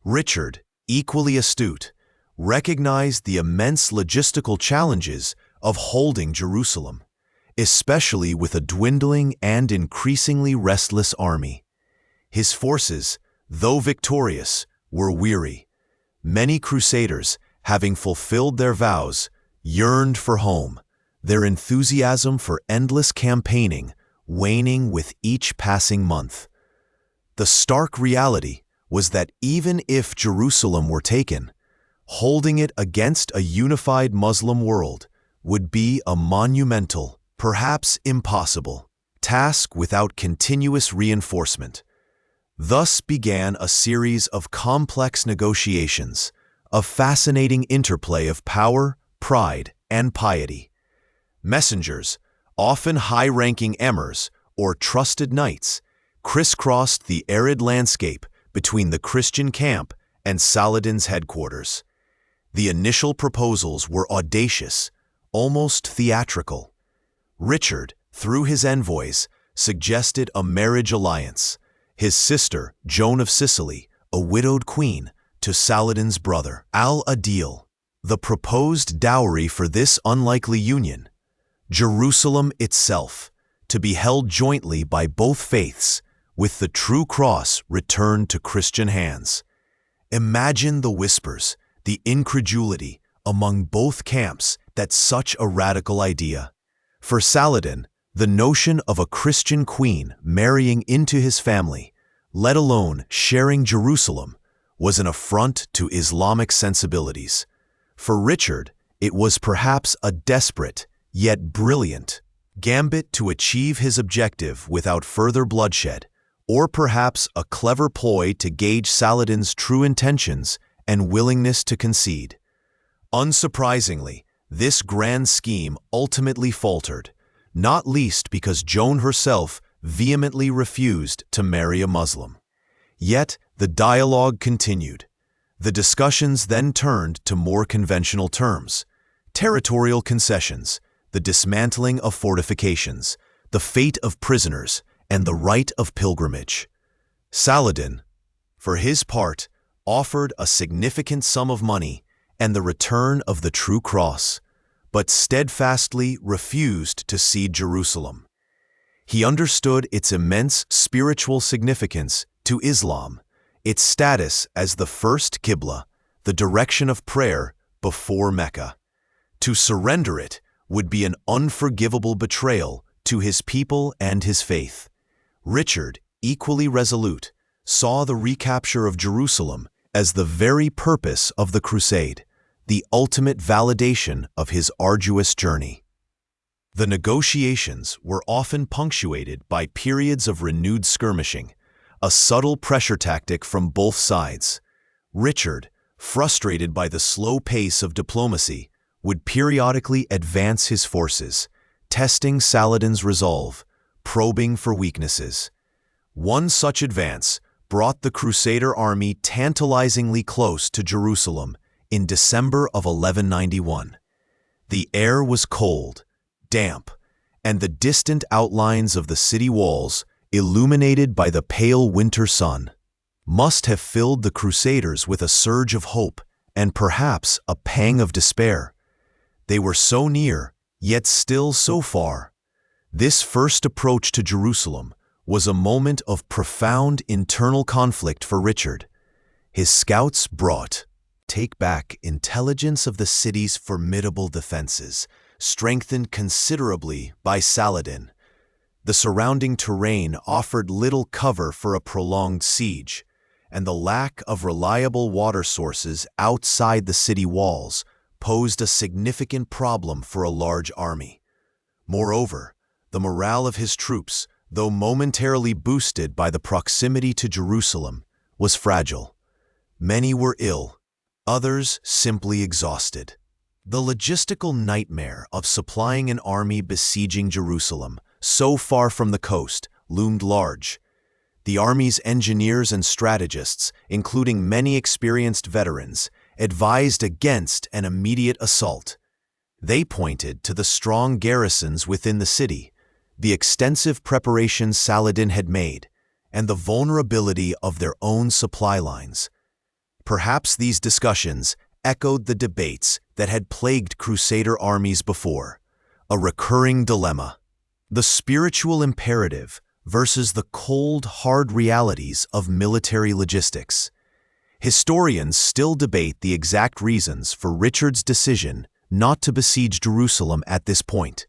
Richard, equally astute, recognized the immense logistical challenges of holding Jerusalem, especially with a dwindling and increasingly restless army. His forces, though victorious, were weary. Many crusaders, having fulfilled their vows, yearned for home, their enthusiasm for endless campaigning waning with each passing month. The stark reality was that even if Jerusalem were taken, holding it against a unified Muslim world would be a monumental, perhaps impossible, task without continuous reinforcement. Thus began a series of complex negotiations, a fascinating interplay of power, pride, and piety. Messengers, often high-ranking emirs or trusted knights, crisscrossed the arid landscape between the Christian camp and Saladin's headquarters. The initial proposals were audacious, almost theatrical. Richard, through his envoys, suggested a marriage alliance, his sister, Joan of Sicily, a widowed queen, to Saladin's brother, Al-Adil. The proposed dowry for this unlikely union, Jerusalem itself, to be held jointly by both faiths, with the true cross returned to Christian hands. Imagine the whispers, the incredulity among both camps that such a radical idea. For Saladin, the notion of a Christian queen marrying into his family, let alone sharing Jerusalem, was an affront to Islamic sensibilities. For Richard, it was perhaps a desperate, yet brilliant, gambit to achieve his objective without further bloodshed, or perhaps a clever ploy to gauge Saladin's true intentions and willingness to concede. Unsurprisingly, this grand scheme ultimately faltered, not least because Joan herself vehemently refused to marry a Muslim. Yet the dialogue continued. The discussions then turned to more conventional terms: territorial concessions, the dismantling of fortifications, the fate of prisoners, and the right of pilgrimage. Saladin, for his part, offered a significant sum of money and the return of the true cross, but steadfastly refused to cede Jerusalem. He understood its immense spiritual significance to Islam, its status as the first Qibla, the direction of prayer before Mecca. To surrender it would be an unforgivable betrayal to his people and his faith. Richard, equally resolute, saw the recapture of Jerusalem as the very purpose of the Crusade, the ultimate validation of his arduous journey. The negotiations were often punctuated by periods of renewed skirmishing, a subtle pressure tactic from both sides. Richard, frustrated by the slow pace of diplomacy, would periodically advance his forces, testing Saladin's resolve, probing for weaknesses. One such advance brought the Crusader army tantalizingly close to Jerusalem in December of 1191. The air was cold, damp, and the distant outlines of the city walls, illuminated by the pale winter sun, must have filled the Crusaders with a surge of hope and perhaps a pang of despair. They were so near, yet still so far. This first approach to Jerusalem was a moment of profound internal conflict for Richard. His scouts brought take back intelligence of the city's formidable defenses, strengthened considerably by Saladin. The surrounding terrain offered little cover for a prolonged siege, and the lack of reliable water sources outside the city walls posed a significant problem for a large army. Moreover, the morale of his troops, though momentarily boosted by the proximity to Jerusalem, was fragile. Many were ill, others simply exhausted. The logistical nightmare of supplying an army besieging Jerusalem, so far from the coast, loomed large. The army's engineers and strategists, including many experienced veterans, advised against an immediate assault. They pointed to the strong garrisons within the city, the extensive preparations Saladin had made, and the vulnerability of their own supply lines. Perhaps these discussions echoed the debates that had plagued Crusader armies before, a recurring dilemma: the spiritual imperative versus the cold, hard realities of military logistics. Historians still debate the exact reasons for Richard's decision not to besiege Jerusalem at this point.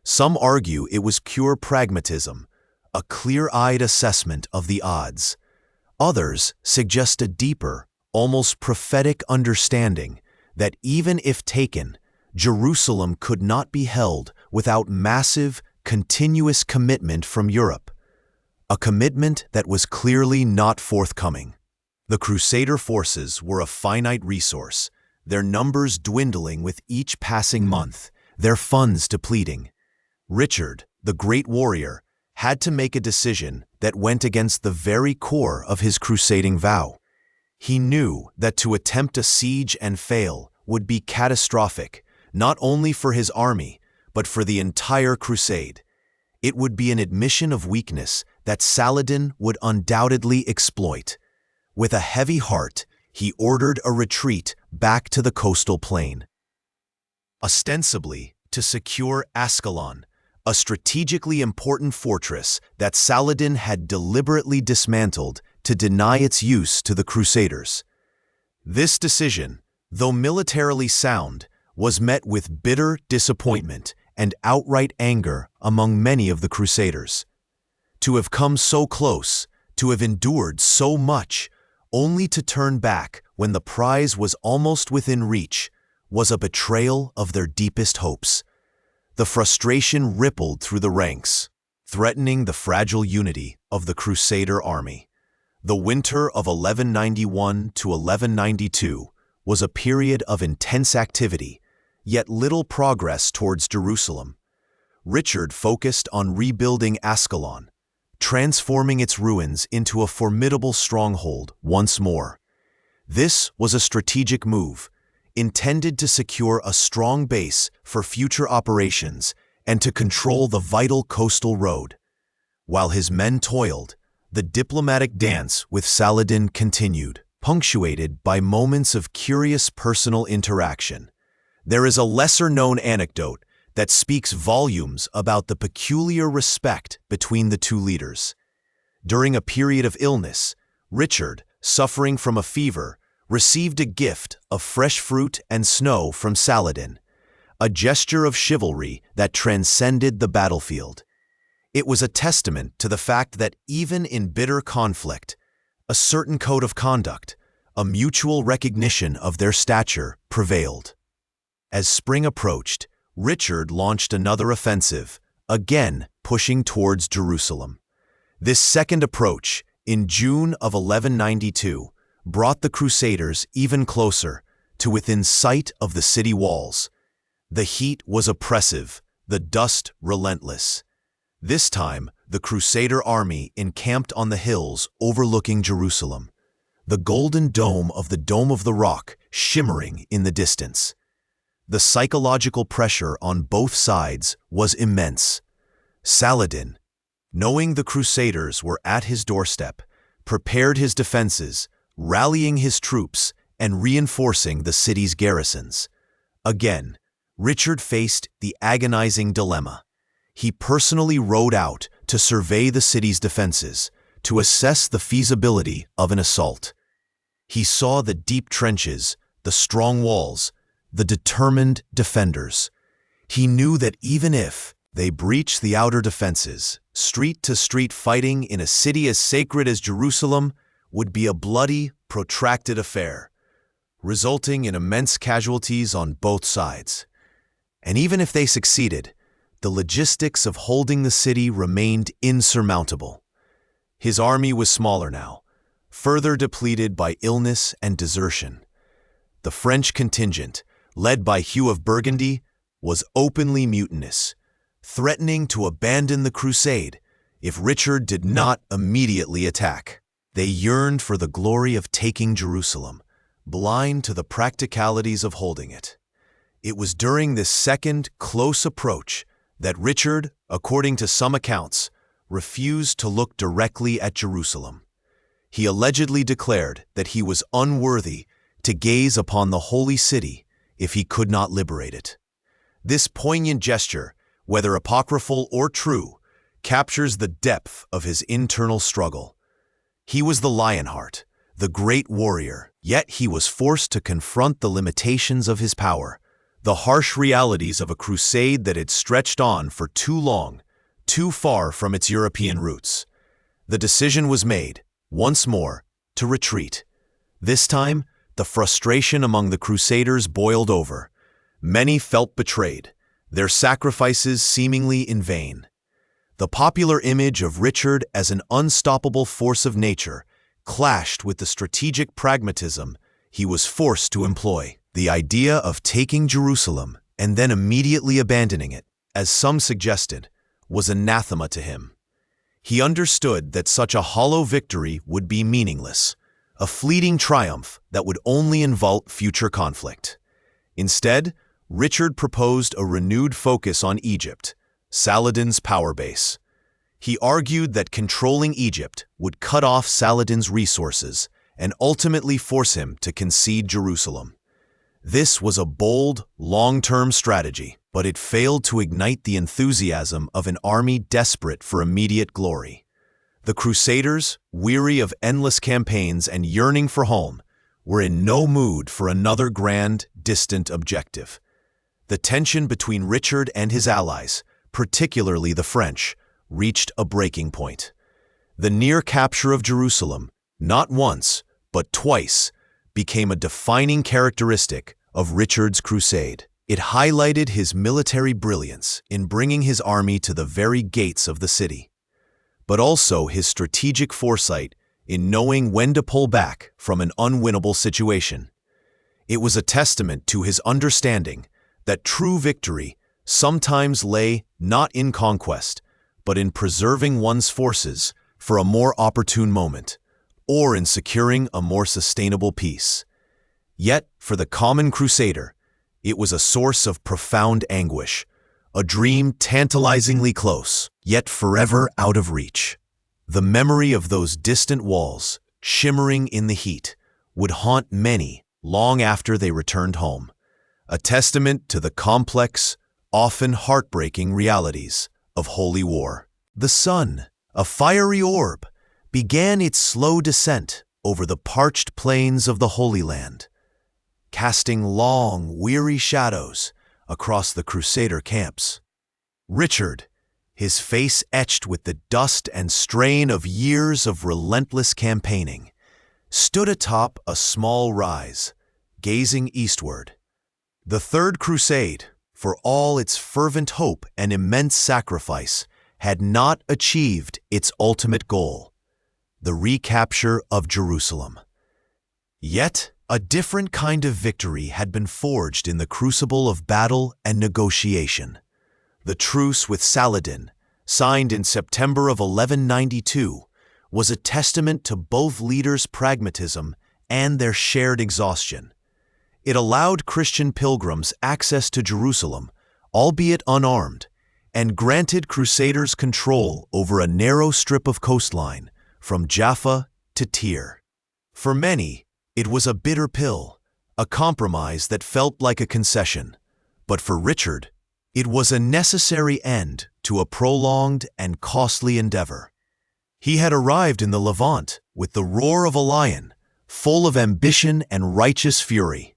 Some argue it was pure pragmatism, a clear-eyed assessment of the odds. Others suggest a deeper, almost prophetic understanding that even if taken, Jerusalem could not be held without massive, continuous commitment from Europe, a commitment that was clearly not forthcoming. The Crusader forces were a finite resource, their numbers dwindling with each passing month, their funds depleting. Richard, the great warrior, had to make a decision that went against the very core of his crusading vow. He knew that to attempt a siege and fail would be catastrophic, not only for his army, but for the entire crusade. It would be an admission of weakness that Saladin would undoubtedly exploit. With a heavy heart, he ordered a retreat back to the coastal plain, ostensibly to secure Ascalon, a strategically important fortress that Saladin had deliberately dismantled to deny its use to the Crusaders. This decision, though militarily sound, was met with bitter disappointment and outright anger among many of the Crusaders. To have come so close, to have endured so much, only to turn back when the prize was almost within reach, was a betrayal of their deepest hopes. The frustration rippled through the ranks, threatening the fragile unity of the Crusader army. The winter of 1191 to 1192 was a period of intense activity, yet little progress towards Jerusalem. Richard focused on rebuilding Ascalon, transforming its ruins into a formidable stronghold once more. This was a strategic move, intended to secure a strong base for future operations and to control the vital coastal road. While his men toiled, the diplomatic dance with Saladin continued, punctuated by moments of curious personal interaction. There is a lesser-known anecdote that speaks volumes about the peculiar respect between the two leaders. During a period of illness, Richard, suffering from a fever, received a gift of fresh fruit and snow from Saladin, a gesture of chivalry that transcended the battlefield. It was a testament to the fact that even in bitter conflict, a certain code of conduct, a mutual recognition of their stature, prevailed. As spring approached, Richard launched another offensive, again pushing towards Jerusalem. This second approach, in June of 1192, brought the Crusaders even closer, to within sight of the city walls. The heat was oppressive, the dust relentless. This time, the Crusader army encamped on the hills overlooking Jerusalem, the golden dome of the Rock shimmering in the distance. The psychological pressure on both sides was immense. Saladin, knowing the Crusaders were at his doorstep, prepared his defenses, rallying his troops and reinforcing the city's garrisons. Again, Richard faced the agonizing dilemma. He personally rode out to survey the city's defenses, to assess the feasibility of an assault. He saw the deep trenches, the strong walls, the determined defenders. He knew that even if they breached the outer defenses, street-to-street fighting in a city as sacred as Jerusalem would be a bloody, protracted affair, resulting in immense casualties on both sides. And even if they succeeded, the logistics of holding the city remained insurmountable. His army was smaller now, further depleted by illness and desertion. The French contingent, led by Hugh of Burgundy, was openly mutinous, threatening to abandon the crusade if Richard did not immediately attack. They yearned for the glory of taking Jerusalem, blind to the practicalities of holding it. It was during this second, close approach that Richard, according to some accounts, refused to look directly at Jerusalem. He allegedly declared that he was unworthy to gaze upon the holy city if he could not liberate it. This poignant gesture, whether apocryphal or true, captures the depth of his internal struggle. He was the Lionheart, the great warrior, yet he was forced to confront the limitations of his power, the harsh realities of a crusade that had stretched on for too long, too far from its European roots. The decision was made, once more, to retreat. This time, the frustration among the Crusaders boiled over. Many felt betrayed, their sacrifices seemingly in vain. The popular image of Richard as an unstoppable force of nature clashed with the strategic pragmatism he was forced to employ. The idea of taking Jerusalem and then immediately abandoning it, as some suggested, was anathema to him. He understood that such a hollow victory would be meaningless, a fleeting triumph that would only involve future conflict. Instead, Richard proposed a renewed focus on Egypt, Saladin's power base. He argued that controlling Egypt would cut off Saladin's resources and ultimately force him to concede Jerusalem. This was a bold, long-term strategy, but it failed to ignite the enthusiasm of an army desperate for immediate glory. The Crusaders, weary of endless campaigns and yearning for home, were in no mood for another grand, distant objective. The tension between Richard and his allies, particularly the French, reached a breaking point. The near capture of Jerusalem, not once, but twice, became a defining characteristic of Richard's crusade. It highlighted his military brilliance in bringing his army to the very gates of the city, but also his strategic foresight in knowing when to pull back from an unwinnable situation. It was a testament to his understanding that true victory sometimes lay not in conquest, but in preserving one's forces for a more opportune moment, or in securing a more sustainable peace. Yet, for the common crusader, it was a source of profound anguish, a dream tantalizingly close, yet forever out of reach. The memory of those distant walls, shimmering in the heat, would haunt many long after they returned home, a testament to the complex, often heartbreaking realities of holy war. The sun, a fiery orb, began its slow descent over the parched plains of the Holy Land, casting long, weary shadows across the Crusader camps. Richard, his face etched with the dust and strain of years of relentless campaigning, stood atop a small rise, gazing eastward. The Third Crusade, for all its fervent hope and immense sacrifice, had not achieved its ultimate goal, the recapture of Jerusalem. Yet, a different kind of victory had been forged in the crucible of battle and negotiation. The truce with Saladin, signed in September of 1192, was a testament to both leaders' pragmatism and their shared exhaustion. It allowed Christian pilgrims access to Jerusalem, albeit unarmed, and granted Crusaders control over a narrow strip of coastline from Jaffa to Tyre. For many, it was a bitter pill, a compromise that felt like a concession. But for Richard, it was a necessary end to a prolonged and costly endeavor. He had arrived in the Levant with the roar of a lion, full of ambition and righteous fury.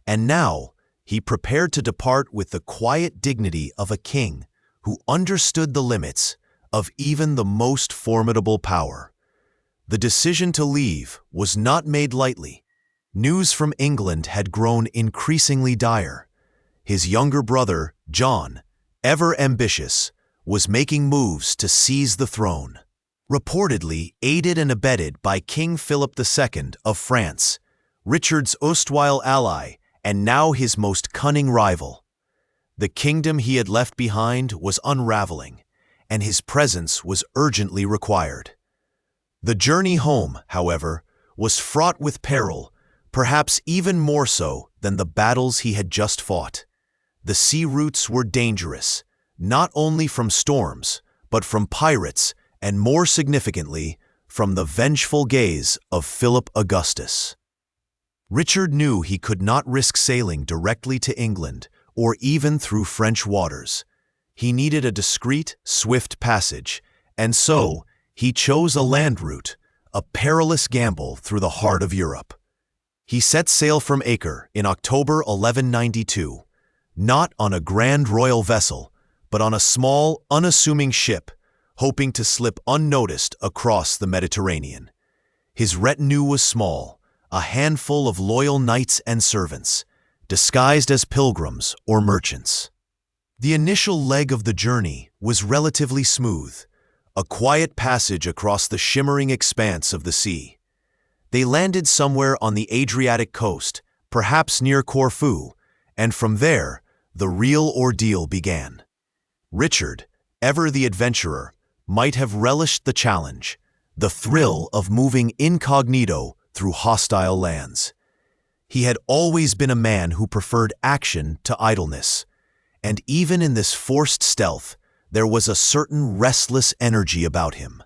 And now he prepared to depart with the quiet dignity of a king who understood the limits of even the most formidable power. The decision to leave was not made lightly. News from England had grown increasingly dire. His younger brother, John, ever ambitious, was making moves to seize the throne. Reportedly aided and abetted by King Philip II of France, Richard's erstwhile ally and now his most cunning rival. The kingdom he had left behind was unraveling, and his presence was urgently required. The journey home, however, was fraught with peril, perhaps even more so than the battles he had just fought. The sea routes were dangerous, not only from storms, but from pirates, and more significantly, from the vengeful gaze of Philip Augustus. Richard knew he could not risk sailing directly to England or even through French waters. He needed a discreet, swift passage, and so he chose a land route, a perilous gamble through the heart of Europe. He set sail from Acre in October 1192, not on a grand royal vessel, but on a small, unassuming ship, hoping to slip unnoticed across the Mediterranean. His retinue was small, a handful of loyal knights and servants, disguised as pilgrims or merchants. The initial leg of the journey was relatively smooth, a quiet passage across the shimmering expanse of the sea. They landed somewhere on the Adriatic coast, perhaps near Corfu, and from there, the real ordeal began. Richard, ever the adventurer, might have relished the challenge, the thrill of moving incognito through hostile lands. He had always been a man who preferred action to idleness, and even in this forced stealth, there was a certain restless energy about him.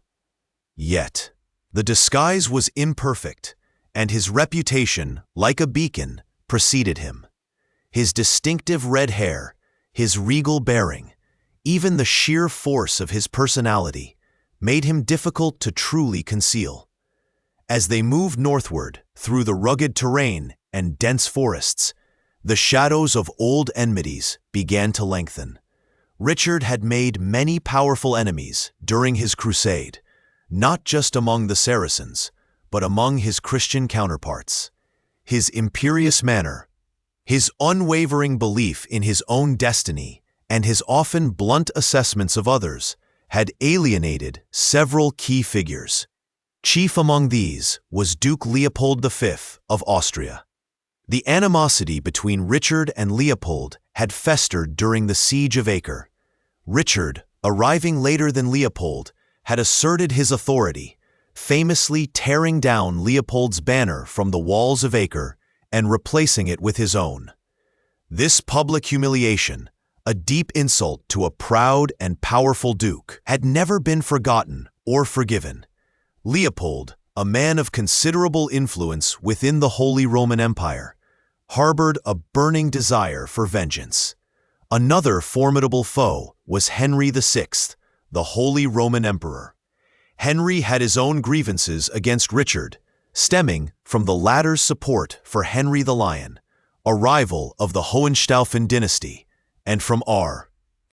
Yet, the disguise was imperfect, and his reputation, like a beacon, preceded him. His distinctive red hair, his regal bearing, even the sheer force of his personality, made him difficult to truly conceal. As they moved northward through the rugged terrain and dense forests, the shadows of old enmities began to lengthen. Richard had made many powerful enemies during his crusade, not just among the Saracens, but among his Christian counterparts. His imperious manner, his unwavering belief in his own destiny, and his often blunt assessments of others had alienated several key figures. Chief among these was Duke Leopold V of Austria. The animosity between Richard and Leopold had festered during the siege of Acre. Richard, arriving later than Leopold, had asserted his authority, famously tearing down Leopold's banner from the walls of Acre and replacing it with his own. This public humiliation, a deep insult to a proud and powerful duke, had never been forgotten or forgiven. Leopold, a man of considerable influence within the Holy Roman Empire, harbored a burning desire for vengeance. Another formidable foe was Henry VI, the Holy Roman Emperor. Henry had his own grievances against Richard, stemming from the latter's support for Henry the Lion, a rival of the Hohenstaufen dynasty, and from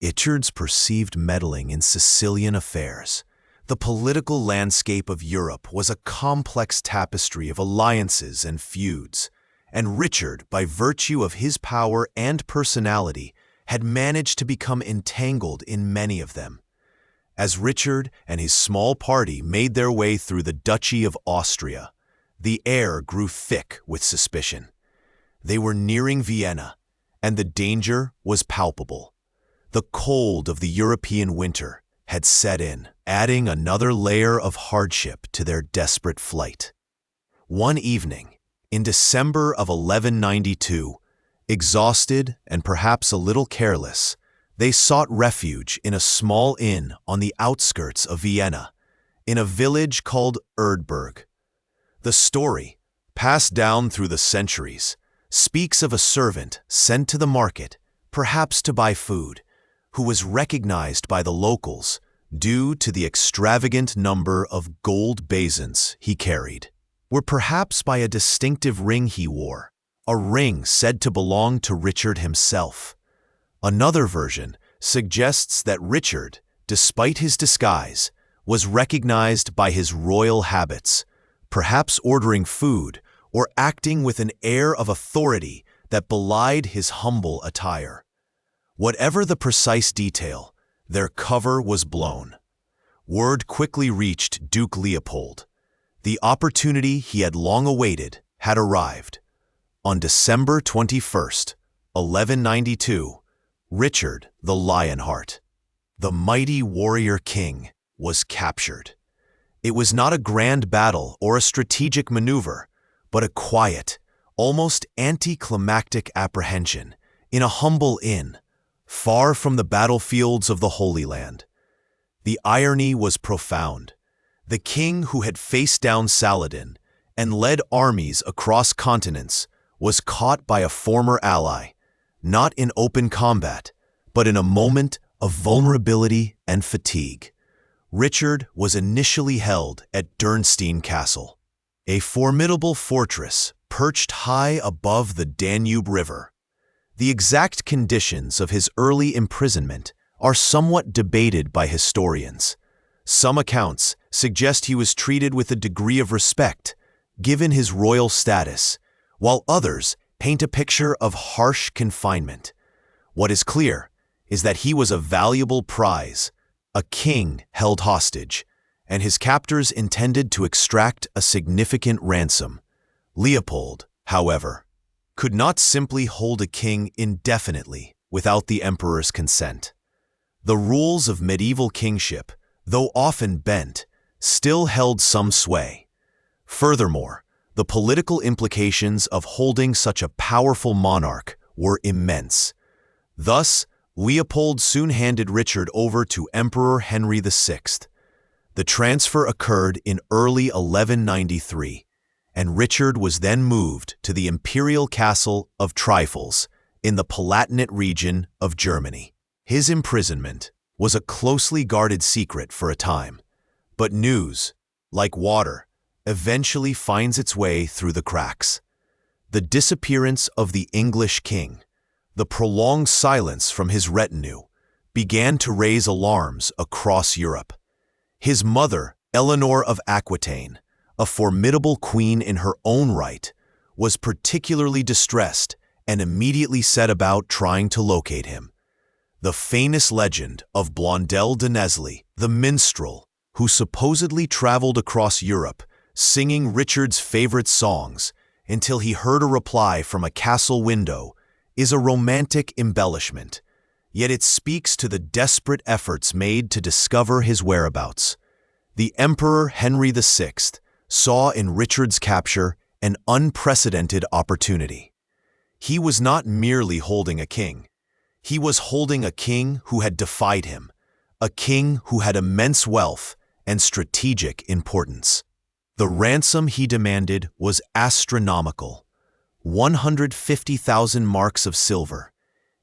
Richard's perceived meddling in Sicilian affairs. The political landscape of Europe was a complex tapestry of alliances and feuds, and Richard, by virtue of his power and personality, had managed to become entangled in many of them. As Richard and his small party made their way through the Duchy of Austria, the air grew thick with suspicion. They were nearing Vienna, and the danger was palpable. The cold of the European winter had set in, adding another layer of hardship to their desperate flight. One evening, in December of 1192, exhausted and perhaps a little careless, they sought refuge in a small inn on the outskirts of Vienna, in a village called Erdberg. The story, passed down through the centuries, speaks of a servant sent to the market, perhaps to buy food, who was recognized by the locals due to the extravagant number of gold basins he carried, or perhaps by a distinctive ring he wore, a ring said to belong to Richard himself. Another version suggests that Richard, despite his disguise, was recognized by his royal habits, perhaps ordering food or acting with an air of authority that belied his humble attire. Whatever the precise detail, their cover was blown. Word quickly reached Duke Leopold. The opportunity he had long awaited had arrived. On December 21st, 1192, Richard the Lionheart, the mighty warrior king, was captured. It was not a grand battle or a strategic maneuver, but a quiet, almost anticlimactic apprehension in a humble inn, far from the battlefields of the Holy Land. The irony was profound. The king who had faced down Saladin and led armies across continents was caught by a former ally, not in open combat, but in a moment of vulnerability and fatigue. Richard was initially held at Dürnstein Castle, a formidable fortress perched high above the Danube River. The exact conditions of his early imprisonment are somewhat debated by historians. Some accounts suggest he was treated with a degree of respect, given his royal status, while others paint a picture of harsh confinement. What is clear is that he was a valuable prize, a king held hostage, and his captors intended to extract a significant ransom. Leopold, however, could not simply hold a king indefinitely without the emperor's consent. The rules of medieval kingship, though often bent, still held some sway. Furthermore, the political implications of holding such a powerful monarch were immense. Thus, Leopold soon handed Richard over to Emperor Henry VI. The transfer occurred in early 1193, and Richard was then moved to the imperial castle of Trifles in the Palatinate region of Germany. His imprisonment was a closely guarded secret for a time, but news, like water, eventually finds its way through the cracks. The disappearance of the English king, the prolonged silence from his retinue, began to raise alarms across Europe. His mother, Eleanor of Aquitaine, a formidable queen in her own right, was particularly distressed and immediately set about trying to locate him. The famous legend of Blondel de Nesle, the minstrel, who supposedly traveled across Europe, singing Richard's favorite songs until he heard a reply from a castle window, is a romantic embellishment, yet it speaks to the desperate efforts made to discover his whereabouts. The Emperor Henry VI saw in Richard's capture an unprecedented opportunity. He was not merely holding a king. He was holding a king who had defied him, a king who had immense wealth and strategic importance. The ransom he demanded was astronomical: 150,000 marks of silver,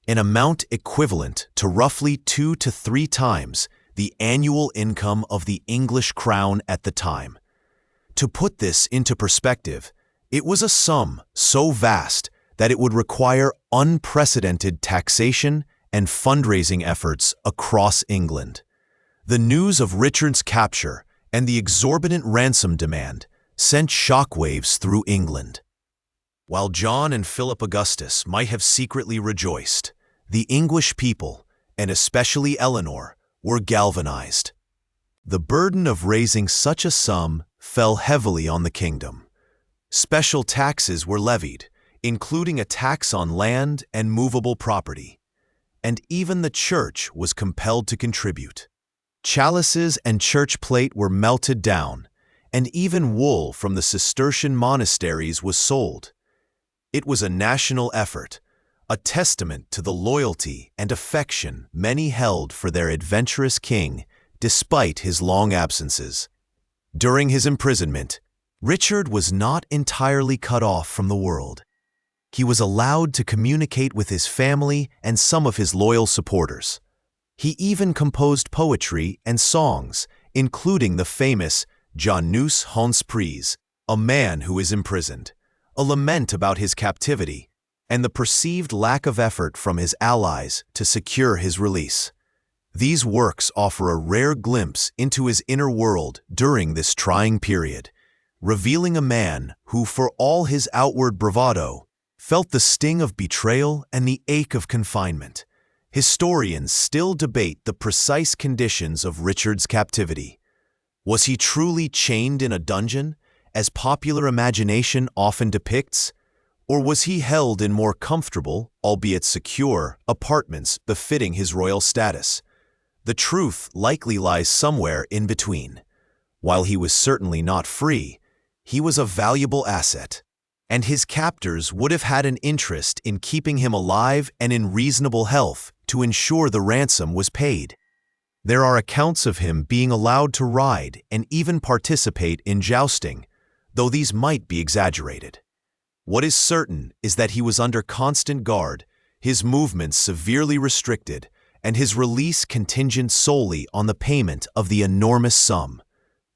an amount equivalent to roughly 2 to 3 times the annual income of the English crown at the time. To put this into perspective, it was a sum so vast that it would require unprecedented taxation and fundraising efforts across England. The news of Richard's capture and the exorbitant ransom demand sent shockwaves through England. While John and Philip Augustus might have secretly rejoiced, the English people, and especially Eleanor, were galvanized. The burden of raising such a sum fell heavily on the kingdom. Special taxes were levied, including a tax on land and movable property, and even the church was compelled to contribute. Chalices and church plate were melted down, and even wool from the Cistercian monasteries was sold. It was a national effort, a testament to the loyalty and affection many held for their adventurous king despite his long absences. During his imprisonment, Richard was not entirely cut off from the world. He was allowed to communicate with his family and some of his loyal supporters. He even composed poetry and songs, including the famous Janus Hans Pries, a man who is imprisoned, a lament about his captivity, and the perceived lack of effort from his allies to secure his release. These works offer a rare glimpse into his inner world during this trying period, revealing a man who, for all his outward bravado, felt the sting of betrayal and the ache of confinement. Historians still debate the precise conditions of Richard's captivity. Was he truly chained in a dungeon, as popular imagination often depicts? Or was he held in more comfortable, albeit secure, apartments befitting his royal status? The truth likely lies somewhere in between. While he was certainly not free, he was a valuable asset, and his captors would have had an interest in keeping him alive and in reasonable health to ensure the ransom was paid. There are accounts of him being allowed to ride and even participate in jousting, though these might be exaggerated. What is certain is that he was under constant guard, his movements severely restricted, and his release contingent solely on the payment of the enormous sum.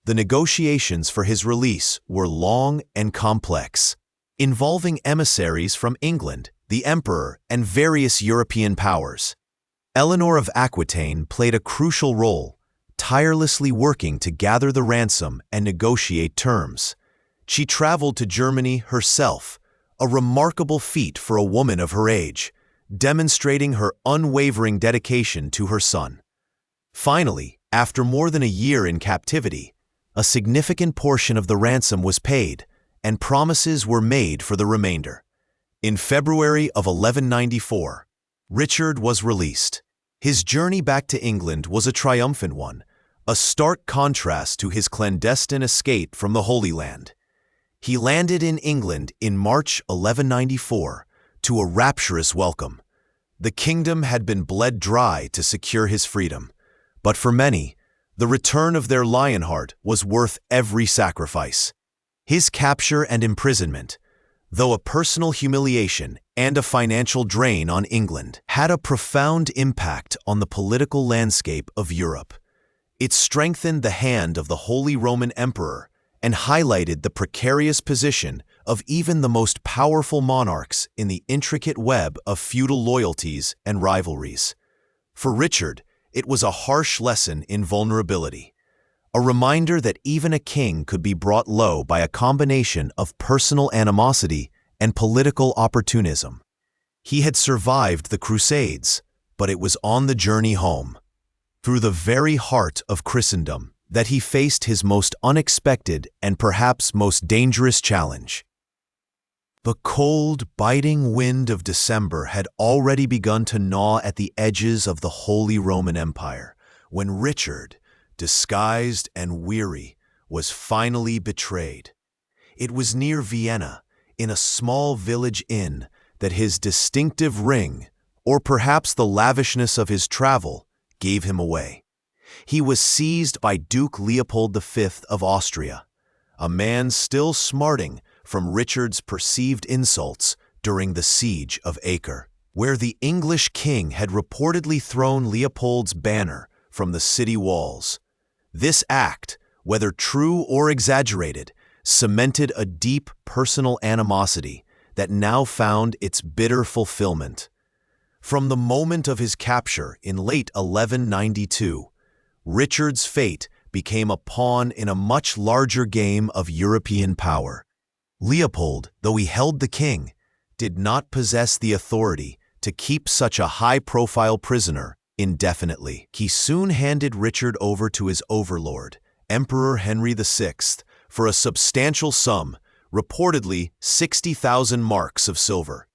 The negotiations for his release were long and complex, involving emissaries from England, the Emperor, and various European powers. Eleanor of Aquitaine played a crucial role, tirelessly working to gather the ransom and negotiate terms. She traveled to Germany herself, a remarkable feat for a woman of her age, demonstrating her unwavering dedication to her son. Finally, after more than a year in captivity, a significant portion of the ransom was paid, and promises were made for the remainder. In February of 1194, Richard was released. His journey back to England was a triumphant one, a stark contrast to his clandestine escape from the Holy Land. He landed in England in March 1194 to a rapturous welcome. The kingdom had been bled dry to secure his freedom, but for many, the return of their Lionheart was worth every sacrifice. His capture and imprisonment, though a personal humiliation and a financial drain on England, had a profound impact on the political landscape of Europe. It strengthened the hand of the Holy Roman Emperor and highlighted the precarious position of even the most powerful monarchs in the intricate web of feudal loyalties and rivalries. For Richard, it was a harsh lesson in vulnerability, a reminder that even a king could be brought low by a combination of personal animosity and political opportunism. He had survived the Crusades, but it was on the journey home, through the very heart of Christendom, that he faced his most unexpected and perhaps most dangerous challenge. The cold, biting wind of December had already begun to gnaw at the edges of the Holy Roman Empire when Richard, disguised and weary, was finally betrayed. It was near Vienna, in a small village inn, that his distinctive ring, or perhaps the lavishness of his travel, gave him away. He was seized by Duke Leopold V of Austria, a man still smarting from Richard's perceived insults during the siege of Acre, where the English king had reportedly thrown Leopold's banner from the city walls. This act, whether true or exaggerated, cemented a deep personal animosity that now found its bitter fulfillment. From the moment of his capture in late 1192, Richard's fate became a pawn in a much larger game of European power. Leopold, though he held the king, did not possess the authority to keep such a high-profile prisoner indefinitely. He soon handed Richard over to his overlord, Emperor Henry VI, for a substantial sum, reportedly 60,000 marks of silver.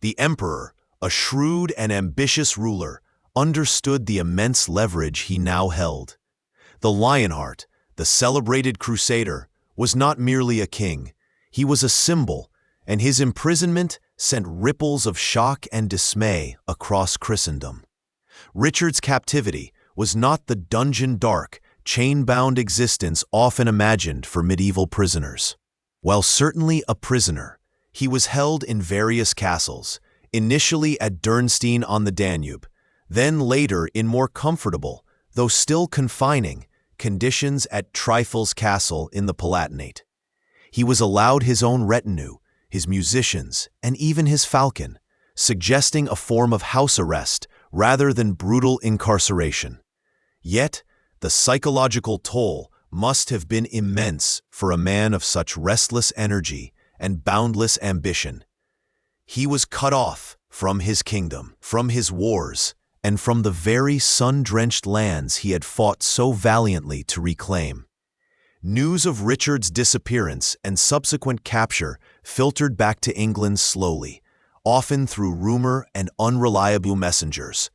The emperor, a shrewd and ambitious ruler, understood the immense leverage he now held. The Lionheart, the celebrated crusader, was not merely a king. He was a symbol, and his imprisonment sent ripples of shock and dismay across Christendom. Richard's captivity was not the dungeon-dark, chain-bound existence often imagined for medieval prisoners. While certainly a prisoner, he was held in various castles, initially at Dürnstein on the Danube, then later in more comfortable, though still confining, conditions at Trifles Castle in the Palatinate. He was allowed his own retinue, his musicians, and even his falcon, suggesting a form of house arrest rather than brutal incarceration. Yet, the psychological toll must have been immense for a man of such restless energy and boundless ambition. He was cut off from his kingdom, from his wars, and from the very sun-drenched lands he had fought so valiantly to reclaim. News of Richard's disappearance and subsequent capture filtered back to England slowly, often through rumor and unreliable messengers.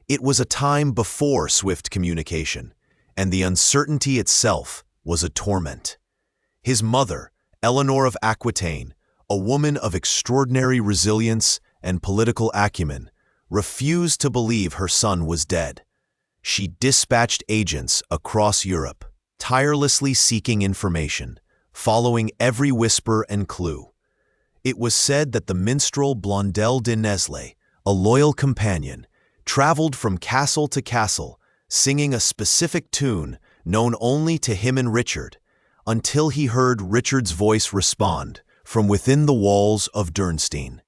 It was a time before swift communication, and the uncertainty itself was a torment. His mother, Eleanor of Aquitaine, a woman of extraordinary resilience and political acumen, refused to believe her son was dead. She dispatched agents across Europe, tirelessly seeking information, following every whisper and clue. It was said that the minstrel Blondel de Nesle, a loyal companion, traveled from castle to castle, singing a specific tune known only to him and Richard, until he heard Richard's voice respond from within the walls of Dürnstein.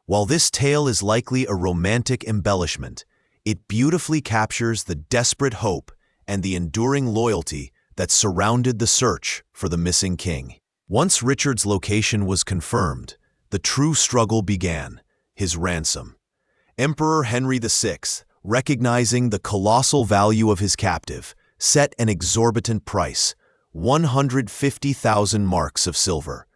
While this tale is likely a romantic embellishment, it beautifully captures the desperate hope and the enduring loyalty that surrounded the search for the missing king. Once Richard's location was confirmed, the true struggle began: his ransom. Emperor Henry VI, recognizing the colossal value of his captive, set an exorbitant price: 150,000 marks of silver.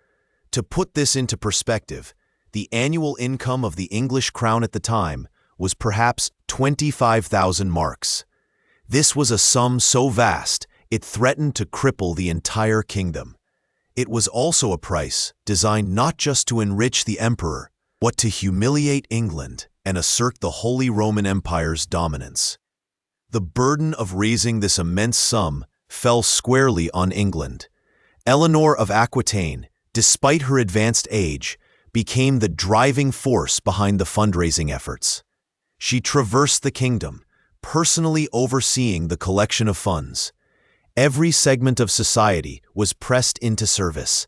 To put this into perspective, the annual income of the English crown at the time was perhaps 25,000 marks. This was a sum so vast it threatened to cripple the entire kingdom. It was also a price designed not just to enrich the emperor, but to humiliate England and assert the Holy Roman Empire's dominance. The burden of raising this immense sum fell squarely on England. Eleanor of Aquitaine, despite her advanced age, became the driving force behind the fundraising efforts. She traversed the kingdom, personally overseeing the collection of funds. Every segment of society was pressed into service.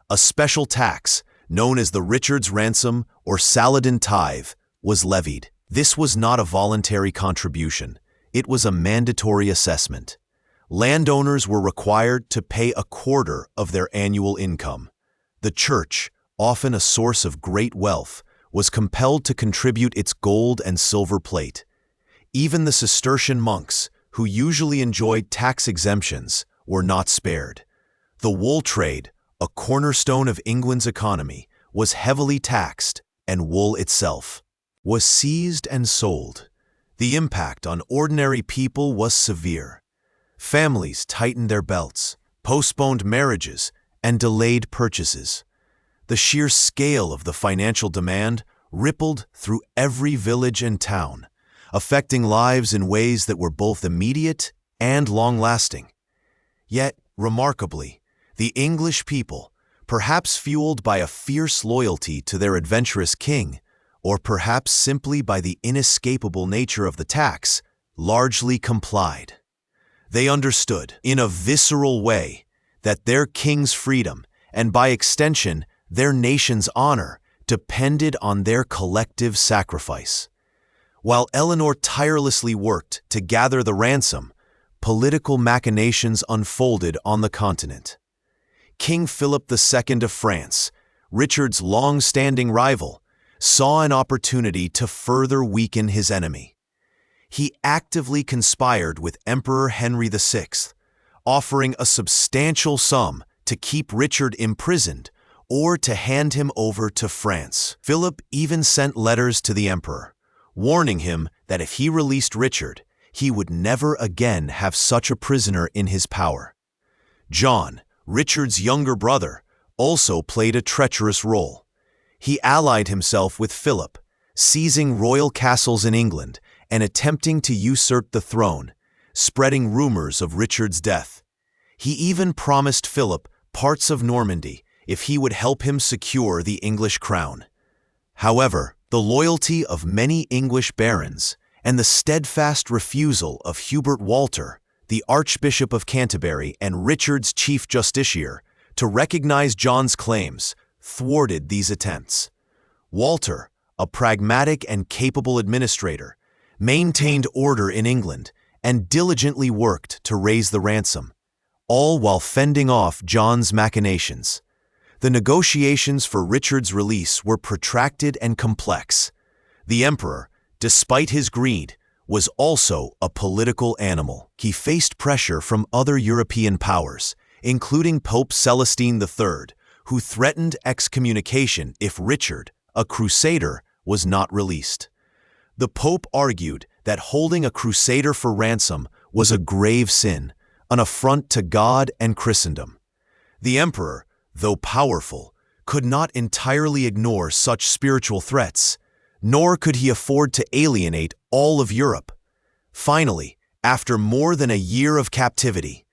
A special tax, known as the Richard's Ransom or Saladin Tithe, was levied. This was not a voluntary contribution. It was a mandatory assessment. Landowners were required to pay a quarter of their annual income. The church, often a source of great wealth, was compelled to contribute its gold and silver plate. Even the Cistercian monks, who usually enjoyed tax exemptions, were not spared. The wool trade, a cornerstone of England's economy, was heavily taxed, and wool itself was seized and sold. The impact on ordinary people was severe. Families tightened their belts, postponed marriages, and delayed purchases. The sheer scale of the financial demand rippled through every village and town, affecting lives in ways that were both immediate and long-lasting. Yet, remarkably, the English people, perhaps fueled by a fierce loyalty to their adventurous king, or perhaps simply by the inescapable nature of the tax, largely complied. They understood, in a visceral way, that their king's freedom, and by extension, their nation's honor, depended on their collective sacrifice. While Eleanor tirelessly worked to gather the ransom, political machinations unfolded on the continent. King Philip II of France, Richard's long-standing rival, saw an opportunity to further weaken his enemy. He actively conspired with Emperor Henry VI, offering a substantial sum to keep Richard imprisoned or to hand him over to France. Philip even sent letters to the emperor, warning him that if he released Richard, he would never again have such a prisoner in his power. John, Richard's younger brother, also played a treacherous role. He allied himself with Philip, seizing royal castles in England and attempting to usurp the throne, spreading rumors of Richard's death. He even promised Philip parts of Normandy if he would help him secure the English crown. However, the loyalty of many English barons and the steadfast refusal of Hubert Walter, the Archbishop of Canterbury and Richard's chief justiciar, to recognize John's claims, thwarted these attempts. Walter, a pragmatic and capable administrator, maintained order in England and diligently worked to raise the ransom, all while fending off John's machinations. The negotiations for Richard's release were protracted and complex. The emperor, despite his greed, was also a political animal. He faced pressure from other European powers, including Pope Celestine III, who threatened excommunication if Richard, a crusader, was not released. The Pope argued that holding a crusader for ransom was a grave sin, an affront to God and Christendom. The emperor, though powerful, could not entirely ignore such spiritual threats, nor could he afford to alienate all of Europe. Finally, after more than a year of captivity,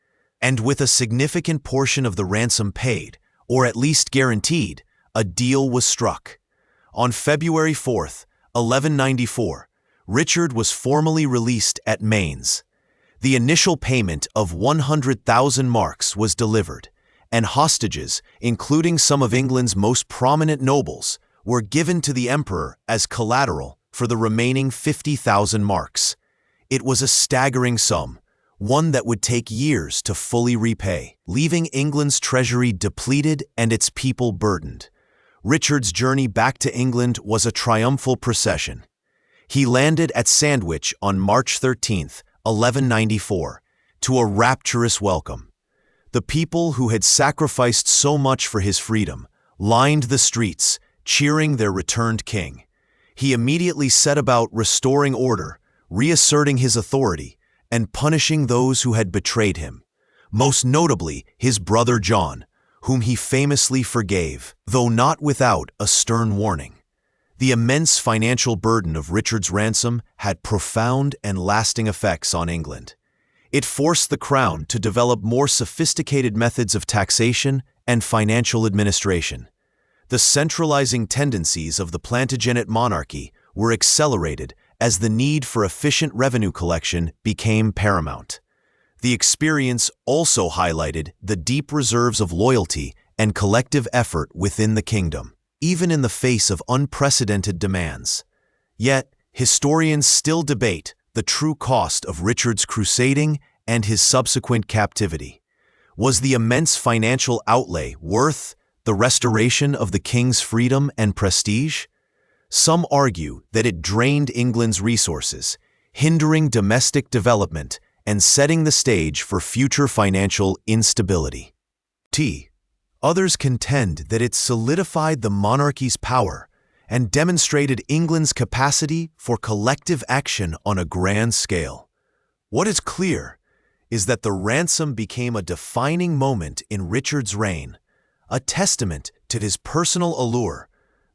and with a significant portion of the ransom paid, or at least guaranteed, a deal was struck. On February 4th, 1194, Richard was formally released at Mainz. The initial payment of 100,000 marks was delivered, and hostages, including some of England's most prominent nobles, were given to the emperor as collateral for the remaining 50,000 marks. It was a staggering sum, one that would take years to fully repay, leaving England's treasury depleted and its people burdened. Richard's journey back to England was a triumphal procession. He landed at Sandwich on March 13, 1194, to a rapturous welcome. The people who had sacrificed so much for his freedom lined the streets, cheering their returned king. He immediately set about restoring order, reasserting his authority, and punishing those who had betrayed him, most notably his brother John, whom he famously forgave, though not without a stern warning. The immense financial burden of Richard's ransom had profound and lasting effects on England. It forced the crown to develop more sophisticated methods of taxation and financial administration. The centralizing tendencies of the Plantagenet monarchy were accelerated as the need for efficient revenue collection became paramount. The experience also highlighted the deep reserves of loyalty and collective effort within the kingdom, even in the face of unprecedented demands. Yet, historians still debate the true cost of Richard's crusading and his subsequent captivity. Was the immense financial outlay worth the restoration of the king's freedom and prestige? Some argue that it drained England's resources, hindering domestic development and setting the stage for future financial instability. Others contend that it solidified the monarchy's power and demonstrated England's capacity for collective action on a grand scale. What is clear is that the ransom became a defining moment in Richard's reign, a testament to his personal allure,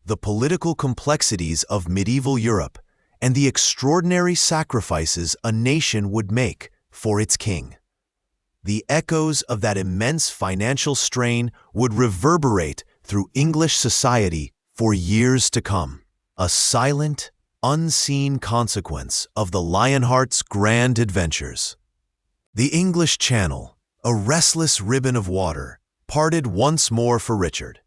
the political complexities of medieval Europe, and the extraordinary sacrifices a nation would make for its king. The echoes of that immense financial strain would reverberate through English society for years to come, a silent, unseen consequence of the Lionheart's grand adventures. The English Channel, a restless ribbon of water, parted once more for Richard.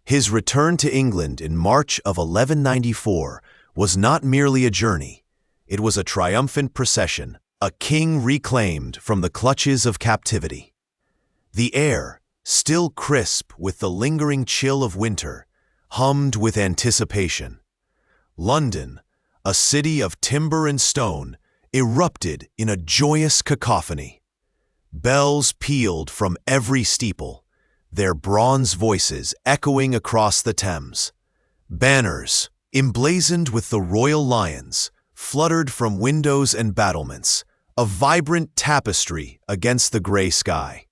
His return to England in March of 1194 was not merely a journey, it was a triumphant procession, a king reclaimed from the clutches of captivity. The air, still crisp with the lingering chill of winter, hummed with anticipation. London, a city of timber and stone, erupted in a joyous cacophony. Bells pealed from every steeple, their bronze voices echoing across the Thames. Banners, emblazoned with the royal lions, fluttered from windows and battlements, a vibrant tapestry against the gray sky.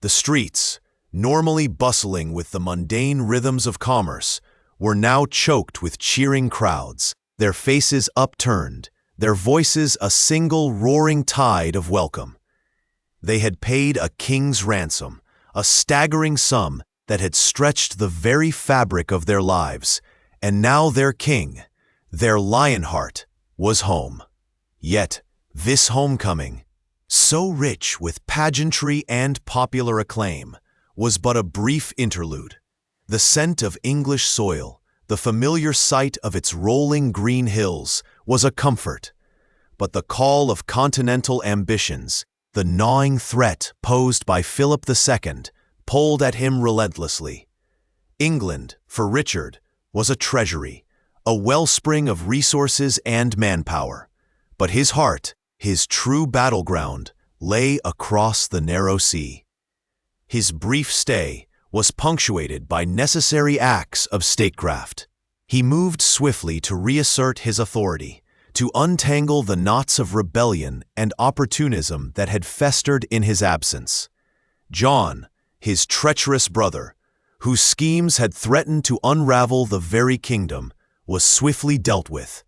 The streets, normally bustling with the mundane rhythms of commerce, were now choked with cheering crowds, their faces upturned, their voices a single roaring tide of welcome. They had paid a king's ransom, a staggering sum that had stretched the very fabric of their lives, and now their king, their Lionheart, was home. Yet, this homecoming, so rich with pageantry and popular acclaim, was but a brief interlude. The scent of English soil, the familiar sight of its rolling green hills, was a comfort. But the call of continental ambitions, the gnawing threat posed by Philip II, pulled at him relentlessly. England, for Richard, was a treasury, a wellspring of resources and manpower. But his heart, his true battleground, lay across the narrow sea. His brief stay was punctuated by necessary acts of statecraft. He moved swiftly to reassert his authority, to untangle the knots of rebellion and opportunism that had festered in his absence. John, his treacherous brother, whose schemes had threatened to unravel the very kingdom, was swiftly dealt with.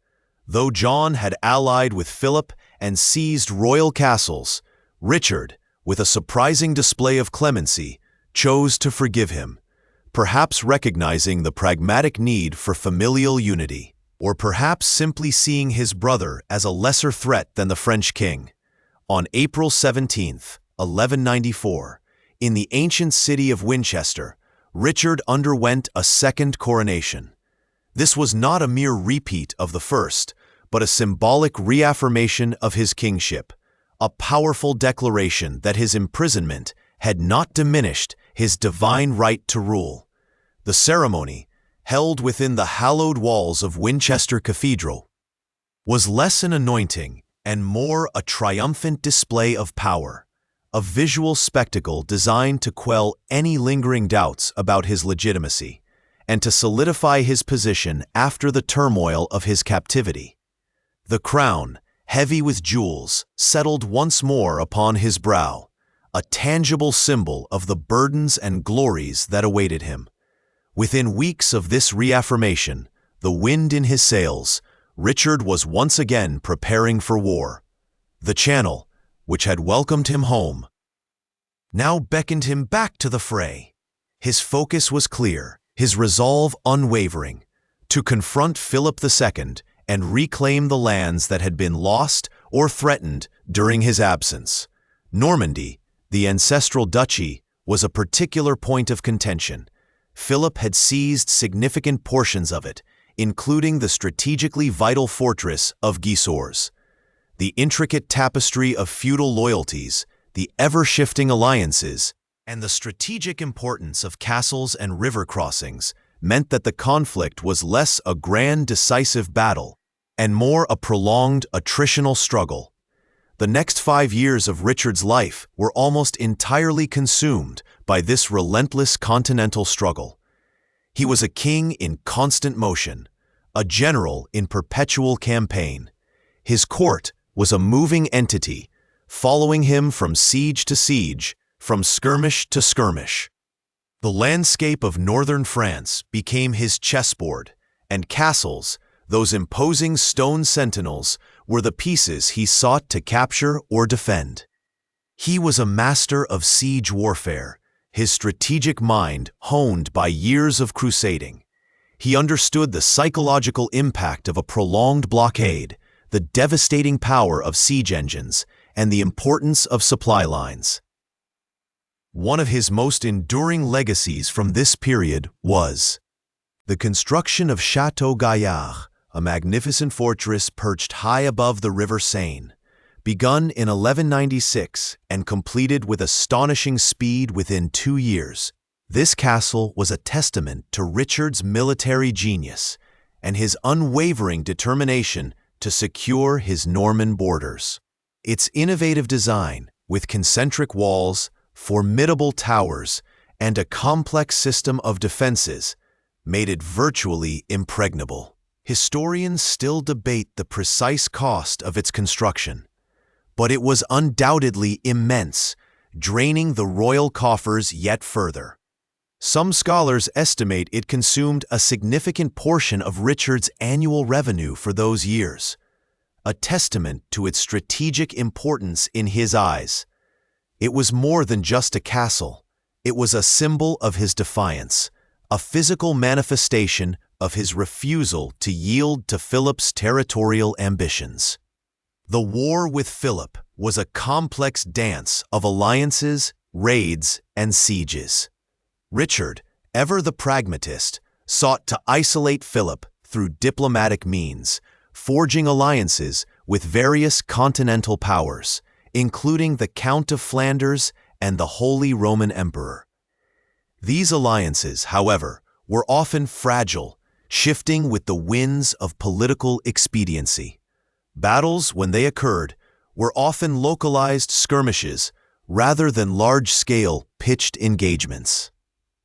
Though John had allied with Philip and seized royal castles, Richard, with a surprising display of clemency, chose to forgive him, perhaps recognizing the pragmatic need for familial unity, or perhaps simply seeing his brother as a lesser threat than the French king. On April 17, 1194, in the ancient city of Winchester, Richard underwent a second coronation. This was not a mere repeat of the first, but a symbolic reaffirmation of his kingship, a powerful declaration that his imprisonment had not diminished his divine right to rule. The ceremony, held within the hallowed walls of Winchester Cathedral, was less an anointing and more a triumphant display of power, a visual spectacle designed to quell any lingering doubts about his legitimacy and to solidify his position after the turmoil of his captivity. The crown, heavy with jewels, settled once more upon his brow, a tangible symbol of the burdens and glories that awaited him. Within weeks of this reaffirmation, the wind in his sails, Richard was once again preparing for war. The Channel, which had welcomed him home, now beckoned him back to the fray. His focus was clear, his resolve unwavering, to confront Philip II and reclaim the lands that had been lost or threatened during his absence. Normandy, the ancestral duchy, was a particular point of contention. Philip had seized significant portions of it, including the strategically vital fortress of Gisors. The intricate tapestry of feudal loyalties, the ever-shifting alliances, and the strategic importance of castles and river crossings meant that the conflict was less a grand decisive battle and more a prolonged attritional struggle. The next 5 years of Richard's life were almost entirely consumed by this relentless continental struggle. He was a king in constant motion, a general in perpetual campaign. His court was a moving entity, following him from siege to siege, from skirmish to skirmish. The landscape of northern France became his chessboard, and castles, those imposing stone sentinels, were the pieces he sought to capture or defend. He was a master of siege warfare, his strategic mind honed by years of crusading. He understood the psychological impact of a prolonged blockade, the devastating power of siege engines, and the importance of supply lines. One of his most enduring legacies from this period was the construction of Château Gaillard, a magnificent fortress perched high above the River Seine. Begun in 1196 and completed with astonishing speed within 2 years, this castle was a testament to Richard's military genius and his unwavering determination to secure his Norman borders. Its innovative design, with concentric walls, formidable towers, and a complex system of defenses, made it virtually impregnable. Historians still debate the precise cost of its construction, but it was undoubtedly immense, draining the royal coffers yet further. Some scholars estimate it consumed a significant portion of Richard's annual revenue for those years, a testament to its strategic importance in his eyes. It was more than just a castle. It was a symbol of his defiance, a physical manifestation of his refusal to yield to Philip's territorial ambitions. The war with Philip was a complex dance of alliances, raids, and sieges. Richard, ever the pragmatist, sought to isolate Philip through diplomatic means, forging alliances with various continental powers, including the Count of Flanders and the Holy Roman Emperor. These alliances, however, were often fragile, shifting with the winds of political expediency. Battles, when they occurred, were often localized skirmishes rather than large-scale, pitched engagements.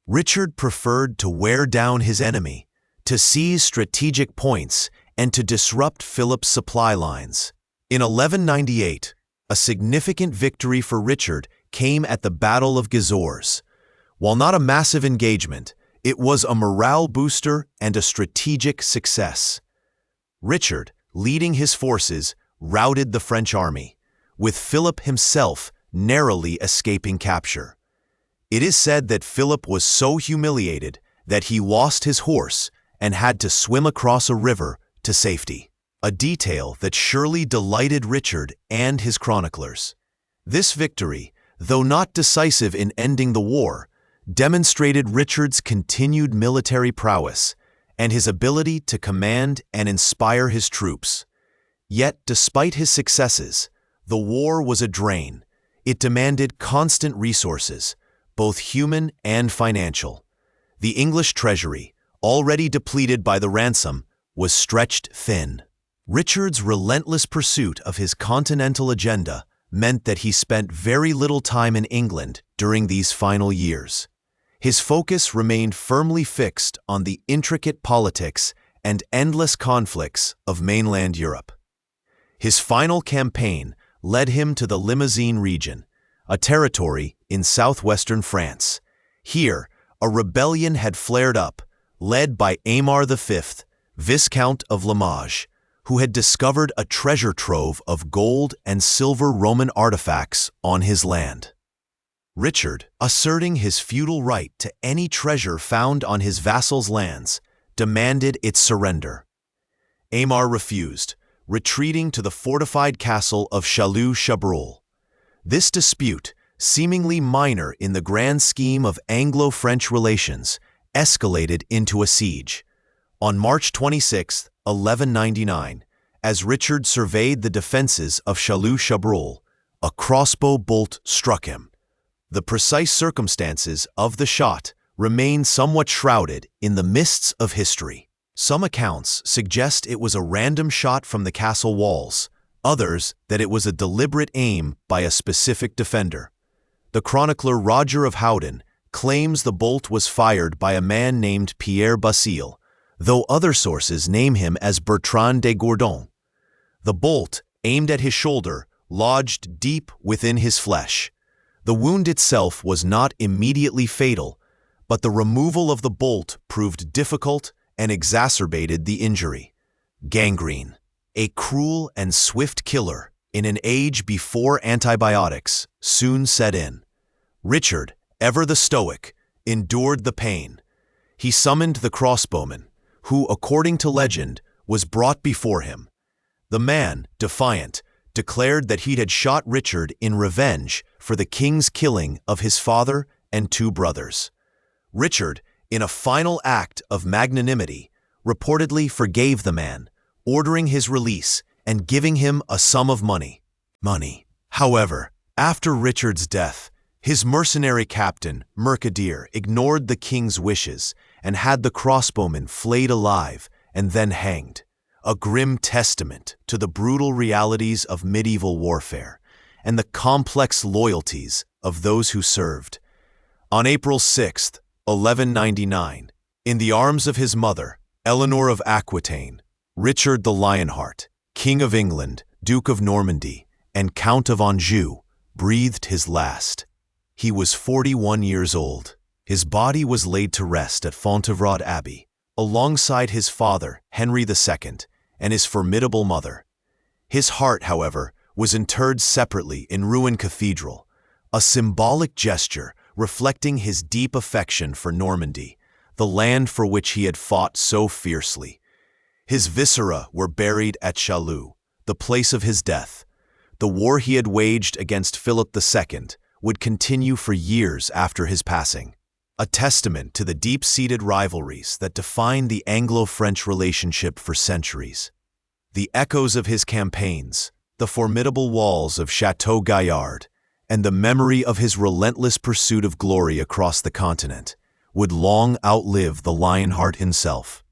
Richard preferred to wear down his enemy, to seize strategic points, and to disrupt Philip's supply lines. In 1198, a significant victory for Richard came at the Battle of Gisors. While not a massive engagement, it was a morale booster and a strategic success. Richard, leading his forces, routed the French army, with Philip himself narrowly escaping capture. It is said that Philip was so humiliated that he lost his horse and had to swim across a river to safety, a detail that surely delighted Richard and his chroniclers. This victory, though not decisive in ending the war, demonstrated Richard's continued military prowess and his ability to command and inspire his troops. Yet, despite his successes, the war was a drain. It demanded constant resources, both human and financial. The English treasury, already depleted by the ransom, was stretched thin. Richard's relentless pursuit of his continental agenda meant that he spent very little time in England during these final years. His focus remained firmly fixed on the intricate politics and endless conflicts of mainland Europe. His final campaign led him to the Limousin region, a territory in southwestern France. Here, a rebellion had flared up, led by Aymar V, Viscount of Limoges, who had discovered a treasure trove of gold and silver Roman artifacts on his land. Richard, asserting his feudal right to any treasure found on his vassals' lands, demanded its surrender. Aymar refused, retreating to the fortified castle of Châlus-Chabrol. This dispute, seemingly minor in the grand scheme of Anglo-French relations, escalated into a siege. On March 26, 1199, as Richard surveyed the defenses of Châlus-Chabrol, a crossbow bolt struck him. The precise circumstances of the shot remain somewhat shrouded in the mists of history. Some accounts suggest it was a random shot from the castle walls, others that it was a deliberate aim by a specific defender. The chronicler Roger of Howden claims the bolt was fired by a man named Pierre Basile, though other sources name him as Bertrand de Gourdon. The bolt, aimed at his shoulder, lodged deep within his flesh. The wound itself was not immediately fatal, but the removal of the bolt proved difficult and exacerbated the injury. Gangrene, a cruel and swift killer in an age before antibiotics, soon set in. Richard, ever the stoic, endured the pain. He summoned the crossbowman, who, according to legend, was brought before him. The man, defiant, declared that he had shot Richard in revenge for the king's killing of his father and two brothers. Richard, in a final act of magnanimity, reportedly forgave the man, ordering his release and giving him a sum of money. However, after Richard's death, his mercenary captain, Mercadier, ignored the king's wishes and had the crossbowman flayed alive and then hanged, a grim testament to the brutal realities of medieval warfare and the complex loyalties of those who served. On April 6, 1199, in the arms of his mother, Eleanor of Aquitaine, Richard the Lionheart, King of England, Duke of Normandy, and Count of Anjou, breathed his last. He was 41 years old. His body was laid to rest at Fontevraud Abbey, alongside his father, Henry II, and his formidable mother. His heart, however, was interred separately in Rouen Cathedral, a symbolic gesture reflecting his deep affection for Normandy, the land for which he had fought so fiercely. His viscera were buried at Châlus, the place of his death. The war he had waged against Philip II would continue for years after his passing. a testament to the deep-seated rivalries that defined the Anglo-French relationship for centuries. The echoes of his campaigns, the formidable walls of Chateau Gaillard, and the memory of his relentless pursuit of glory across the continent would long outlive the Lionheart himself.